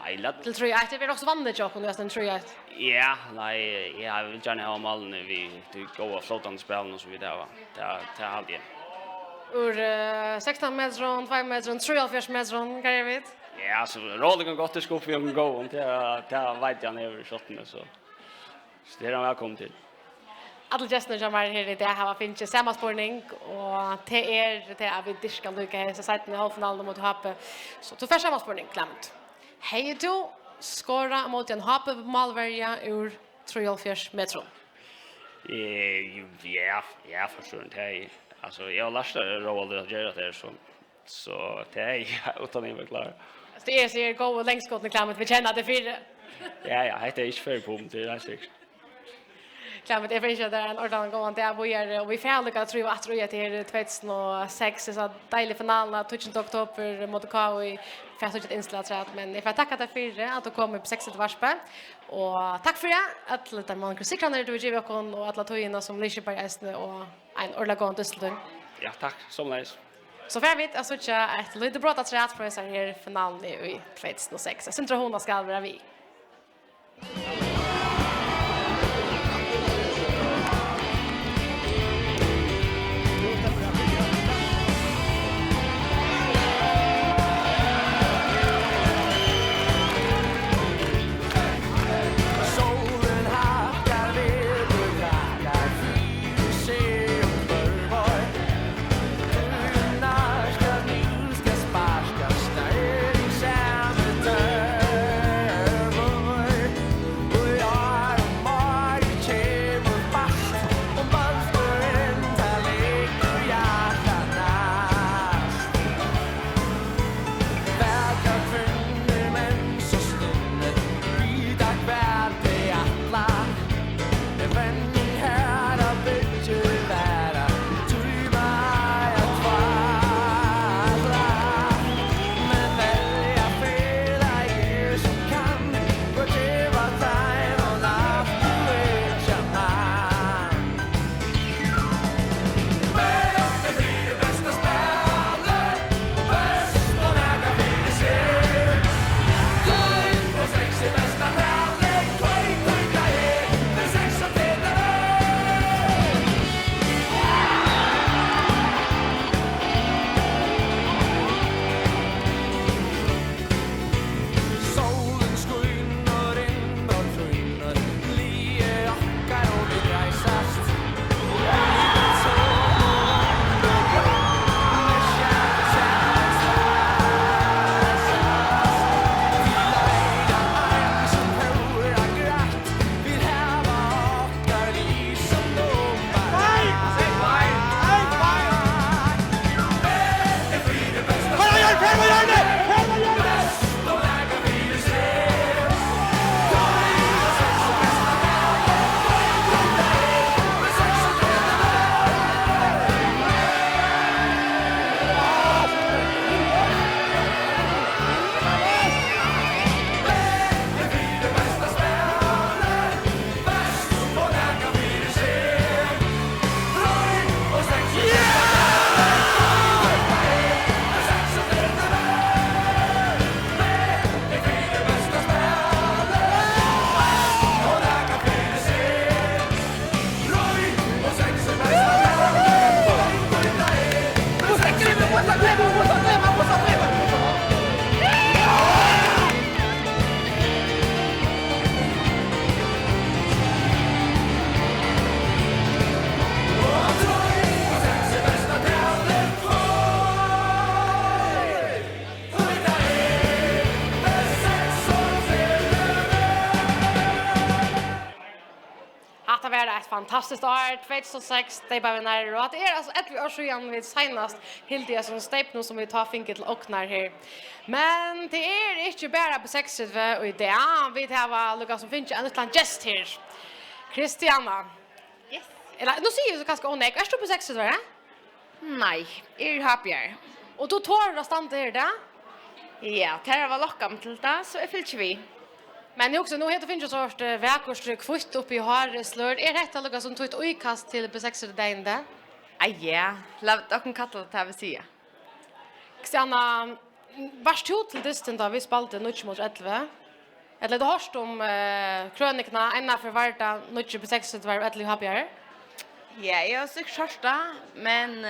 Nej, lätt. Till tror jag att det blir också vanligt jag kunde nästan tror jag. Ja, nej, jag vill gärna ha malen vi går flotande spelen och så vidare. Det är allt igen. Ur 16 meter, 2 meter, 3 meter, kan jag vet. Ja, så rollen gott det ska vi gå och det vet jag när shotten så. Så det är välkommen till. Alla gästerna som är här i det har finns samma spårning och det är vi diskar lucka här så sätter ni halvfinalen mot Happe. Så du får samma spårning Clement. Hej du skora mot en Happe målvärja ur 3 meter. Ja, förstår inte. Alltså jag lastar roll att göra det så det är utan att vara klar. Det är så är gå längst skott med Clement vi känner det för. Ja, det är inte för på det är säkert. Clement är för det är en ordentlig gång där vi och vi får lycka tror att det är 2006 så dejlig finalen 12 oktober mot KU i fast installat men jag får tacka dig för att du kom på 60 varspe och tack för det att lite man kan sikra när du ger okon och alla tojerna som lyser på resten och en ordentlig gång till. Ja, tack så nice. Så för vet alltså ett lite bra att rätt för så här finalen i 2006. Sen tror hon ska vara vi. fantastiskt år 2006 det bara när och att det är alltså ett år sedan vi senast Hilde som step nu som vi tar finket till Oknar här. Men det är inte bara på 60 och det vi har Lucas som finns en utland gest här. Christiana, Yes. Eller, nu säger du ganska onäck. Är du på 60 va? Nej, happy. Och då tar du stanna här där? Ja, det var lockam till det, så jag fyller vi. Men det också, nu heter finns ju sort väkorstryck kvitt upp i Harreslör. Är det rätt att som tog ett utkast till på 60 dagen där? Ja, låt oss kalla det här vi säger. Kristiana, vars tog till distan då vi spalte 0-11? Eller du hörst om krönikerna ända för varta 0-60 var 11 happigare? Ja, jag har säkert hört det, men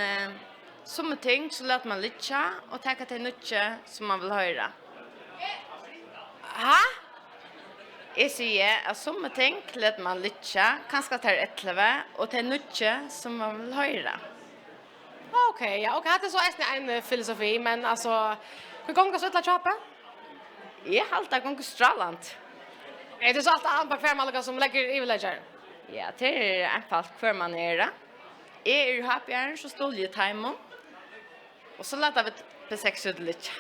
som ting så låter man lite och tänka till mycket som man vill höra. Ha? Jag säger att som ting låter man lite, kanske till 11 och till mycket som man vill höra. Okej, ja, och det är så en filosofi, men alltså hur gånger så ett köpa? Jag har alltid gånger stralant. Är det så att andra kvarmalliga som lägger i villager? Ja, det är einfalt kvar man är det. Jag happy så står jag time och så låter vi på 60 lite.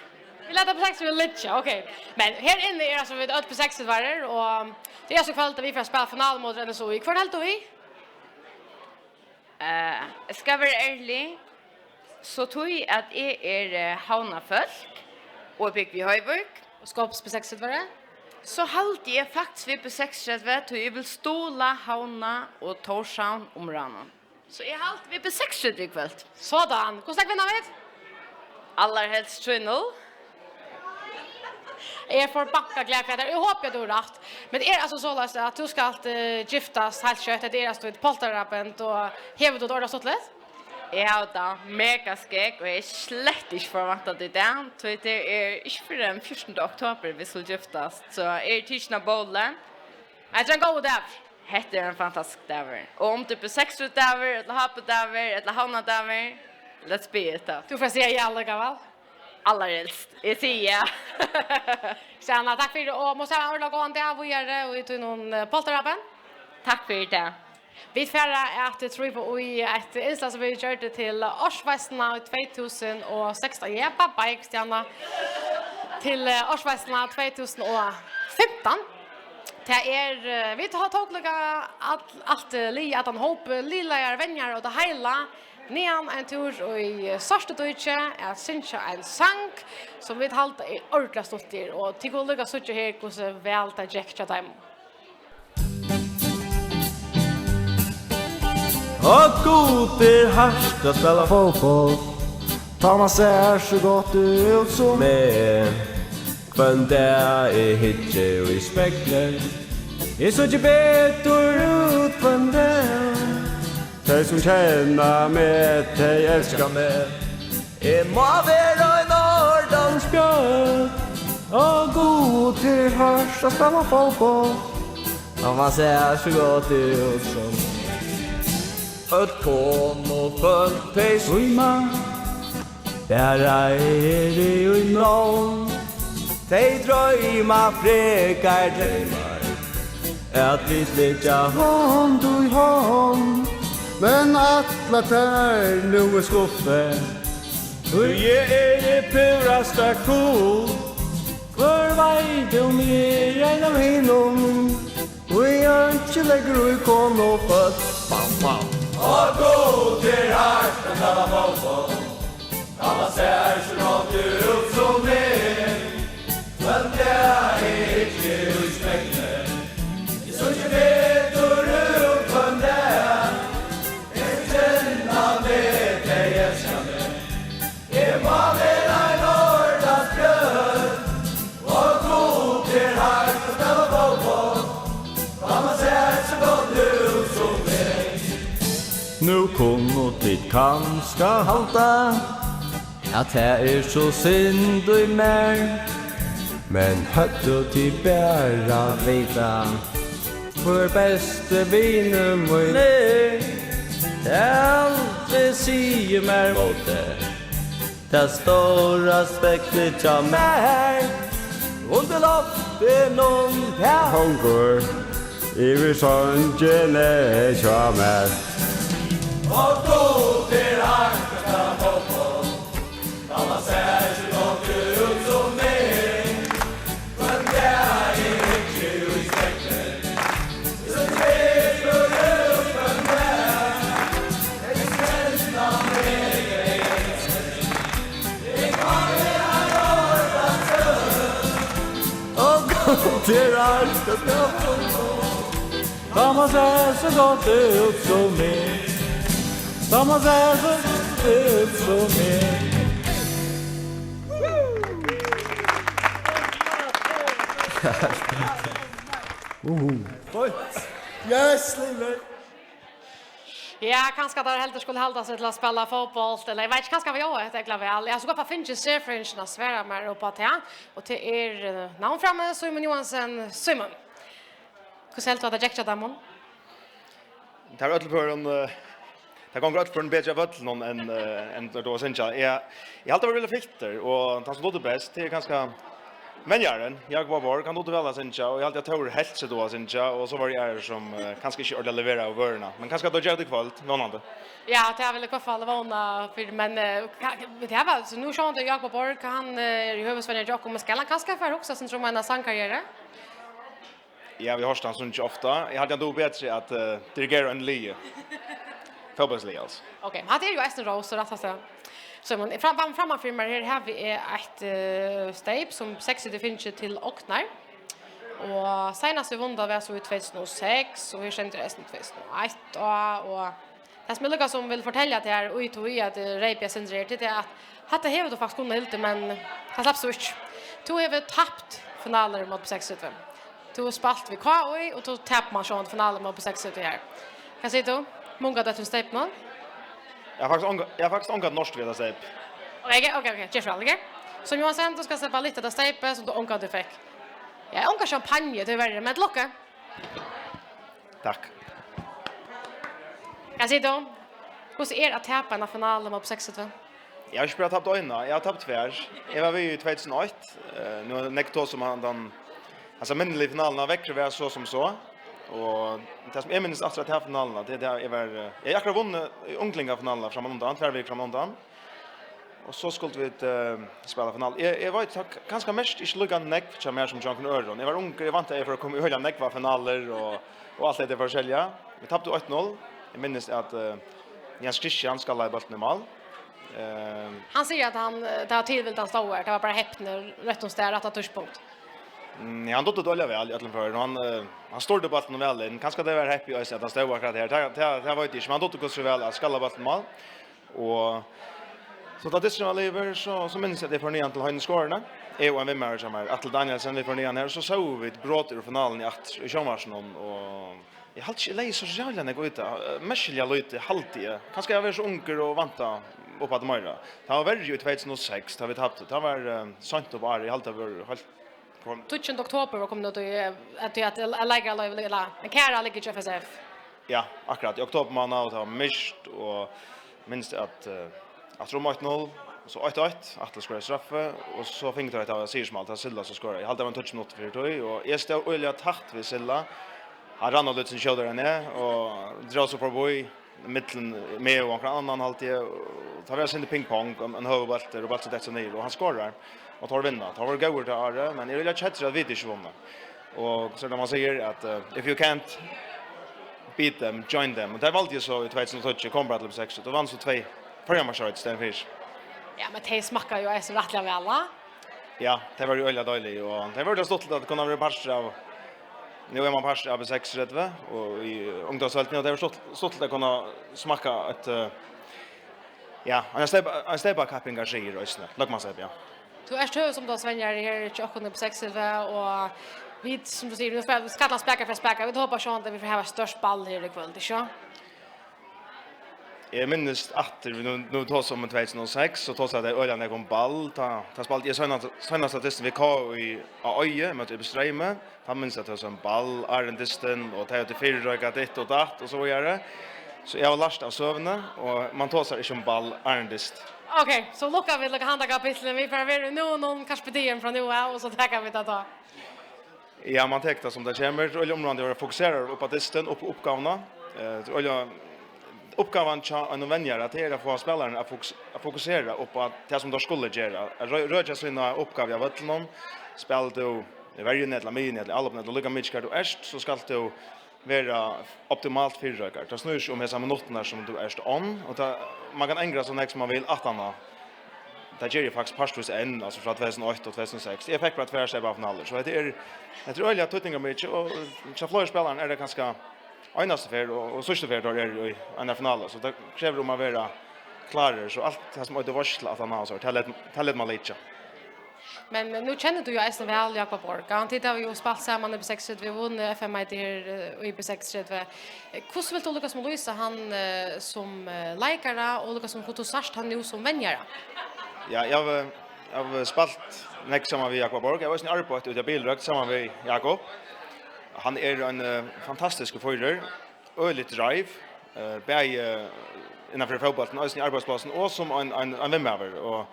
Vi låter på 60 lite, okej. Men här inne är alltså vi på 60 varor och det är så kvällt att vi får spela final mot NSO. I kvar helt och vi? Jag ska vara ärlig. Så tror jag att jag är havnafolk och bygg vid Höjburg. Och skaps på 60 varor? Så halte jag faktiskt vid på 60 vet och jag vill ståla havna och Torshavn om ranen. Så jag halte vid på 60 ikväll. Sådan. Hur snack vinner vi? Allra helst 3-0. Jag får backa glädje. Jag hoppas du har rätt. Men det är alltså så att du ska alltid giftas helt kött. Det är alltså ett polterabent och hever du då stått lite? Jag har da mega skegg og jeg slett ikke forventet det den. Så det er ikke for den 14. oktober vi skulle giftas. Så er tidsen av bålet. Det er en god dag. Hette er en fantastisk dag. Og om det er 60 dager, eller happy dager, eller havna dager, let's be it. Du får säga ja likaväl. Allra helst. Jag säger ja. Sanna, tack för det. Och måste jag ordla gå en dag och göra och ta någon polterappen. Tack för det. Vi färra att det tror på i ett inslag som vi gjorde till Årsvästarna 2016. Ja, pappa Kristiana. Till Årsvästarna 2015. Det är vi har tagit allt li att han hopp lilla vänner och det hela nean en tur och i sörsta deutsche att synja en sang som vi halta i ordla stottir och tycker lugga så här hur så väl ta jekta dem. Och god är harst att spela fotboll. Tar man ser så gott ut som med. Kvann där är hitje och i spekler. Är så inte bättre ut kvann där. De som känner mig, de älskar mig. Jag må vara en Nordansbjörn. Och god till harst att spela fotboll. Tar man ser så gott ut som ett kom och följt dig svimma. Där är det ju någon. De drömmar fräkar drömmar. Att vi slickar hand i hand. Men alla där nu är skuffe. Och jag är det puraste cool. För vet om er en av hinom. Och jag inte lägger i kon och född. Bam, bam. Och god till harten alla fotboll. Alla ser så gott ut som mer. Men det är inte i spekler. Det är så inte vet hur ut från det. Jag känner med dig älskar mig. Jag var med en Nordansbjörn. Och god till harten alla fotboll. Alla ser så gott ut som mer. Nu kunno ditt kanska halta att det är så synd i mer. Men höttu till bära vita för bästa vinen min är. Aldrig säger mer mot det stora spektret jag mer. Under loppen om jag hungar i sången är jag mer. Och god till harkarna fotboll. Alla ser så gott ut som mig. Men det är inte i spekler. Så vet du ut från det. till allt ska spela fotboll. Thomas är så gott ut som mig. Thomas är så gott ut som mig. Yes, Liver. Ja, kanske där helt skulle hålla sig till att spela fotboll eller jag vet inte kanske vad jag heter jag väl. Jag ska bara finna serfringarna svära mer upp att ja och till er namn framme Simon Johansson Simon. Hur helt att jag Damon? Det har öll för en det går gott för en bättre völl någon än då sen jag har alltid varit filter och han som låter bäst det är ganska men jag var bara kan då väl sen och jag hade tagit helt så då sen och så var det som kanske inte ordet leverera överna men kanske då gör det kvalt någon annan. Ja, det är väl i alla fall vana för men det här var så nu så inte Jakob Borg han i huvudstaden Jakob med skallan kanske för också sen tror man en sångkarriär. Ja, vi har stan så inte ofta. Jag hade då bättre att dirigera en lie. Fotbollslige alltså. Okej, hade ju Aston Rose så rätt så. Så man framför mig här har vi ett step som 60 finns till Oknar. Och senast vi vann var så i 2006 och vi kände resten 2001 och det som Lucas som vill fortälja till er ut och att Reipia sendrer till det att det har då faktiskt kunnat helt men han slapp så mycket. Då har vi tappat finaler mot 65. Då spalt vi KOI och då tappar man sån finalen mot 60 här. Kan se då många där till step man. Jag har faktiskt ångat norskt vid att säga. Okej. Just väl, som Johan sen då ska släppa lite där step som då ångat du fick. Jag ångar champagne det värre med locka. Tack. Kan se då. Hur ser att tappa en final mot 60? Jag har spelat tappat öarna. Jag har tappat tvär. Jag var i 2008. Nu nekto som han alltså men i finalen väcker vi så som så. Och det som är minst att ha finalen det där är jag har vunnit unglingarfinalen från undan tvär veckor från undan. Och så skulle vi spela final. Jag var ganska mest i slugan neck som mer som John Öron. Jag var ung, jag vant för att komma höra neck var finaler och allt det förskälja. Vi tappade 8-0. Jag minns att Jens Christian ska lägga bollen i mål. Han säger att han det har tillvilt han stod här. Det var bara häpner rätt om stärat att touchpunkt. Han dottade dåliga väl egentligen för han står det bollen väl in. Kanske det var happy att han stod akkurat här. Det var inte men han dottade gå så väl att skalla bollen i mål. Och så då det som lever så minns jag det för nian till höjden skorna. Och en vimmare som Atle Danielsen vi för nian här så såg vi ett gråter i finalen i Sjönvarsen och jag har inte läst så jävla när gå ut. Märkliga lite halvtid. Kanske jag var så unker och vanta upp att möra. Det var väl ju 2006 har vi tappat. Det var sant och bara i halta var 12 oktober var kommer då att lägga live en kära ligger i FSF. Ja, akkurat. I oktober man har mist och minst att Roma 1-0 så 8-8 Atle skulle straffa och så fick det att Sirsmal ta Silla så skora. Jag hade en touch not för det och jag stod öliga takt vid Silla. Han rann och lite shoulder ner och drar så på boy mitten med och någon annan alltid tar vi sin pingpong en högerboll och bollen där ner och han skorar och tar vinna. Tar väl går där är men jag vill att chatta att vi inte vinner. Och så när man säger att if you can't beat them join them. Och det var alltid så i 2012 kom Bradley 6 då vann så 2 förra matchen Stenfish. Ja, men det smakar ju så rättliga väl va? Ja, det var ju öliga dåligt och det var det stått att kunna vara pass av. Nu är man pass av 6 rätt va och i ungdomsvälten och det var stått att kunna smaka ett ja, en step capping gardiner och sånt. Låt man säga ja. Du är stöd som då Svenjar här 28 på 6 och vi som du säger nu för ska alla späcka för späcka. Vi hoppas att vi får ha störst ball här ikväll, det så. Jag minns att nu tar som 2006 så tar så det ölen när kom ball ta spalt jag såna statisten vi kör i Öje mot Ibströme han minns att det som ball Arendisten och ta ut fyra röka det och datt och så gör det så jag var last av sövna och man tar sig som ball Arendist. Okej, så lockar vi handa kapitlen vi får nu någon kaspedien från nu och så tackar vi ta. Ja, man täckte som det kommer och området var fokuserar på disten och på uppgifterna. Uppgaven till en vänjare att det få spelaren att fokusera på att det som de skulle göra. Röja sina uppgifter av vattnen, spela då varje nät, lamin eller alla nät och lugga mycket du är så ska det vara optimalt för rökar. Det snurrar om hela minuterna som du är on och man kan ändra så nästa man vill att han det ger ju faktiskt parstvis en alltså från 2008 och 2006. Jag fick bara tvär sig av finaler. Så det är öliga tutningar mycket och så fler spelaren är det ganska einaste för och sista för då är i en final så det kräver om att vara klarare så allt det som är det varsla att han har så tallet man lite. Men nu känner du ju Eisen väl Jakob Borg. Han tittar vi ju spalt samman i B6 vi vann FM det här i B6 hur vill du Lucas Moloisa han som likare och Lucas som Kotosast han nu som vänjare. Ja, jag har spalt nästa samman med Jakob Borg. Jag var sen arbete ute i bilrökt samman med Jakob. Han är en fantastisk förare, öligt drive, bäj innanför fotbollen och i arbetsplatsen och som en vänmöver och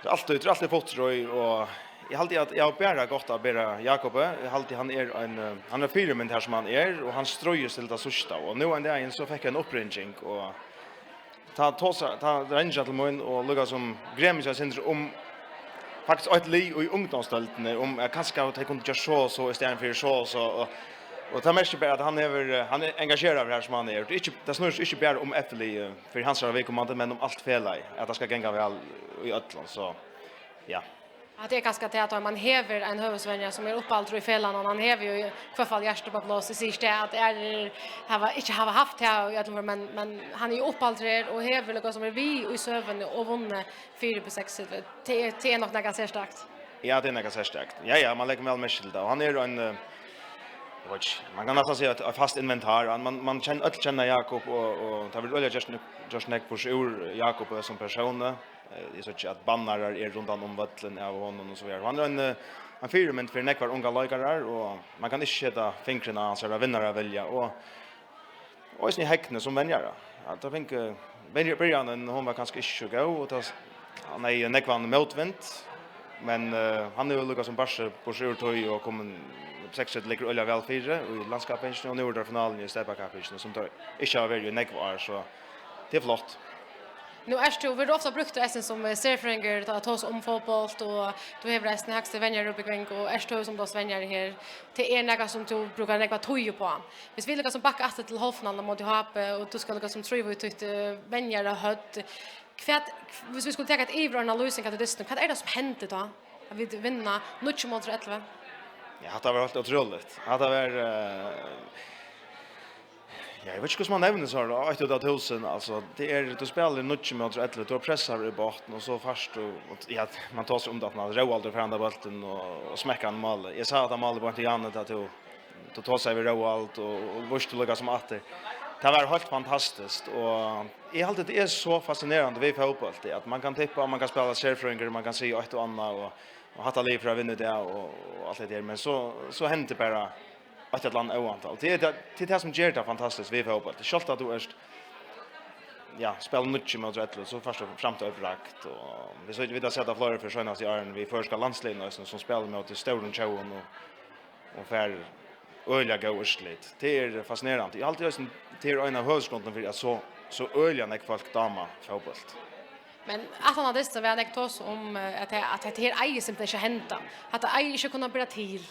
det är alltid fotroj och jag alltid att jag bara gott att bara Jakob. Jag alltid han är han är firmen här som han är och han ströjer till det sista och nu en dag så fick jag en uppringning och ta ranger till mig och lugga som grämja syndrom om faktiskt ett li i ungdomsstälten om kanske att jag kunde göra så istället för så och ta mest bara att han är engagerad här som han är. Det snurrar inte bara om FLI för hans vägkommande men om allt felaj att det ska gänga väl i Ötland så ja. Att det är ganska det att man häver en huvudvänja som är uppallt i fällan och han häver ju i alla fall hjärtat på blås i sig att är inte har haft här men han är ju uppallt och häver något som är vi i söven och vunnit 4-6 det är nog ganska starkt. Ja, det är ganska starkt. Ja, man lägger väl mest till det och han är en man kan nästan säga att fast inventar man känner Jakob och det vill väl just näck på ur Jakob som person. Det är så att bannar är runt om vattnen av honom och så vidare. Han är en firment för näckvar unga lagare och man kan inte sätta fingrarna så där vinnare välja och är häckne som vänjare. Att jag tänker början hon var ganska inte gå och han är näckvan motvänt men han är ju Lucas som Barse på sjurtoj och kommer 6 ligger öliga väl fyra i landskapet och nu är det finalen i Stepa-cupen som tar inte har varit näckvar så det är flott. Nu är det ofta brukt det som serfringer att ta oss om fotboll och du har resten högsta vänner uppe kring och är som då svenjar här till några som du brukar lägga toje på. Vi vill liksom backa åter till halvfinalen mot HAP och du ska liksom tror vi tyckte vänner hött kvärt vi skulle ta ett evig analys kan det dyst. Vad är det som hände då? Att vi vinna 0-11. Ja, det var helt otroligt. Det var ja, jag vet inte hur man nämner så här, 8000, alltså, det är, du spelar 0-11, du pressar i botten och så fast och ja, man tar sig om det att man Roald för andra bollen och smäcker en mål. Jag sa att han målade på inte annat att du tar sig vid Roald och vurst lugga som att det var helt fantastiskt och i allt det är så fascinerande vid fotboll att man kan tippa, man kan spela serfringer, man kan se ett och annat och hatta liv för att vinna det och allt det där men så hände bara att ett land oantal. Det är det som gör det fantastiskt vid fotboll. Det är självt att du är spelar mycket mot rätt så först och fram till upprakt och vi har sett att flera för skönas i åren vi förska landsleden som spelar mot Storen Chowen och för öliga gåsligt. Det är fascinerande. Jag alltid det är en av huvudgrunden för att så öliga när folk dama fotboll. Men att han hade så väl nekta oss om att det här äger simpelthen inte hända. Att det äger inte kunna bli till.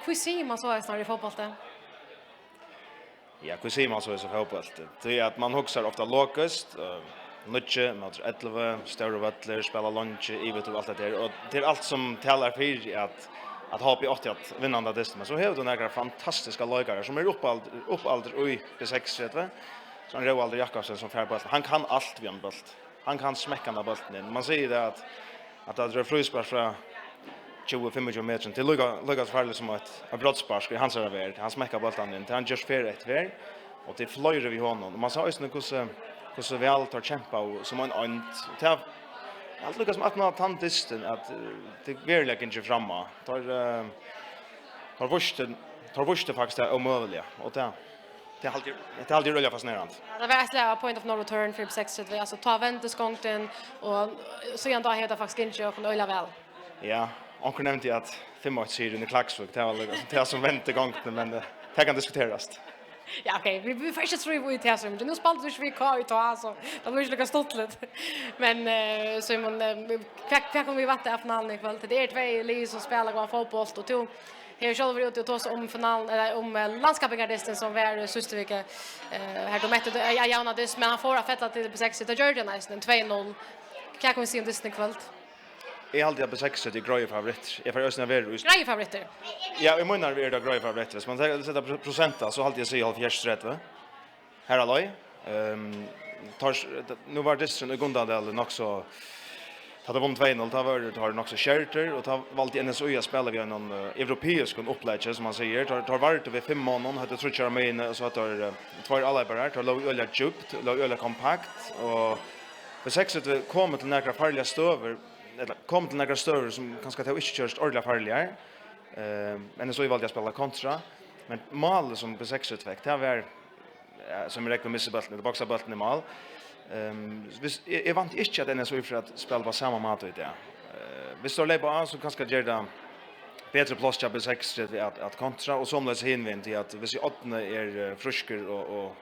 Hur ser man så snarare i fotboll det? Ja, hur ser man så i fotboll? Det är att man huxar ofta lågast, nutje, mot 11, större vattler, spela lunch, ivet och allt det där. Och det är allt som talar för att ha på 80 att vinna den distan. Men så har du några fantastiska lagare som är uppalder i B6, vet vi. Som Roald Jakobsen som färd bollen. Han kan allt vid en boll. Han kan smäcka den bollen in. Man säger det att det är frispark från 20-25 meter till lugga så farligt som ett brottspark i hans värld. Han smäcker bollen in till han görs för ett värld och till flöjre vid honom. Och man sa just nu hur väl tar kämpa och som en ant. Allt lyckas som att man tar disten att det verkligen inte framma. Tar vuxte faktiskt det omöjliga och det är alltid rullar fascinerande. Det var ett point of no return för 6 vi alltså ta vänteskångten och så igen då heter faktiskt inte och ölla väl. Ja, onkel nämnde att 5 ser under Klaxvik det är som väntegångten men det kan diskuteras. Ja okej, vi får inte tro i det men nu spalt du vi kvar ut alltså. Det var ju lika stolt. Men så man kan vi vänta på finalen ikväll. Det är två lag som spelar går fotboll och två här själv vill ut oss om finalen eller om landskapsgardisten som var sista vecka här de mätte Jauna Dys men han får fetta till på 6 det gör det nästan 2-0. Kan vi se om Disney kväll? Jag har alltid B6 är gröj favorit. Jag får ösna ver. Grejer favoriter. Ja, jag menar vi är det gröj favorit. Hvis man sätter procenta så alltid jag säger 70-30. Här alloj. Nu var Disney i Gundadal också. Hade vunnit 2-0, har också Shelter och har valt NSU att spela via någon europeisk upplägg som man säger. Tar varit över 5 månader, hade trott köra med så att det två alla bara tar låg öle djupt, låg öle kompakt och för sexet kommer till några farliga stöver eller kommer till några stöver som kanske ta inte körs ordentligt farliga. NSU valde att spela kontra, men mål som på sexet effekt det var som räcker missa bollen, det boxar bollen i mål. Jag vant inte att NSU för att spela på samma mat ut det. Vi står lägga på så kanske gör det bättre plats på 6 att kontra och som läs hinvind till att hvis 8 är frisker och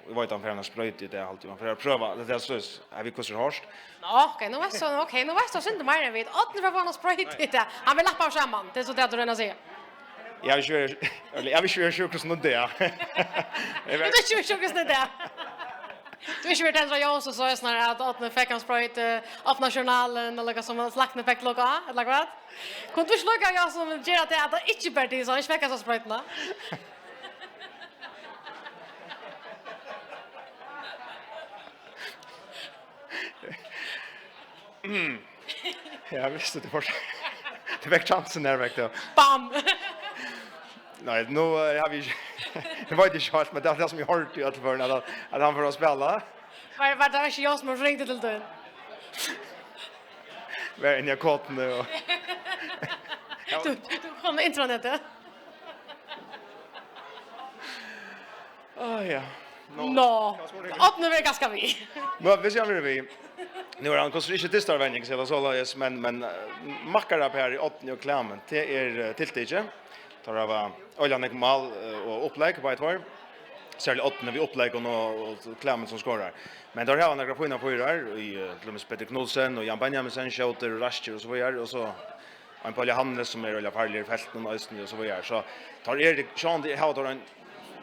vi vet han för en spröjt i det alltid man får pröva det är så är vi kostar hårt. Okej, nu vet så okej, nu vet så inte mer än vet 8 för vana spröjt i det. Han vill lappa samman. Det är så det du redan säger. Jag vill köra sjukhus nu det. Jag vet ju sjukhus nu det. Du är ju vet ändå jag så är snarare att öppna fäkansprojekt öppna journalen eller något som slackna fäck logga eller vad? Kunde du slugga jag som ger det att inte bättre det så inte fäckas så sprojtna. Jag visste det först. Det väckte chansen där väckte. Bam. Nej, nu har vi det var inte shot men det är som jag har hört att för att han får spela. Var det inte jag som ringde till dig? Var in i korten och Du kom intranetet. Ja. No. Öppna vi ganska vi. Men vi ser vi. Nu är han kanske inte testar vänning så så men mackar upp här i 8 och klämmen. Det är tilltije. Tar av oljan mal och upplägg på ett var. Särskilt 8 när vi upplägg och klämmen som skorar. Men där har han några fina fyrar i till och med Peter Knudsen och Jan Benjaminsen skjuter och Rascher och så vidare och så en Paul Johannes som är farlig i fälten och östen och så vidare. Så tar Erik Jean det har en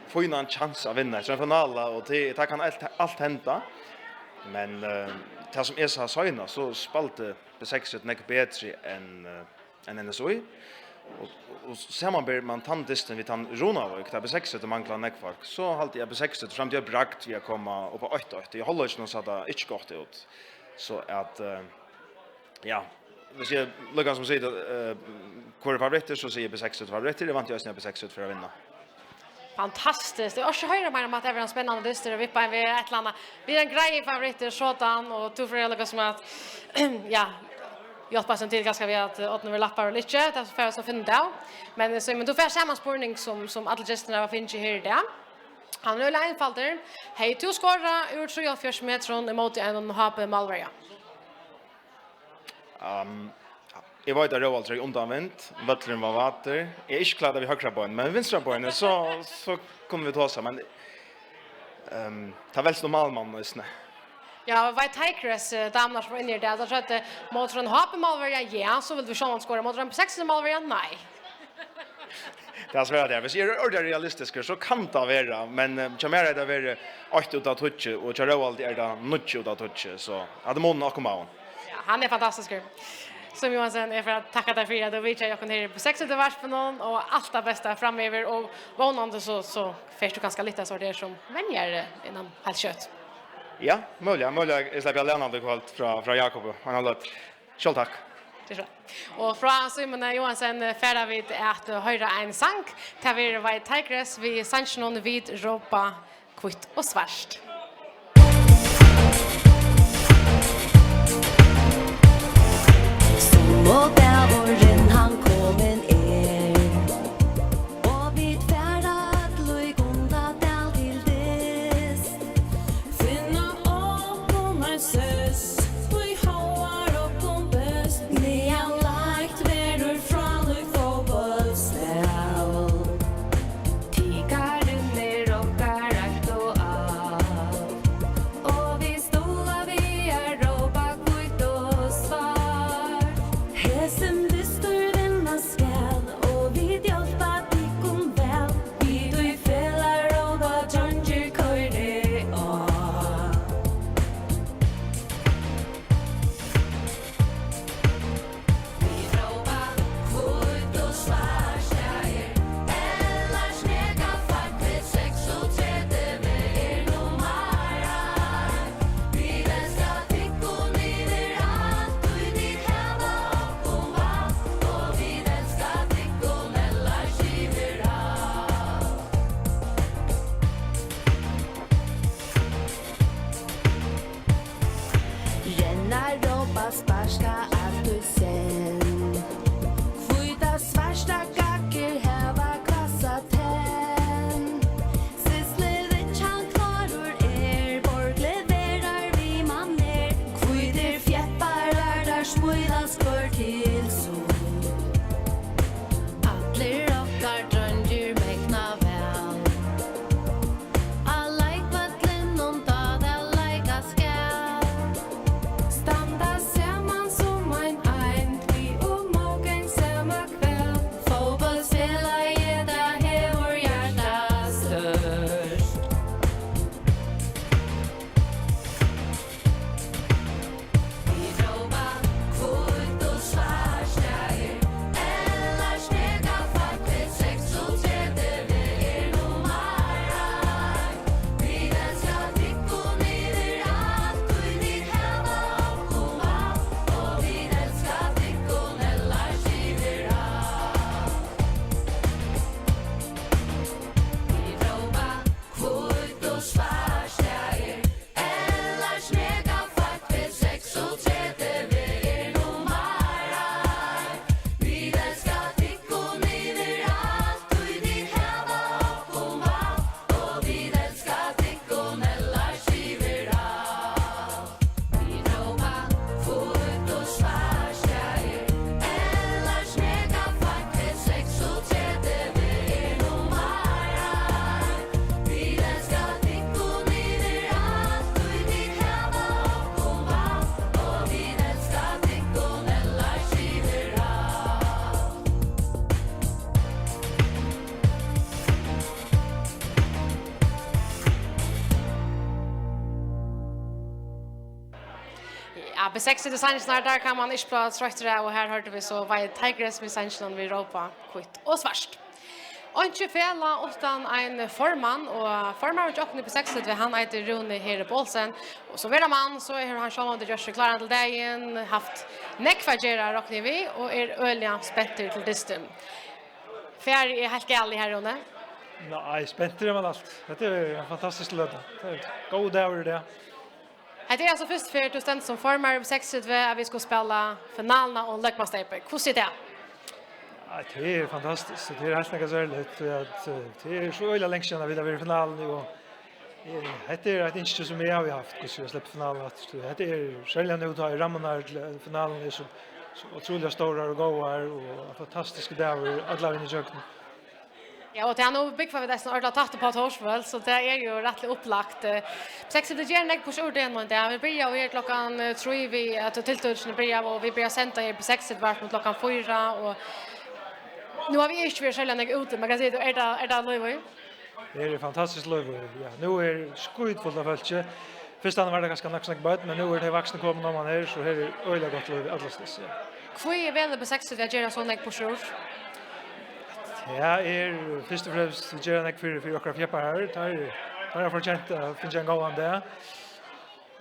fina chans att vinna så final och det kan allt hända. Men det som är så här så spalte B6 mycket bättre än NSU. Och sammanber man tandisten vid han Ronavik där B6 det manglar neckfolk så halt jag B6 fram till brakt vi komma upp på 8. Jag håller inte någon så att inte gott ut. Så att ja, vi ser Lucas som säger kvar favoriter så säger B6 favoriter det vant jag snabbt B6 för att vinna. Fantastiskt. Det är också höra mer om att det är en spännande dyster och vippa vi ett landa. Vi är en grej favoriter sådan och två föräldrar som att ja jag hoppas inte ganska vi att åtna vi lappar och lite det för så finna det. Men så men då får samma spårning som alla gästerna har finns här där. Han är enfalder. Hej du skora ur 3,4 meter emot en HP Malvera. Jag var där då alltså undanvänt. Vattnet var vatten. Jag är inte klar att vi högra på men vänstra på en så kommer vi ta oss men ta väl normal man nästan. Ja, vad Tigers damerna som var inne där så att mot en HP Malvera ja så vill du sjå han skora mot en 6 Malvera nej. Det är svårt där. Vi ser ordentligt realistiskt så kan det vara men Chamera är det väl 8 utav touch och Charlotte är det 9 utav touch så hade mån att komma. Ja, han är fantastisk. Som Johansson är för att tacka dig för att vi jag kan här på 6 utav vars på någon och allt det bästa framöver och vanande så först du ganska lite så det som vänjer innan helt kött. Ja, möjliga är släppa länande kvalt från Jakob. Han har låt. Skål tack. Det är så. Och från Simon Johansson färda vid att höra en sang. Tar vi White Tigers vid Sanchnon vid Ropa kvitt och svärst. Och bävaren han kommer och vid färdat loj gonda dal till des finna upp en sös vi har upp om bäst ni har lagt verur från loj fotbollsställ tigarden är och karakt och av och vi stolar vi är ropa kvitt och svar Hesem du står denna skär på 60 designsnar där kan man inte prata ströttre och här hörde vi så var Tigers med sanchen vid Europa kvitt och svart. Och inte fela utan en forman och formar och på 60 vi han heter Rune här på Olsen och så vidare man så är han själv just klar till dagen haft neckfagera rockar vi och öliga spetter till distum. Fär är helt galet här Rune. Nej, spänt är man allt. Det är en fantastisk löd. Det är god dag det. Det är alltså först för att ständ som formar på 60 att vi ska spela finalerna och Lökmasteper. Hur ser det? Ja, det är fantastiskt. Det är helt enkelt särskilt att det är så öliga länge sedan vi har varit i finalen och det är ett instru som jag har haft hur jag släpper finalen. Det är särskilt nu tar i ramarna till finalen är så otroligt stora och goda och fantastiska dagar alla vinner köken. Ja, och det är nog byggt för att det är ordentligt tatt på Torsvöld, så det är ju rätt upplagt. 60 det ger på sjorden men det vi börjar vi klockan 3 vi att tilltörsen börjar och vi börjar sända här på 60 vart mot klockan 4 och nu har vi inte själva något ute man kan säga är det löv. Det är fantastiskt löv. Ja, nu är skjutfullt av folk. Först var det ganska nacksnack bad men nu är det vuxna kommer när man här så här är öliga gott löv alldeles. Kvå är väl på 60 att göra sån på sjur. Ja, först och främst gör jag för åkra fjäppar här. Tar jag förtjänt att finna en gång där.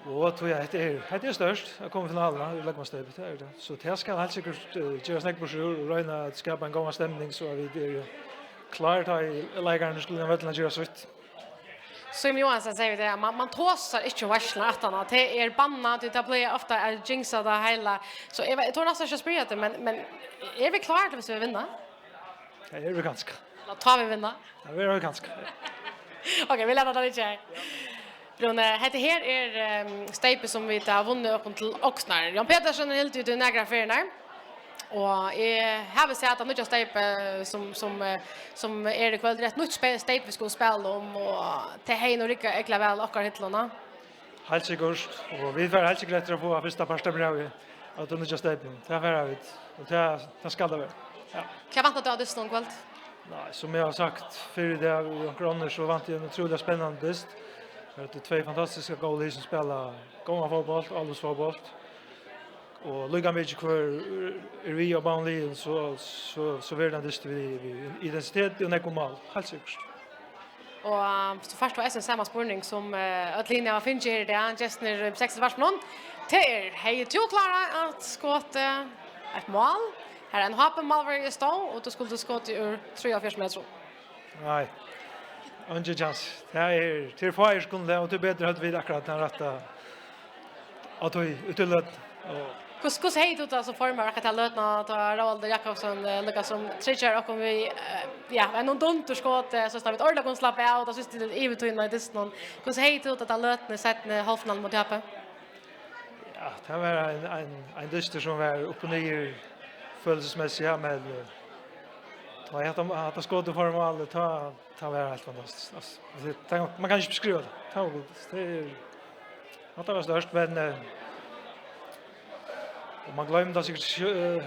Och tror jag det är störst att komma finalen i Lökmasteper. Så det ska helt säkert göra snack på sjur och röjna att skapa en gång stämning så att vi är klart att läggarna skulle välja att göra sitt. Som Johansson säger det, man tåsar inte varslar att han det är bannat det blir ofta är jinxa det hela. Så jag tror nästan inte spela det men är vi klara att vi vinner? Ja, det är vi ganska. Då tar vi vinna. Ja, vi är ganska. Okej, vi lämnar det lite här. Brune, det här är Steipe som vi har vunnit upp till Oxnar. Jan Petersen är helt ute i några affärerna. Och jag har sett att nya Steipe som är det kväll rätt nytt Steipe vi ska spela om och det är nog riktigt äckla väl och hitlarna. Helt säkert. Och vi får helt säkert att få första första brev att nya Steipe. Det är vi och det ska det vara. Ja. Kan vänta då det någon kväll? Nej, som jag har sagt för det och Granner så vant jag en otroligt spännande dist. Det är två fantastiska goalies som spelar gånga fotboll, alldeles fotboll. Och lugga mig kvar vi och Boundley så vill den dist vi identitet och nekomal. Helt säkert. Och så först var det samma spårning som Atlina var finns här det just när 60 vars någon. Ter hej du klara att skåta ett mål. Här en hoppen Malver i stå och då skulle skott ur 3,4 meter. Nej. Inte chans. Det är till fire skulle och det bättre att vi akkurat den rätta att vi utölet och Kus hej då så formar att ta lötna att Roald Jakobsson Lucas som tredje och kommer vi en dumt skott så står vi ordla kon slappa av och så är det eventuellt i det någon. Kus hej då att ta lötna sätta halvfinalen mot Japan. Ja, det var en dyster som var upp och ner följdsmässiga med ta att ha skott och formal ta var helt fantastiskt. Alltså, man kan inte beskriva det. Det är att det var störst men och man glömde sig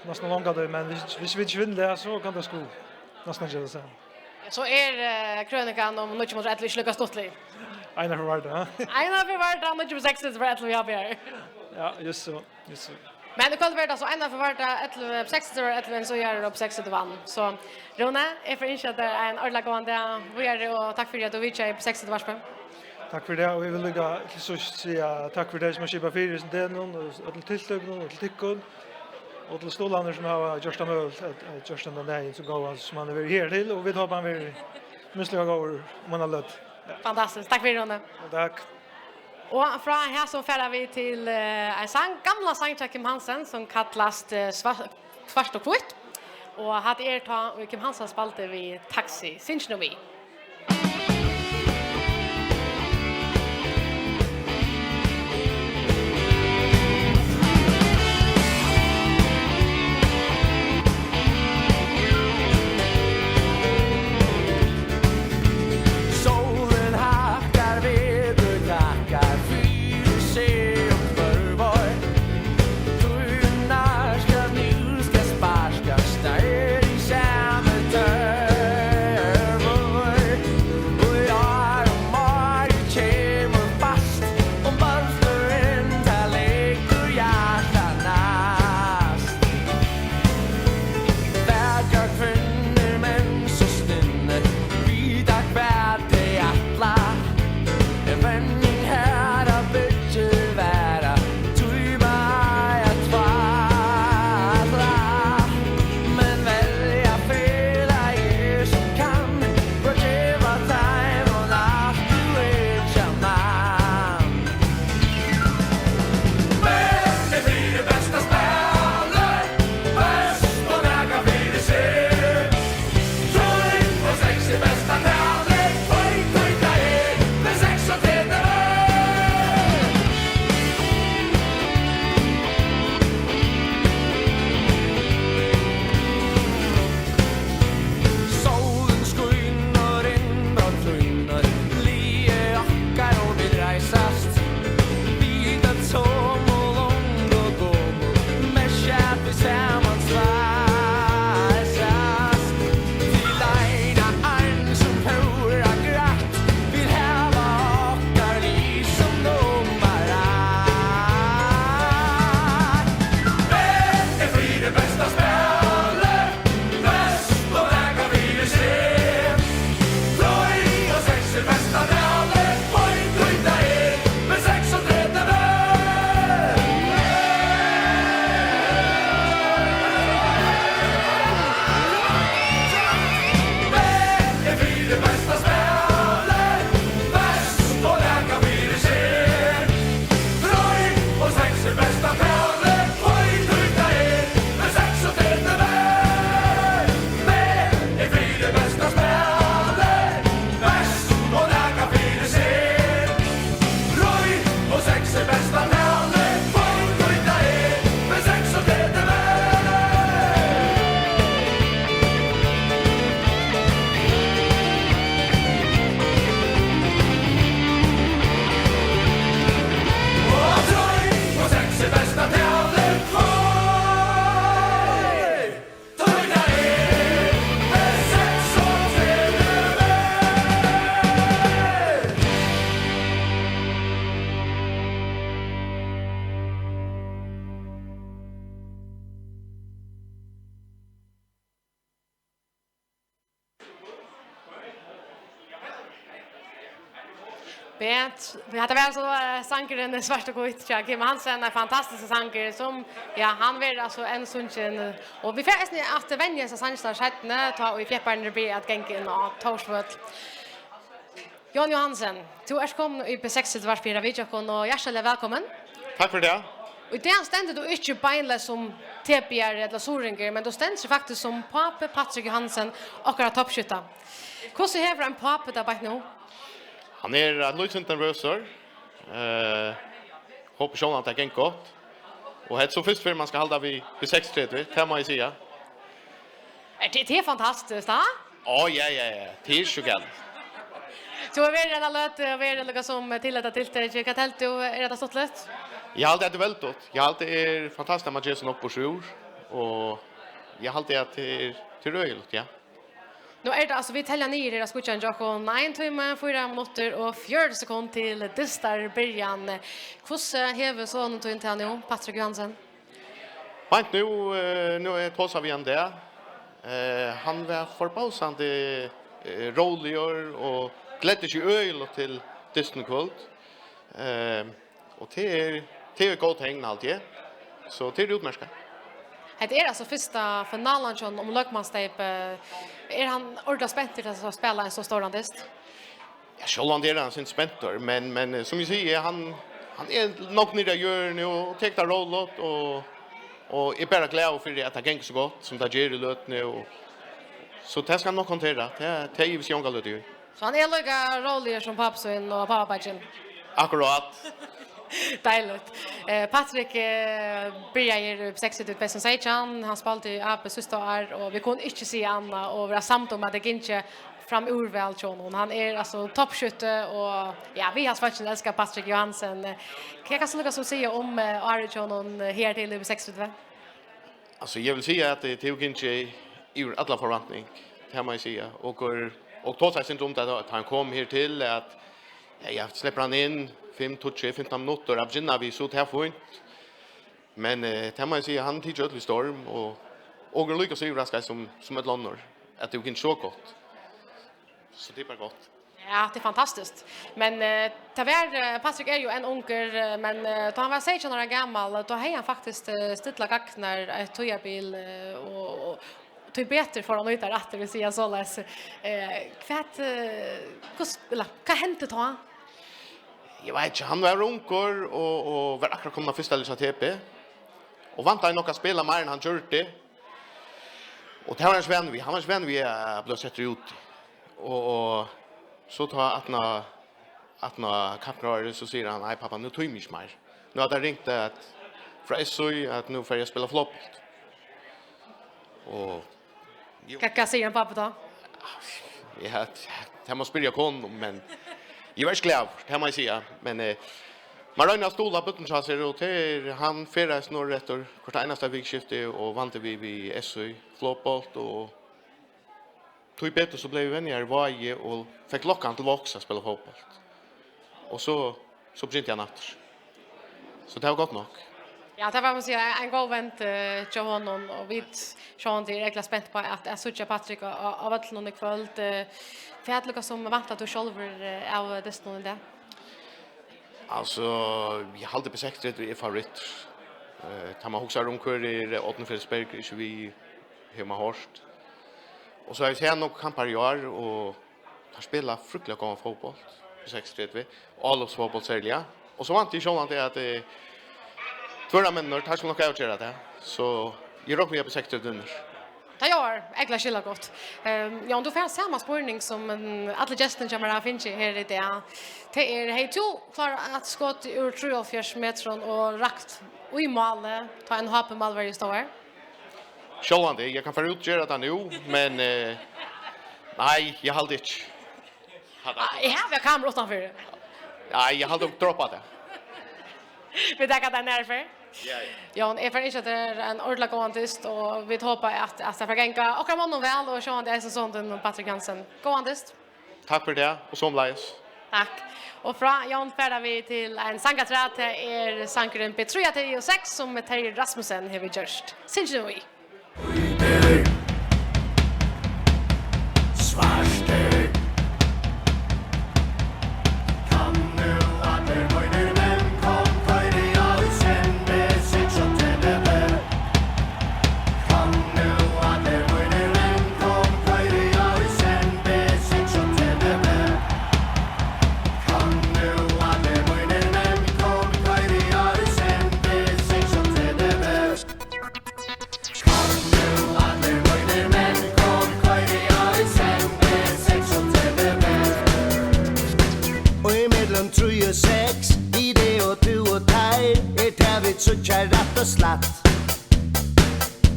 nästan långt då men hvis vi inte vinner det så kan det sko nästan inte så. Så är krönikan om mycket mot Atlas lyckas stottlig. Einar för vart. Einar för vart mycket 60 för Atlas vi har här. Ja, just så. Men det kunde vara så ända för vart 60 eller så gör det upp 60 vann. Så Rona är för insatt en ordlagående vi är och tack för att du vill på 60 varspe. Tack för det och vi vill lägga så säga tack för det som skipa för den och till tillstögn och till tickon och till stolarna som har just en möjlighet att just den där så går som man är här till och vi hoppas vi måste gå man har lätt. Fantastiskt. Tack för det Rona. Tack. Och från här så färdar vi till en gamla sång Kim Hansen som kallas Svart och kvitt. Och hade ta och Kim Hansen spalte vi Taxi. Syns nu vi. Sparska stær i samme tør. Bet, vi hade väl så sankeren svart och vitt. Ja, Kim Hansen är fantastisk sanker som han vill alltså en sunchen och vi får att vänja sig sansar sättne ta och i fjäpparen be att gänga in och Torsvöld. Jan Johansen, du är kom i P6 vars fyra videokon och hjärtligt välkommen. Tack för det. Och det ständer du inte beinless som TPR eller Soringer, men du ständer faktiskt som pappa Patrik Johansen och är toppskytta. Hur har en pappa där bak nu? Han är lite nervös. Hoppas sjön att det går gott. Och det så först för man ska hålla vid 6:30, kan man ju säga. Det är fantastiskt, va? Ja. Det är så galt. Så är det redan lätt, vi är det som tillåta tillsteg. Vad helt du är det stått lätt? Jag har alltid det väl tot. Jag har alltid är fantastiskt med Jason upp på 7 år och jag har alltid att det är röjligt, ja. Nu är det alltså vi täljer ner i skutchen Jakob 9 timmar 4 minuter och 4 sekunder till distar början. Hur häver så något inte nu Patrik Johansen? Fint nu är tossa vi ändå. Han var förbausande rolig och glädde sig öl till Disney kväll. Och det är gott hängn alltid. Så det är utmärkt. Det är alltså första finalen om Lökmansteip. Är han ordentligt spänd till att spela en så stor artist? Ja, själv är han sin späntor, men som vi säger han är nog nere gör nu och tar det rollet och är bara glad för att det går så gott som det gör i lötne och så det ska han nog hantera. Det är ju så jonga löt. Så han är lika rolig som Papsson och Pappagen. Akkurat. Dejligt. Patrik börjar i 60-2016. Han spelade i AP sista år och vi kunde inte se Anna och vara samt om att det inte fram urväl John. Han är alltså toppskytte och ja, vi har faktiskt älskar Patrik Johansen. Kan jag säga som säger om Ari John här till i 60? Alltså jag vill säga att det tog inte ur alla förväntning. Det kan man ju säga och trots att inte om att han kom här till att jag släpper han in 15 minuter av gynna vi så här fint. Men det man säger han till Jötli storm och lyckas överraska som ett landor att det gick så gott. Så det är bara gott. Ja, det är fantastiskt. Men tyvärr Patrik är ju en onkel men då han var 16 år gammal då har han faktiskt stilla gaknar ett tojabil och tog bättre för att nöjta rätt vill säga så läs. Vad hände då? Jag vet inte, han var runkor och var akkurat komna första lilla TP. Och vant han nog att spela mer än han gjorde. Och det var han var svän vi blev sett ut. Och så tar att när kaprar så säger han, nej pappa, nu tog jag mig mer. Nu hade jag ringt att från SOI att nu får jag spela flopp. Och Vad säger pappa då? Ja, det måste spela kon men jag är glad, kan man säga, men man röjnar stola på den chanser och han färdas norr efter kvart enaste vikskifte och vant vi SU flopbolt och tog bättre så blev vi vänner varje och fick lockan till Vox att spela fotboll. Och så började jag natt. Så det har gått nog. Ja, det var man säga en god vän till honom och vi såg det regla spänt på att jag såg Patrik av att någon ikväll för att lucka som vant att du själv av dessutom det. Alltså jag hade på 60 det är favorit. Tar man också kör i Ottenfelsberg så vi hemma hårt. Och så har jag sett nog kampar i år och har spelat fruktansvärt god fotboll på 60 och alla fotboll särskilt. Och så vant jag själv att förra människor tar som något att göra det. Så jag råkar på 60 dömer. Det gör äckla skilla gott. Ja, du får samma spårning som alla gästen kommer att finna här i det. Det är hej to klar att skott ur 3,5 meter och rakt och i mål ta en hopp mål varje står. Självande, jag kan få utgöra det nu, men nej, jag hade inte. Jag har kamera utanför. Nej, jag hade droppat det. Vi tackar dig nerför. Ja, jag får inte att det är en ordentlig gåandist och vi hoppas att det får gänga och man väl och så det är sånt och Patrik Hansen. Gåandist. Tack för det och somleis. Tack. Och från Jan färdar vi till en sangatrat är sankaren P3 6 som Terry Rasmussen har vi gjort. Sinjui. Svarte kan och slatt.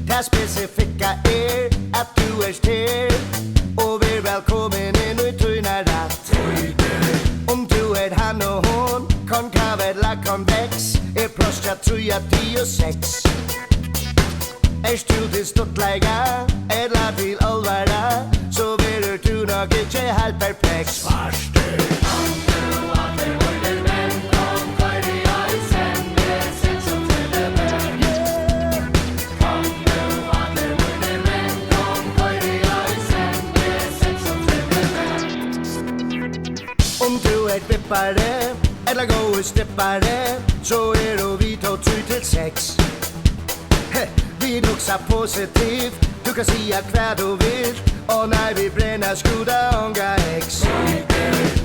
Det specifika att du här och vi välkommen in i tuna ratt. Om du han och hon konkav eller konvex plåstja 3, 10 och 6. Du till stortlägga eller till allvara så vill du nog inte helt perfekt. Om du vippare eller gå steppare så du vi 2, 3 till 6. Vi luxar positivt, du kan säga kvar du vill. Och när vi bränner skuda unga ex.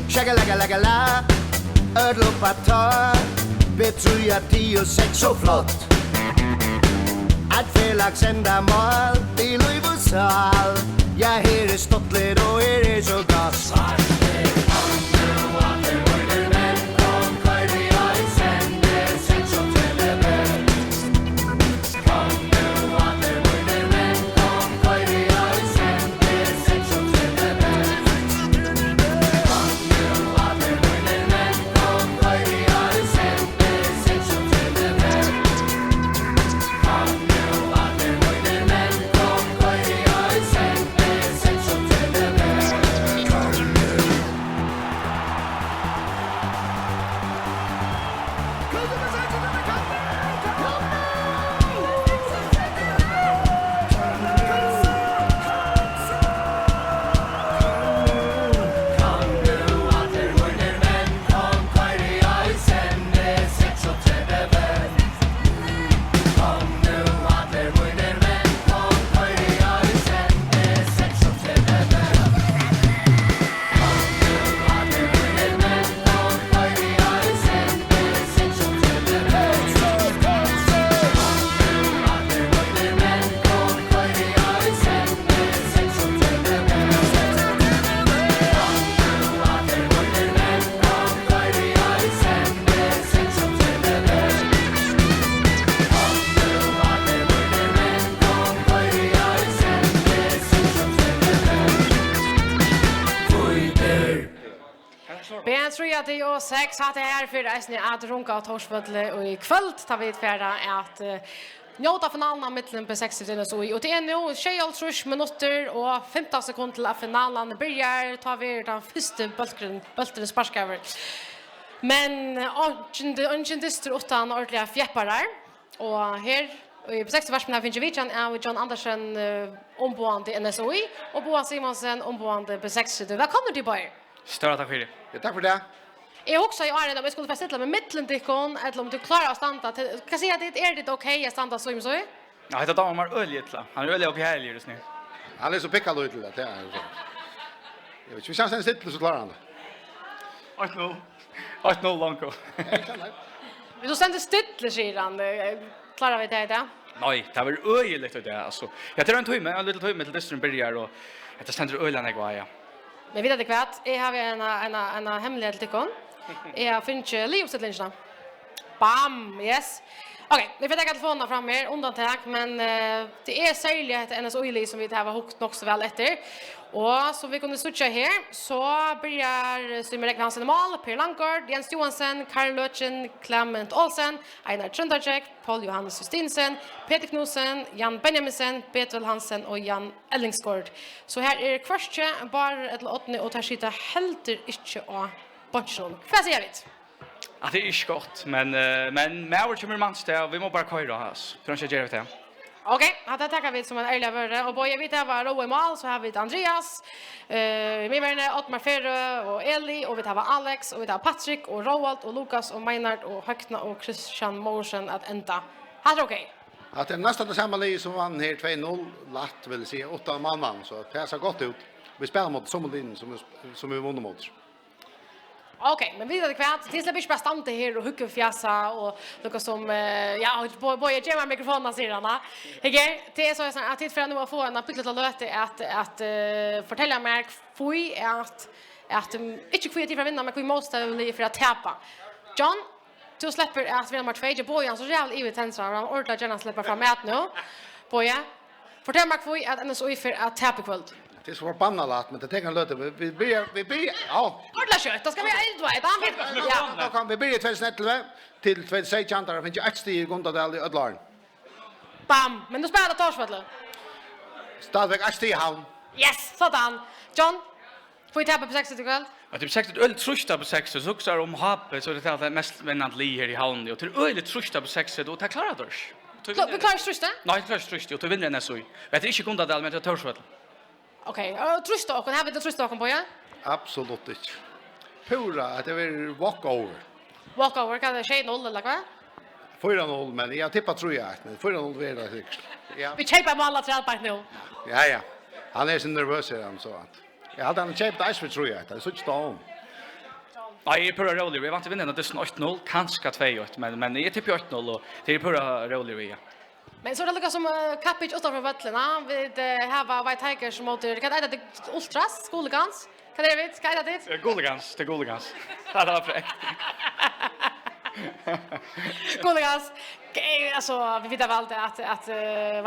Shaka-laka-laka-la, ödlopa ta. Vi tror att 10 och 6 så flott. Att felax ända mål i Luivusal. Jag här stottlet och är så gott. Jag tror att det 6 hade här för resten att runka och Torsvölle och i kväll tar vi färda att njóta finalen mellan B6 och så. Och det är nu 23 minuter och 15 sekunder till att finalen börjar. Tar vi den första bulten sparskar. Men ingen dyster utan ordentliga fjäpparar. Och här i B6 varsmen finns vi John Andersen omboende NSOI och Boa Simonsen omboende B6. Välkommen till Bayer. Större tack för det. Ja, tack för det. Jag också i Arne om jag skulle fastställa med mittlendikon eller om du klarar att stanna till kan säga att det är det okej att stanna så så. Ja, heter Damar Öljetla. Han är öle upp i här just nu. Han är så pickad ut det är så. Jag vet inte hur han sitter så klarar han det. 8-0 Lonko. Vi då ständer stilla sidan. Klarar vi det där? Nej, det var öjeligt det alltså. Jag tror en timme till distrin börjar och det ständer ölen jag var. Men vet du vad? Jag har en hemlighet till kon. Jag finner livsutlinjerna. Bam, yes. Okej, vi får ta telefonen fram här undantag, men det är särskilt NSOI som vi har hukt nog så väl efter. Och så vi kunde switcha här så börjar Simon Ekhansen i mål, Per Langgaard, Jens Johansen, Karl Lötjen, Clement Olsen, Einar Trøndarjek, Paul Johannes Justinsen, Peter Knudsen, Jan Benjaminsen, Betel Hansen och Jan Ellingsgård. Så här är kvarstje bara ett åttende och tar sitta helt inte av bunchen. Vad säger vi? Ja, det är inte gott, men med vår kommer mansteg och vi må bara köra oss. För att jag gör det. Okej, det tackar vi som en ärliga vörre. Och jag vet att var Roe Mal så har vi Andreas, medvärende Ottmar Ferre och Eli, och vi har Alex, och vi har Patrick och Roald och Lukas och Meinard och Hökna och Christian Morsen att ända. Är det okej? Att det nästan det samma lag som vann här 2-0 lätt vill säga 8 man så det ser gott ut. Vi spelar mot Sommerlin som vi vunnit mot. Okej, men vi vet kvart. Det släpper bara stanta här och hucka fjäsa och något som ja, boy ge mig mikrofonen sirarna. Okej, det är så att tid för nu att få en pyttel löte att fortälja mig foi att inte kvart för att vinna men vi måste för att täpa. John, du släpper att vi har match 2 Bojan så jävla i tensar och han orkar gärna släppa fram ät nu. Boja. Fortell mig för att NSOI för att tappa kväll. Det är så förbannat, men det tänker jag löte. Vi blir, ja. Ordla kött, då ska vi eldva. Ja. Då kan vi börja 2011 till 2016 där finns ju ett steg i Gundadal i Ödlaren. Bam, men du spelar Torsvalle. Stadigvæk ett steg i havn. Yes, sådan. John, får vi tappa på 60 kväll? Ja, det är säkert öl trusta på 6 så också om hape så det är det mest spännande li här i havn och till öl trusta på 6 då tar klara då. Vi klarar trusta? Nej, klarar trusta och då vinner NSOI. Vet inte Gundadal men det Torsvalle. Okej, trusta och har vi det trusta och på ja? Absolut inte. Pura att det är walkover. Walkover kan det 0 eller vad? 4-0, men jag tippar tror jag. Men 4-0 blir det säkert. Ja. Vi köper med alla trälpart nu. Ja. Han är så nervös här han så att. Jag hade han köpt ice för tror jag. Det är så inte om. Nej, jag pura rolig. Vi vant vinna det 8-0, kanske 2-1, men jag tippar 8-0 och det är pura rolig vi. Men så det lukar som Kapic utanför Vötterna. Vi har White Tigers mot det. Kan det Ultras, Skolegans? Kan det vet? Ska det dit? Goligans, det Goligans. Ja, det var fräckt. Skolegans. Alltså vi vet väl att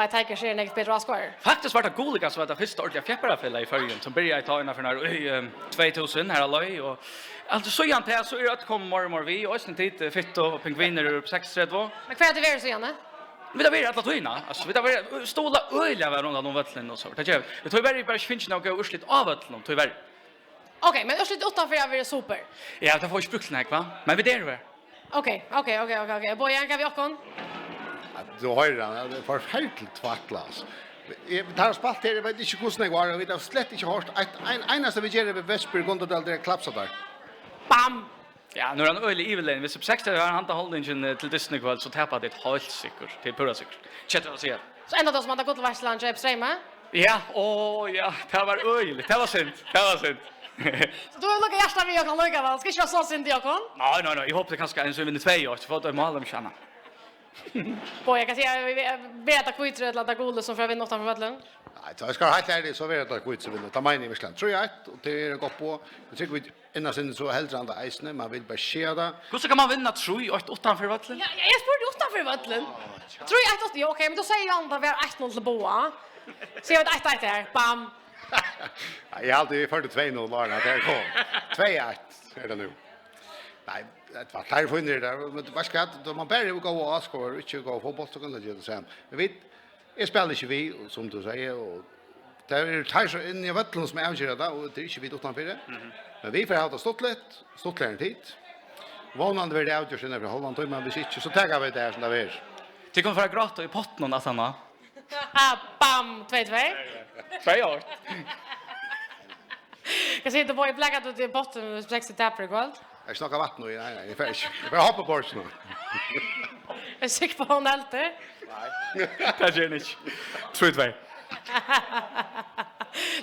White Tigers är en eget bättre score. Faktiskt var det Goligans som var det första ordentliga fjäpparafälla i förrjun som började ta in för när 2000 här alloj och alltså så jag inte så är det att komma morgon vi och sen tid fitt och pingviner upp 6-3. Men kvar det är så gärna. Vi där vill alla tyna. Alltså vi där stola öliga var runt om vattnen och så. Det tror jag bara finns några urslit av vattnen tyvärr. Okej, men urslit utanför är vi super. Ja, det får ju spruckna va. Men vi där var. Okej. Bojan kan vi också. Då har jag det för helt tvacklas. Vi tar spalt här, jag vet inte hur snägg var, vi har slett inte hört. Enaste vi gör vid Västby Gundadal där klapsar där. Bam! Ja, nu är han ölig Evelyn. Hvis 60 har han hållningen till Disney kväll så tappar det helt säkert. Det är pura säkert. Chatta och säga. Så ända då som hade gått till Varsland och Strema. Ja, ja, det var öligt. Det var synd. Så då lukar hjärta vi och kan lukka väl. Ska inte vara så synd jag kan? Nej. Jag hoppas det kanske en så vinner 2 år så får det mål om tjäna. Boy, jag kan säga vet att kvitt rätt att gå som för att vinna 8 från Vattlen. Nej, så ska helt ärligt så vet att kvitt så vinner. Ta mig i Varsland. Tror jag och det är gott på. Jag tycker vi innan sen så helt andra isne, man vill bara se det. Hur ska man vinna 3-8 för Vattlen? Ja, jag spurgade 8 för Vattlen. Tror jag att ja, okej, men då säger jag andra vi har 1-0 till Boa. Så jag vet 1-1 där. Bam. Jag har alltid 42-0 var det här kom. 2-1 är det nu. Nej, det var klart för det där. Men vad ska då man bara gå och skåra, inte gå fotboll så kan det göra sen. Men vet, jag spelar inte vi som du säger och det är tar så in i Vattlen som är avgör det och det är inte vi utanför det. Men vi får ha det stått en tid. Vanande vill det avgörs när vi håller antal men vi inte så tar vi det som det är. Det kommer vara grått i potten att han. Bam, 2-2. 2 år. Jag ser inte på i blackat ut i botten 60 tapper igår. Jag snackar vatten nu, nej, jag får inte. Jag får hoppa på det nu. Jag är sikker på hon älter. Nej. Det gör inte. 3-2.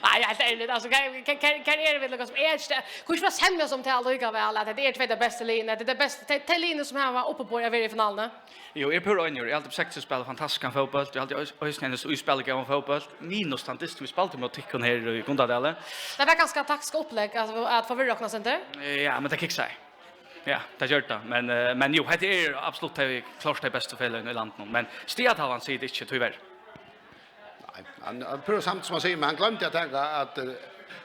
Nej, helt ärligt. Alltså, kan är det väl något som är det? Hur ska man sämja som till alla lycka väl att det är två det bästa linjen. Det är det bästa till linjen som här var uppe på i finalen. Jo, jag pura in. Jag har alltid sagt att spela fantastisk fotboll. Jag har alltid ösnänes och spelar gammal fotboll. Minus tantist vi spelade mot Tickon här i Gundadal. Det var ganska taktiskt upplägg att få virra center. Ja, men det kickar sig. Ja, det gör det. Men jo, det är absolut det klart det bästa fällen i landet. Men stiat har han sagt inte tyvärr. Han prövar samt som man säger, men han glömde att tänka att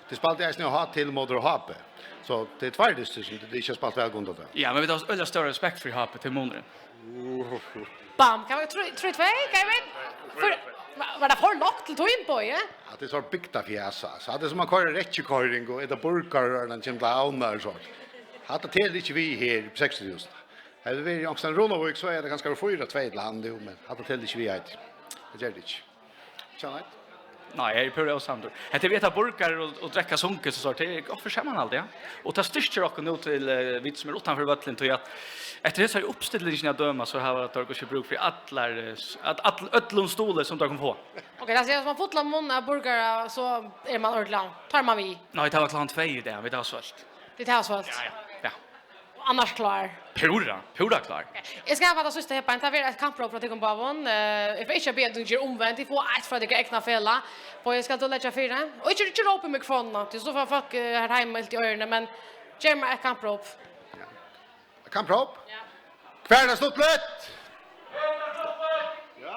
det spalt jag snö ha till Moder och Hape. Så det är tvärdigt som det inte spalt väl Gundadal. Ja, men vi har ölla större respekt för Hape till Monren. Bam, kan vi 3-2? Kan vi? Var det för lågt till tog in på, ja? Att det är så bygta fjäsa. Så att det som man kör rättköring och äta burkar och den kommer till auna och så. Att det är inte vi här på 60 000. Hade vi också en Ronavik så är det ganska 4-2 till hand, men att det är inte vi här. Det gör det inte. Tjena. Nej, jag är på det samt. Det är veta burkar och dricka sunket så det är gott för sig man alltid, ja. Och ta styrker och nu till vid som är utanför Vattlen till att efter det så är uppställningen att döma så har det också bruk för att öllon stolar som de kommer på. Okej, alltså om man fotlar många burgare så är man ordentligt. Tar man vi. Nej, det var klart 2 i det, vi tar svalt. Det tar svalt. Ja. Annars klar. Pura klar. Jag ska ha det sista här på en tavera ett kampprov för att komma på vån. Jag inte be att du gör omvänt. Jag får ett för att jag ägna fälla. Och jag ska då lägga 4. Och inte råpa mikrofonen. Det så får folk här hemma helt i öronen. Men gör mig ett kampprov. Kampprov? Ja. Kvarna stått lätt.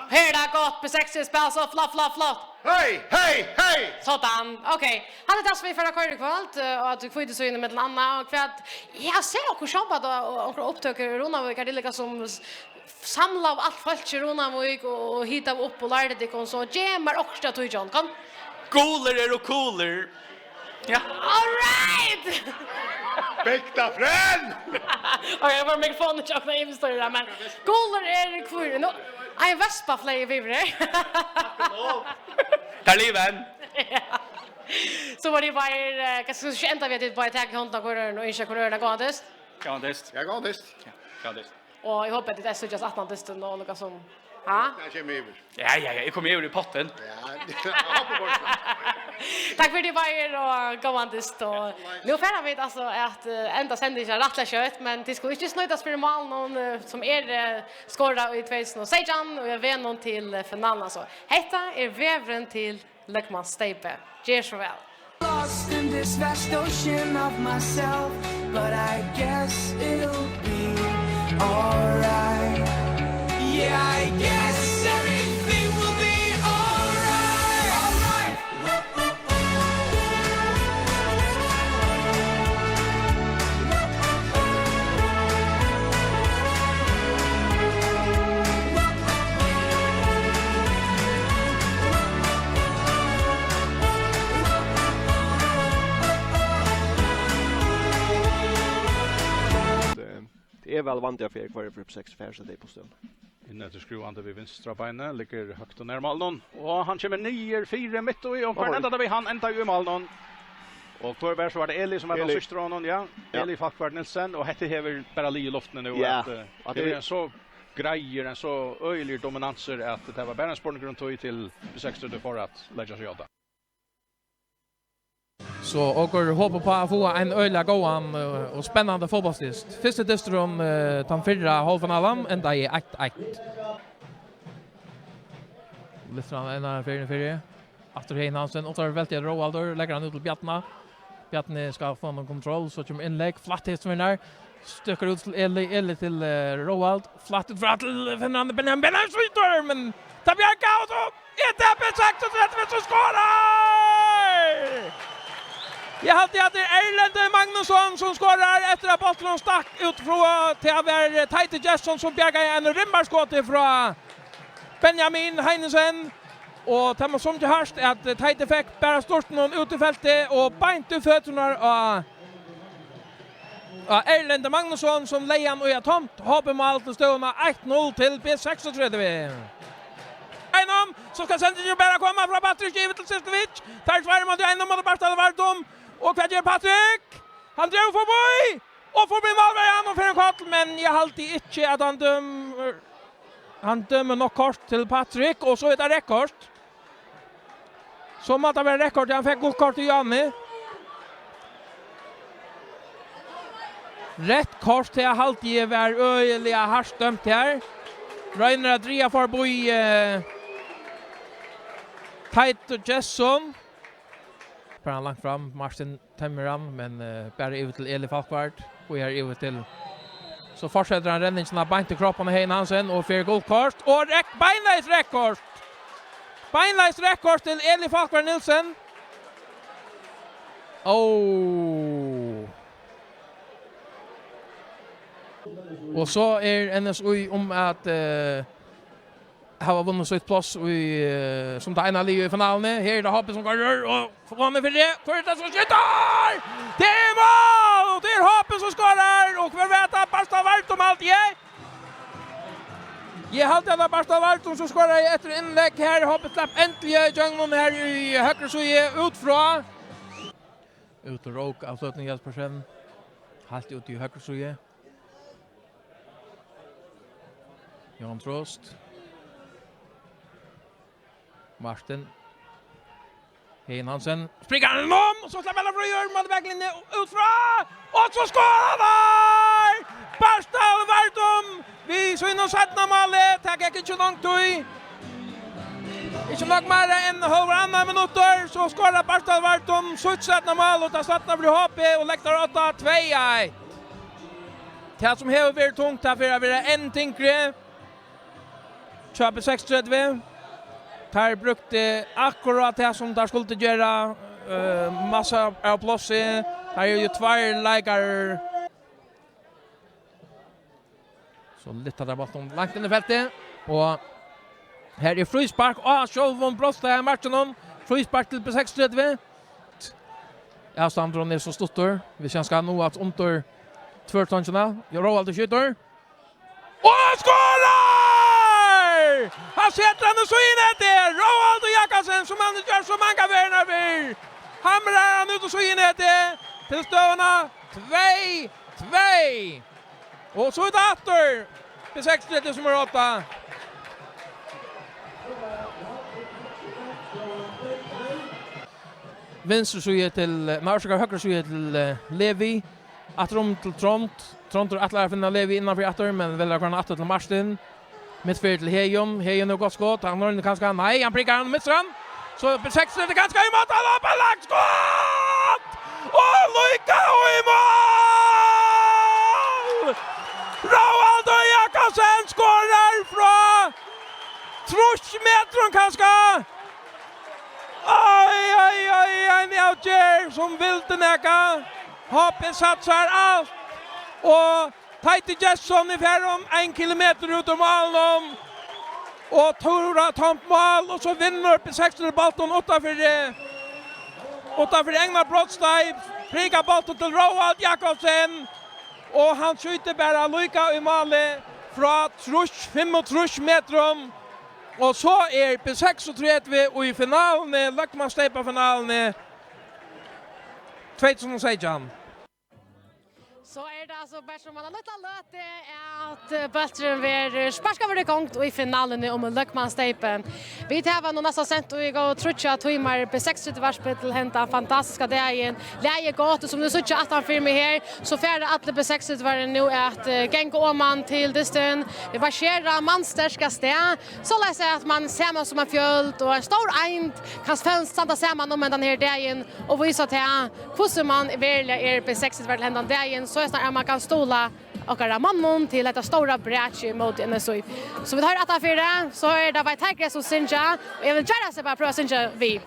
Här är det gott på 60 spel så flott. Hej! Sådan. Okej. Hade det som vi förra kvar kvalt och att du får inte så in med Anna och kvart. Jag ser också jobbat och upptäcker Ronavik är det lika som samla av allt folk i Ronavik och hitta upp och lära det kon så gemar också att John kom. Cooler och cooler. Ja. All right. Bäckta frän! Okej, jag var med från och chocka i historia men cooler är kvar. Nu I vespa flyger vidare. Tar liven. Så var det bara kanske så ända vet det bara ta hand om korren och inte korren gådest. Gådest. Jag gådest. Gådest. Och jag hoppas det är så just att man testar något som Jag kommer över. Ja, jag kommer över i potten. Tack för det var och gåandest och nu får vi alltså att ända sändningen rättla kött men det skulle inte snödas för mål någon som är skåra i 2016 och jag vet någon till finalen så. Detta är vävren till Lekman Steipe. Jersvel. Lost in this vast ocean of myself, but I guess it'll be alright. Yeah, I guess everything will be alright. Alright. Det är väl vant jag för upp 6 färs det på stund. Inne till skruvande vid vänstra benet, ligger högt och ner Malnon. Och han kommer 9-4 mitt och kvar ända där vi han ända ju Malnon. Och kvar var så var det Eli som hade syster honom, ja. Eli Falkvard Nilsen och hette hever bara li i luften nu att det är en så grejer en så öjlig dominanser att det var bara en sportgrund tog till 60 för att lägga sig åt. Så och hoppa på att få en öliga gåan och spännande fotbollstest. Första distron den förra halvfinalen ända i 1-1. Lyfter han en av fyra. Efter Heinhansen och tar väldigt Roalder lägger han ut till Bjartna. Bjartne ska få någon kontroll så kommer inlägg flatthetsvinnare. Stöker ut till Eli till Roald. Flatt ut för till Fernando Benjamin skjuter men Tabjarka och så är det besagt så skorar! Jag har alltid att det är Erlend Magnusson som skorar efter att bollen stack ut från till över Taite Jesson som bjärgar en rimmarskott från Benjamin Heinesen. Och det var som det hörst att Taite fick bara stort någon ut i fältet och bant i fötterna av Erlend Magnusson som lejan och är tomt. Hoppar mål till stående 1-0 till B36. Einom som ska sända ju bara komma från Patrik givet till Sistovic. Tar svärmar till Einom och Barstad Vardom. Och vad gör Patrik? Han drar förbi och får bli målvärd och för en kort men jag har alltid inte att han dömer nog kort till Patrik och så är det rekord. Så måste det vara rekord. Han fick gott kort till Janne. Rätt kort till alltid var öliga harstdömt här. Reiner Adria förbi Taito Jesson. Bara långt fram Martin Temmeram men bara ut till Eli Falkvard och är ut till så fortsätter han räddningen av bant i kroppen med Heinhansen och för goalkort och beinleis rekord. Beinleis rekord till Eli Falkvard Nilsen. Och så är NSU om att har vunnit sitt plats i som det ena livet i finalen. Här är det Hoppe som går och får med för det. För det som skjuter! Det är mål! Det är Hoppe som skorar och för vet att Barstad Vardom allt är. Jag har alltid Barstad Vardom som skorar efter inlägg här. Hoppe släpp äntligen Jöngon här i högra sida utfra. Ut och råk avslutning Jespersen. Halt ut i högra sida. Jan Trost. Martin. Heinhansen. Springer han om! Så släpper han från Jörman väglinje utfra! Och så skårar han! Barstad Vardom! Vi så in och sätta målet. Tack inte långt ut. Inte nog mer än halvannan minuter så skårar Barstad Vardom. Så sätta mål och tar sätta för HP och lägger 8-2. Det som har vært tungt, det har vært en tingre. Kjøpe 36. Der brukte akkurat det som der skulle gjøre. Massa av plåse. Her er jo tvær leikar. Så litt av det ballen langt inn i feltet. Og her er frispark. Sjølvom Brosta er matchen. Frispark til B36. Avstanden är så stort. Vi känns ska nå att under tvärtoncherna. Jag Roald och skjuter. Och skårar! Han sätter den så in där. Roald och Jakobsen som han gör så många värna vid. Hamrar han ut och så in där. Till stövna 2-2. Och så är det åter. B36 som är 8. Vänster så till Marsaka höger så till Levi. Atrom till Tront. Tront att lära finna Levi innanför åter men väl kan åter till Martin. Mittfält till Hejum. Hejum har gått skott. Han har kanske nej, han prickar han mittstrand. Så B6 är det ganska i mål på lagt skott. Och Luka i mål! Roald och Jakobsen skorar från 30 meter kanske. En avgör som vill näka. Hoppen satsar allt. Och Tighty Jesson i färd 1 kilometer ut om målen. Och Tora tomt mål. Och så vinner B6 bollen 8 för England Broadstad. Prickar bollen till Roald Jakobsen. Och han skjuter bara Luka i målet. Från 35 meter. Och så är B36 och i finalen, Lökmansteipa-finalen 2016. Så det alltså bara som man har lite löte att Böttren ver sparska för det gångt och i finalen om Lökmansteipen. Vi tävlar nog nästan sent och igår trutcha timmar B6 varspel till hämta fantastiska dagen. Läge gott som du såg att han filmar här så färd alla B6 var det nu att gänga om man till distan. Vi var skärra mansterskaste så lär säga att man ser man som en fjöld och en stor eind kan stanna samman om den här dagen och visa till hur man väljer B6 var det hända dagen så är man kan stola och mannen till ett stora brätch mot NSU. Så vi har att för så är det Vitagra som synja och jag vill gärna se bara prova synja vi.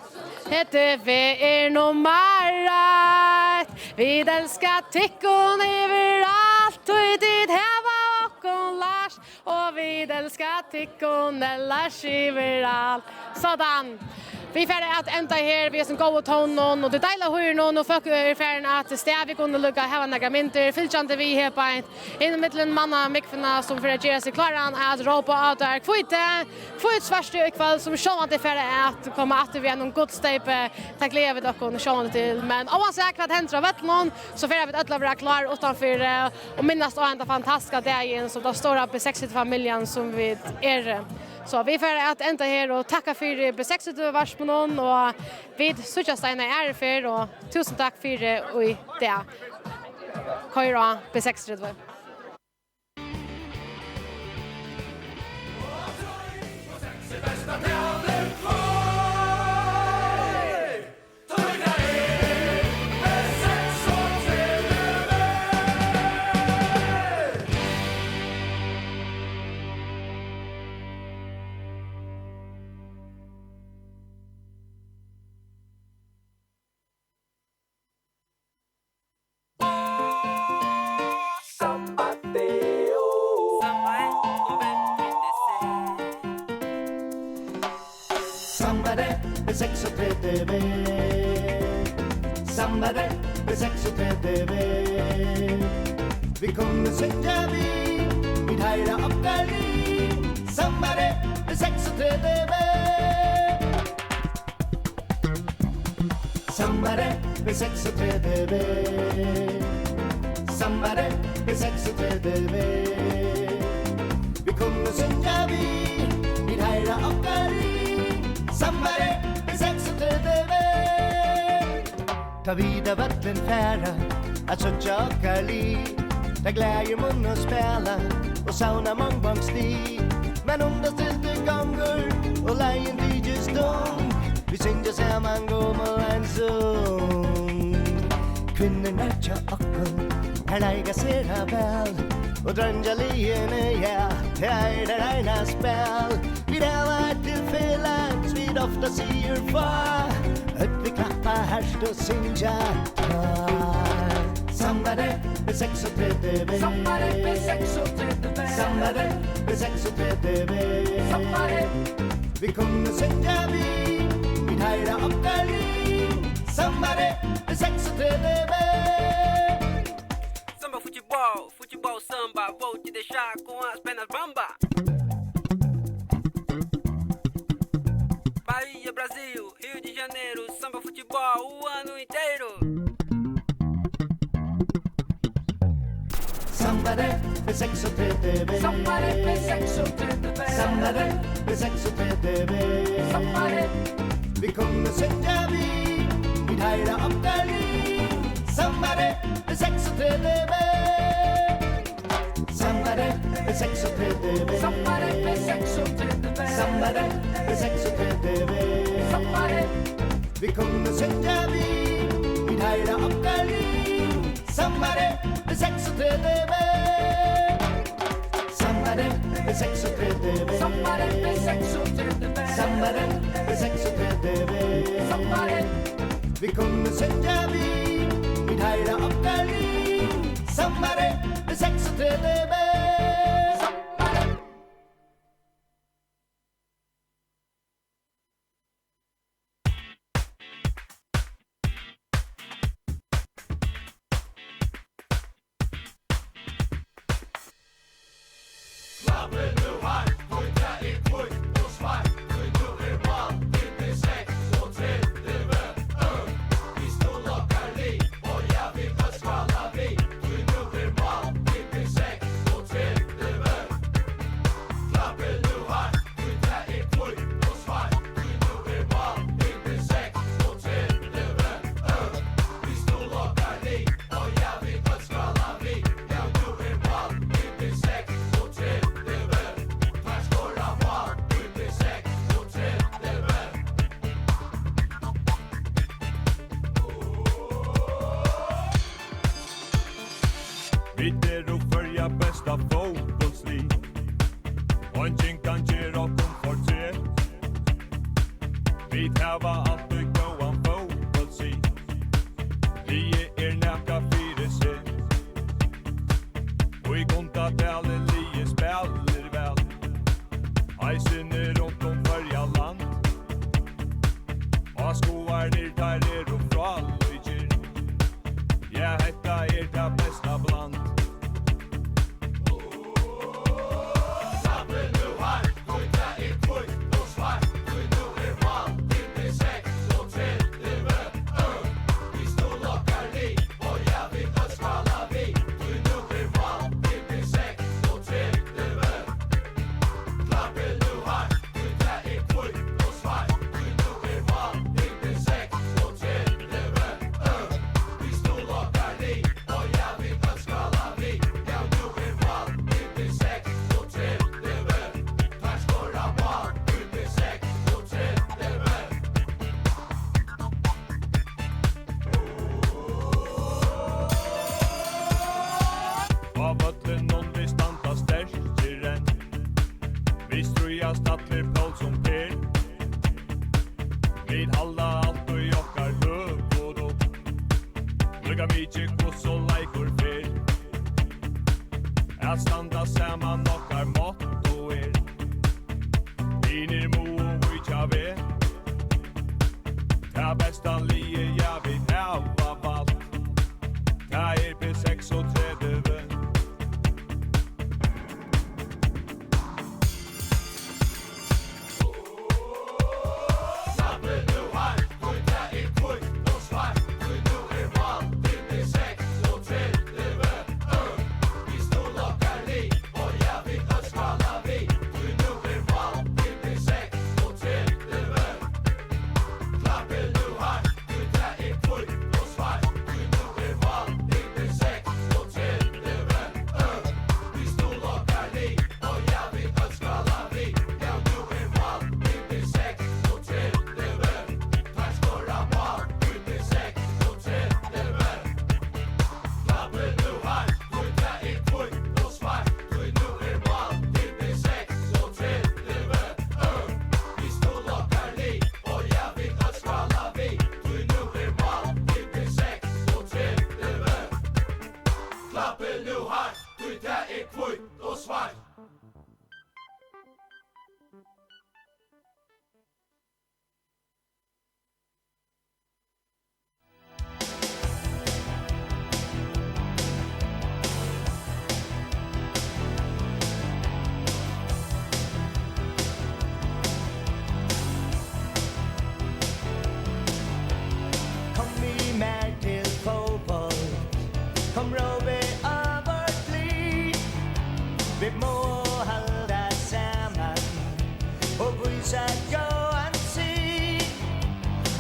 Hette vi nummer 1. Vi älskar tickon överallt och dit heva och Lars och vi älskar tickon Lars överallt. Sådan. Vi får att ända här vi som går ton och det dela hur någon och folk är färna att stäv kunde lucka ha några minuter fyllchande vi här på in mitten manna mikfna som för att göra sig klara att ropa ut där kvite svarst i kväll som sjön att för att komma att vi någon god stepe tack leva dock och sjön till men om man säkert händer vet någon så får vi alla vara klar utanför och minnas att ända fantastiska dagen som då står upp i 60-familjen som vi är. Så vi får att ända här och tacka för B6 varsmån och vid Sucha-steina är för och tusen tack för det och det. Köra B6. Samlade med 36 vi kommer synja vid hejra och gari. Samlade med 36 Samlade med 36 Samlade med 36 vi kommer synja vid hejra och gari. Samlade med 36 ta vida vatten färra att så tjockali där glädje mun och spela och sauna mångbångstig men understilte gånger och lejen DJ stång vi synger samman gå med en sång kvinnorna tja akon Her leiga ser ha vel Og drønja liene, ja Det det reina spel Vi ræva til fylans Vi ofta sier fa vi klappa herst og synja Sambare med 36 Sambare med 36 Sambare med 36 Sambare Vi kunne synja vi Vi heira okkar liv Sambare med 36 Samba futebol, samba Vou te deixar com as pernas bamba Bahia, Brasil, Rio de Janeiro Samba futebol o ano inteiro Sambare med 36 Sambare med 36 Sambare med 36 Sambare Vi kunne synja vi Vi heira okkar liv Sambare med 36 Sambare med 36 Sambare med 36 Sambare med 36 Sambare Vi kunne synja vi Vi heira okkar liv Sambare med 36 Sambare med 36 Sambare med 36 Sambare med 36 Sambare Vi kunne synja vi Vi heira okkar liv Sambare med 36 Vi må halda saman og vísa góðan sið.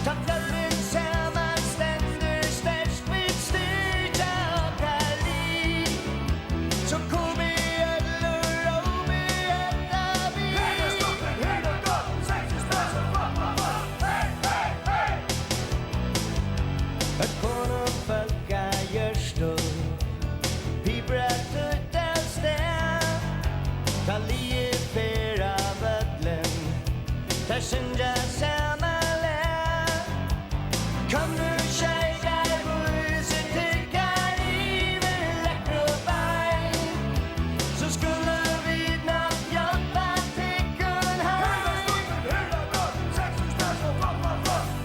Ta fløvlen saman stendur sterkt við styrja okkar lív. Så kom igen og rå med enda vi. Hela stoppen, hela gått, 60 spörs och hey, hey, hey! Att konum fölka görstor, pibra tuttar stäm. Ta lie pera vödlen, ta synja samma län. Kom nu tjejer, buset tyckar i med läckra bein. Så skulle vi natt hjälpa tickun här. Hela gått, 60 spörs och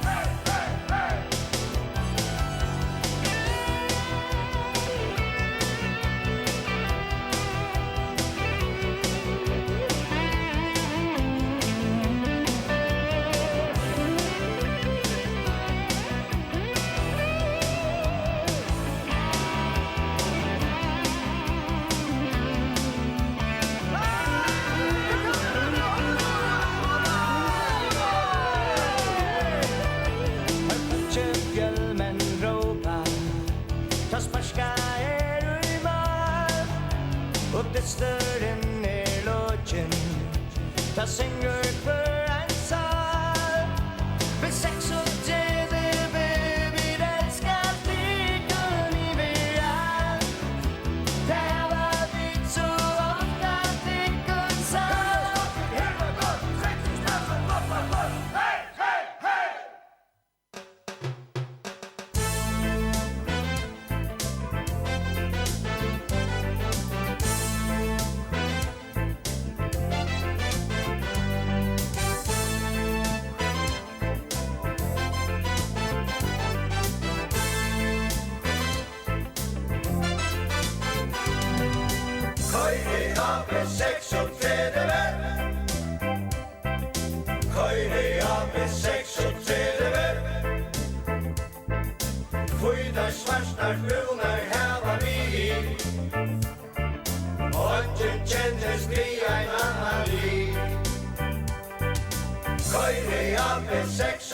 hey, hey, hey! Fjällmän råpa, ta sparska i mar. Och det störren lågen, ta synger för en sal. Vid 6 och 3 vi älskar flickor i viran. Där var vi så ofta flickor sal. Hela gått, 60 spörs och hey, hey, hey! Køyre oppe 36. Køyre oppe 36. Fyra svartar brunar hava vi. Ongen kjennes vi ein annan liv. Køyre oppe 36.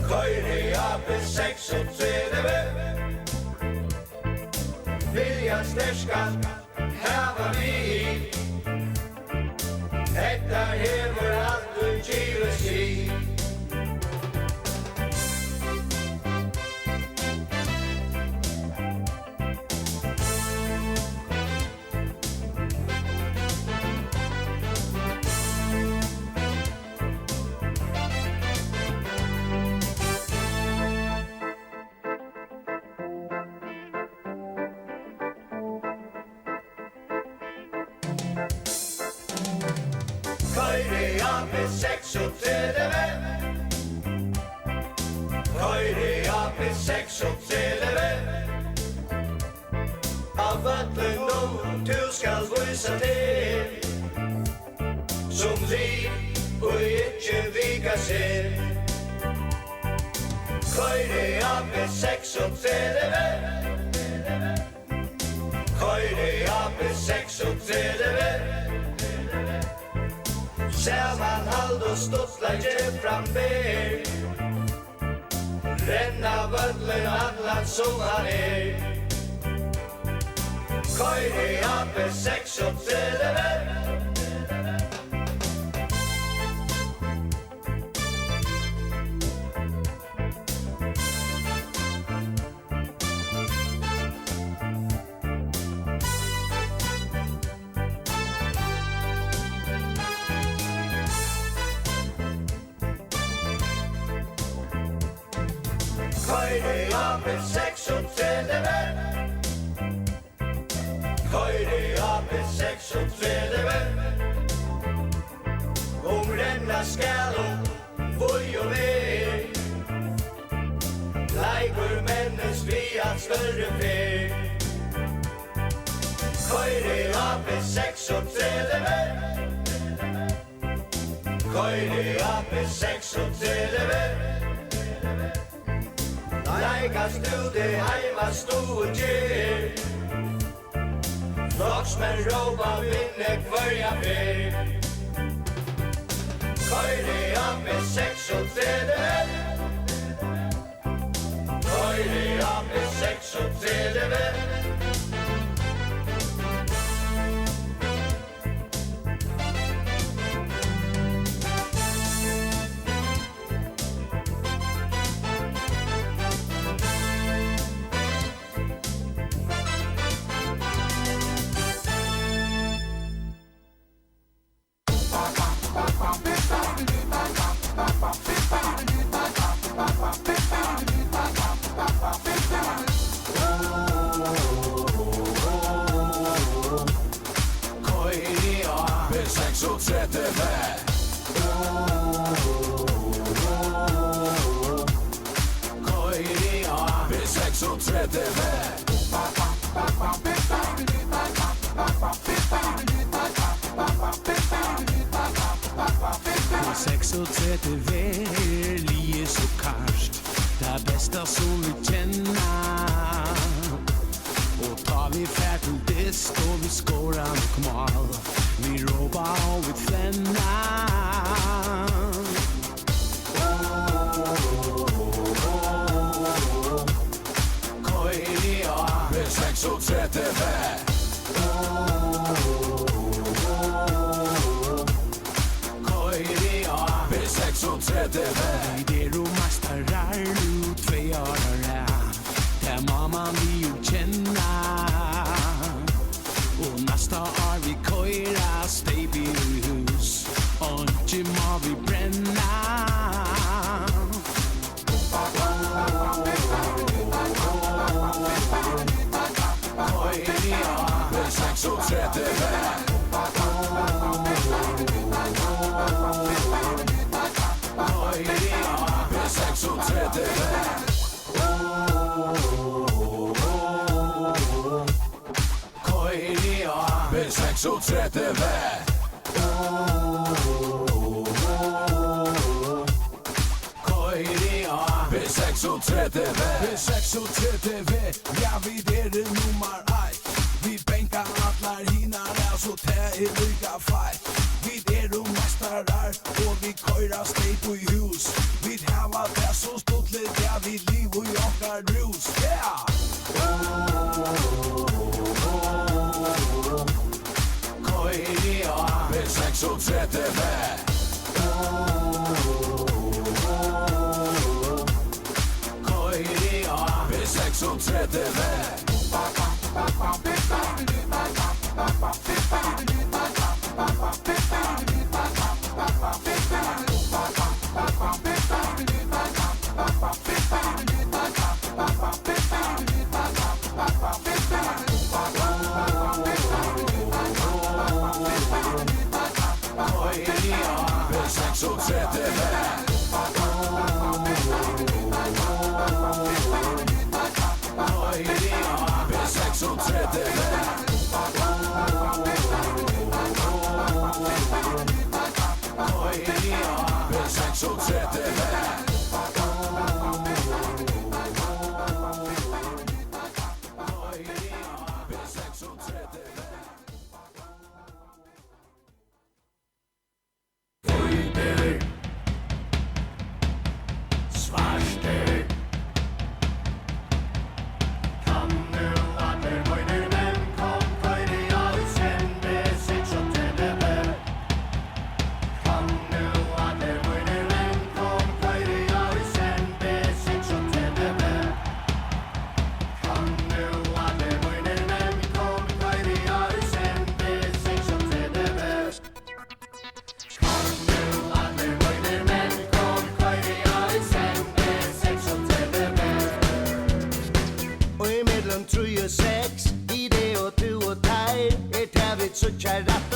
Køyre oppe 36. Viljan sterskast hava vi. Hetta hevur alt givið sig. Køyre oppe 36. Køyre oppe 36. Av vötlen nu du skal vysa til. Som liv og ikke vika ser. Køyre oppe 36. Køyre oppe 36. Saman hald og stuttleggje fram ber. Renna vödlen allan som han Køyre oppe 36. Køyre oppe 36. Køyre oppe 36. Renna skal voi og vei. Leikur mennes vi at større fer. Køyre oppe 36. Køyre oppe 36. Leikast du det heima stod gjer. Floksmenn råpa vinne kvarja fyr Køyre av med 36 Køyre av med 36 Lige så karst Det bästa som vi känner Och tar vi färd till disk och vi skårar och mal Vi råbar och vi flämnar Koiria Med 36 Det är romastarar nu 2 år Där mamman vi ju känna Och nästa år vi köra steg i hus Och inte må vi bränna Köra med 36 Ja, vi det nummer 1 Vi bänkar allar hinnar så tär är lika fight Vi det mästarar och vi köra steg på hus Vi har det så stort lite ja, vi liv och jagar rus Yeah! Koiria med 36 Koiria med 36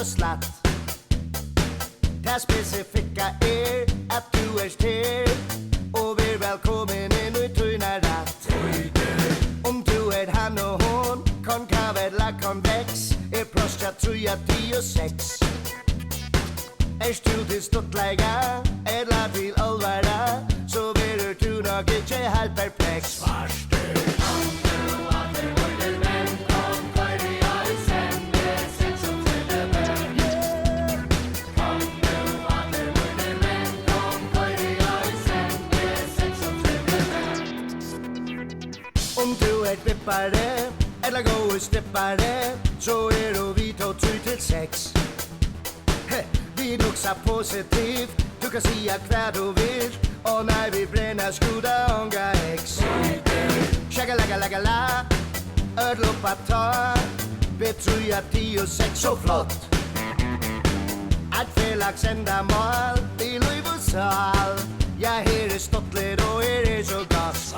slatt Det specifika att du här Och vi välkommen in i tuna ratt Om du han och hon Konkav eller konvex Prosta 3, 10 och 6 du till stortlägga Eller till allvara Så blir du nog inte helt perplex Svarste Om du vippare eller gå strippare så du vi to 3 til 6. Vi luksa positivt, du kan säga kvar du vill och när vi bränner skuda unga ex. Shaka laga laga la, ödlopa ta, betruja 10 och 6 så flott. Att felax ända mål, i liv och sal, jag här är stottlet och är så gott.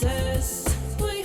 ses. Vi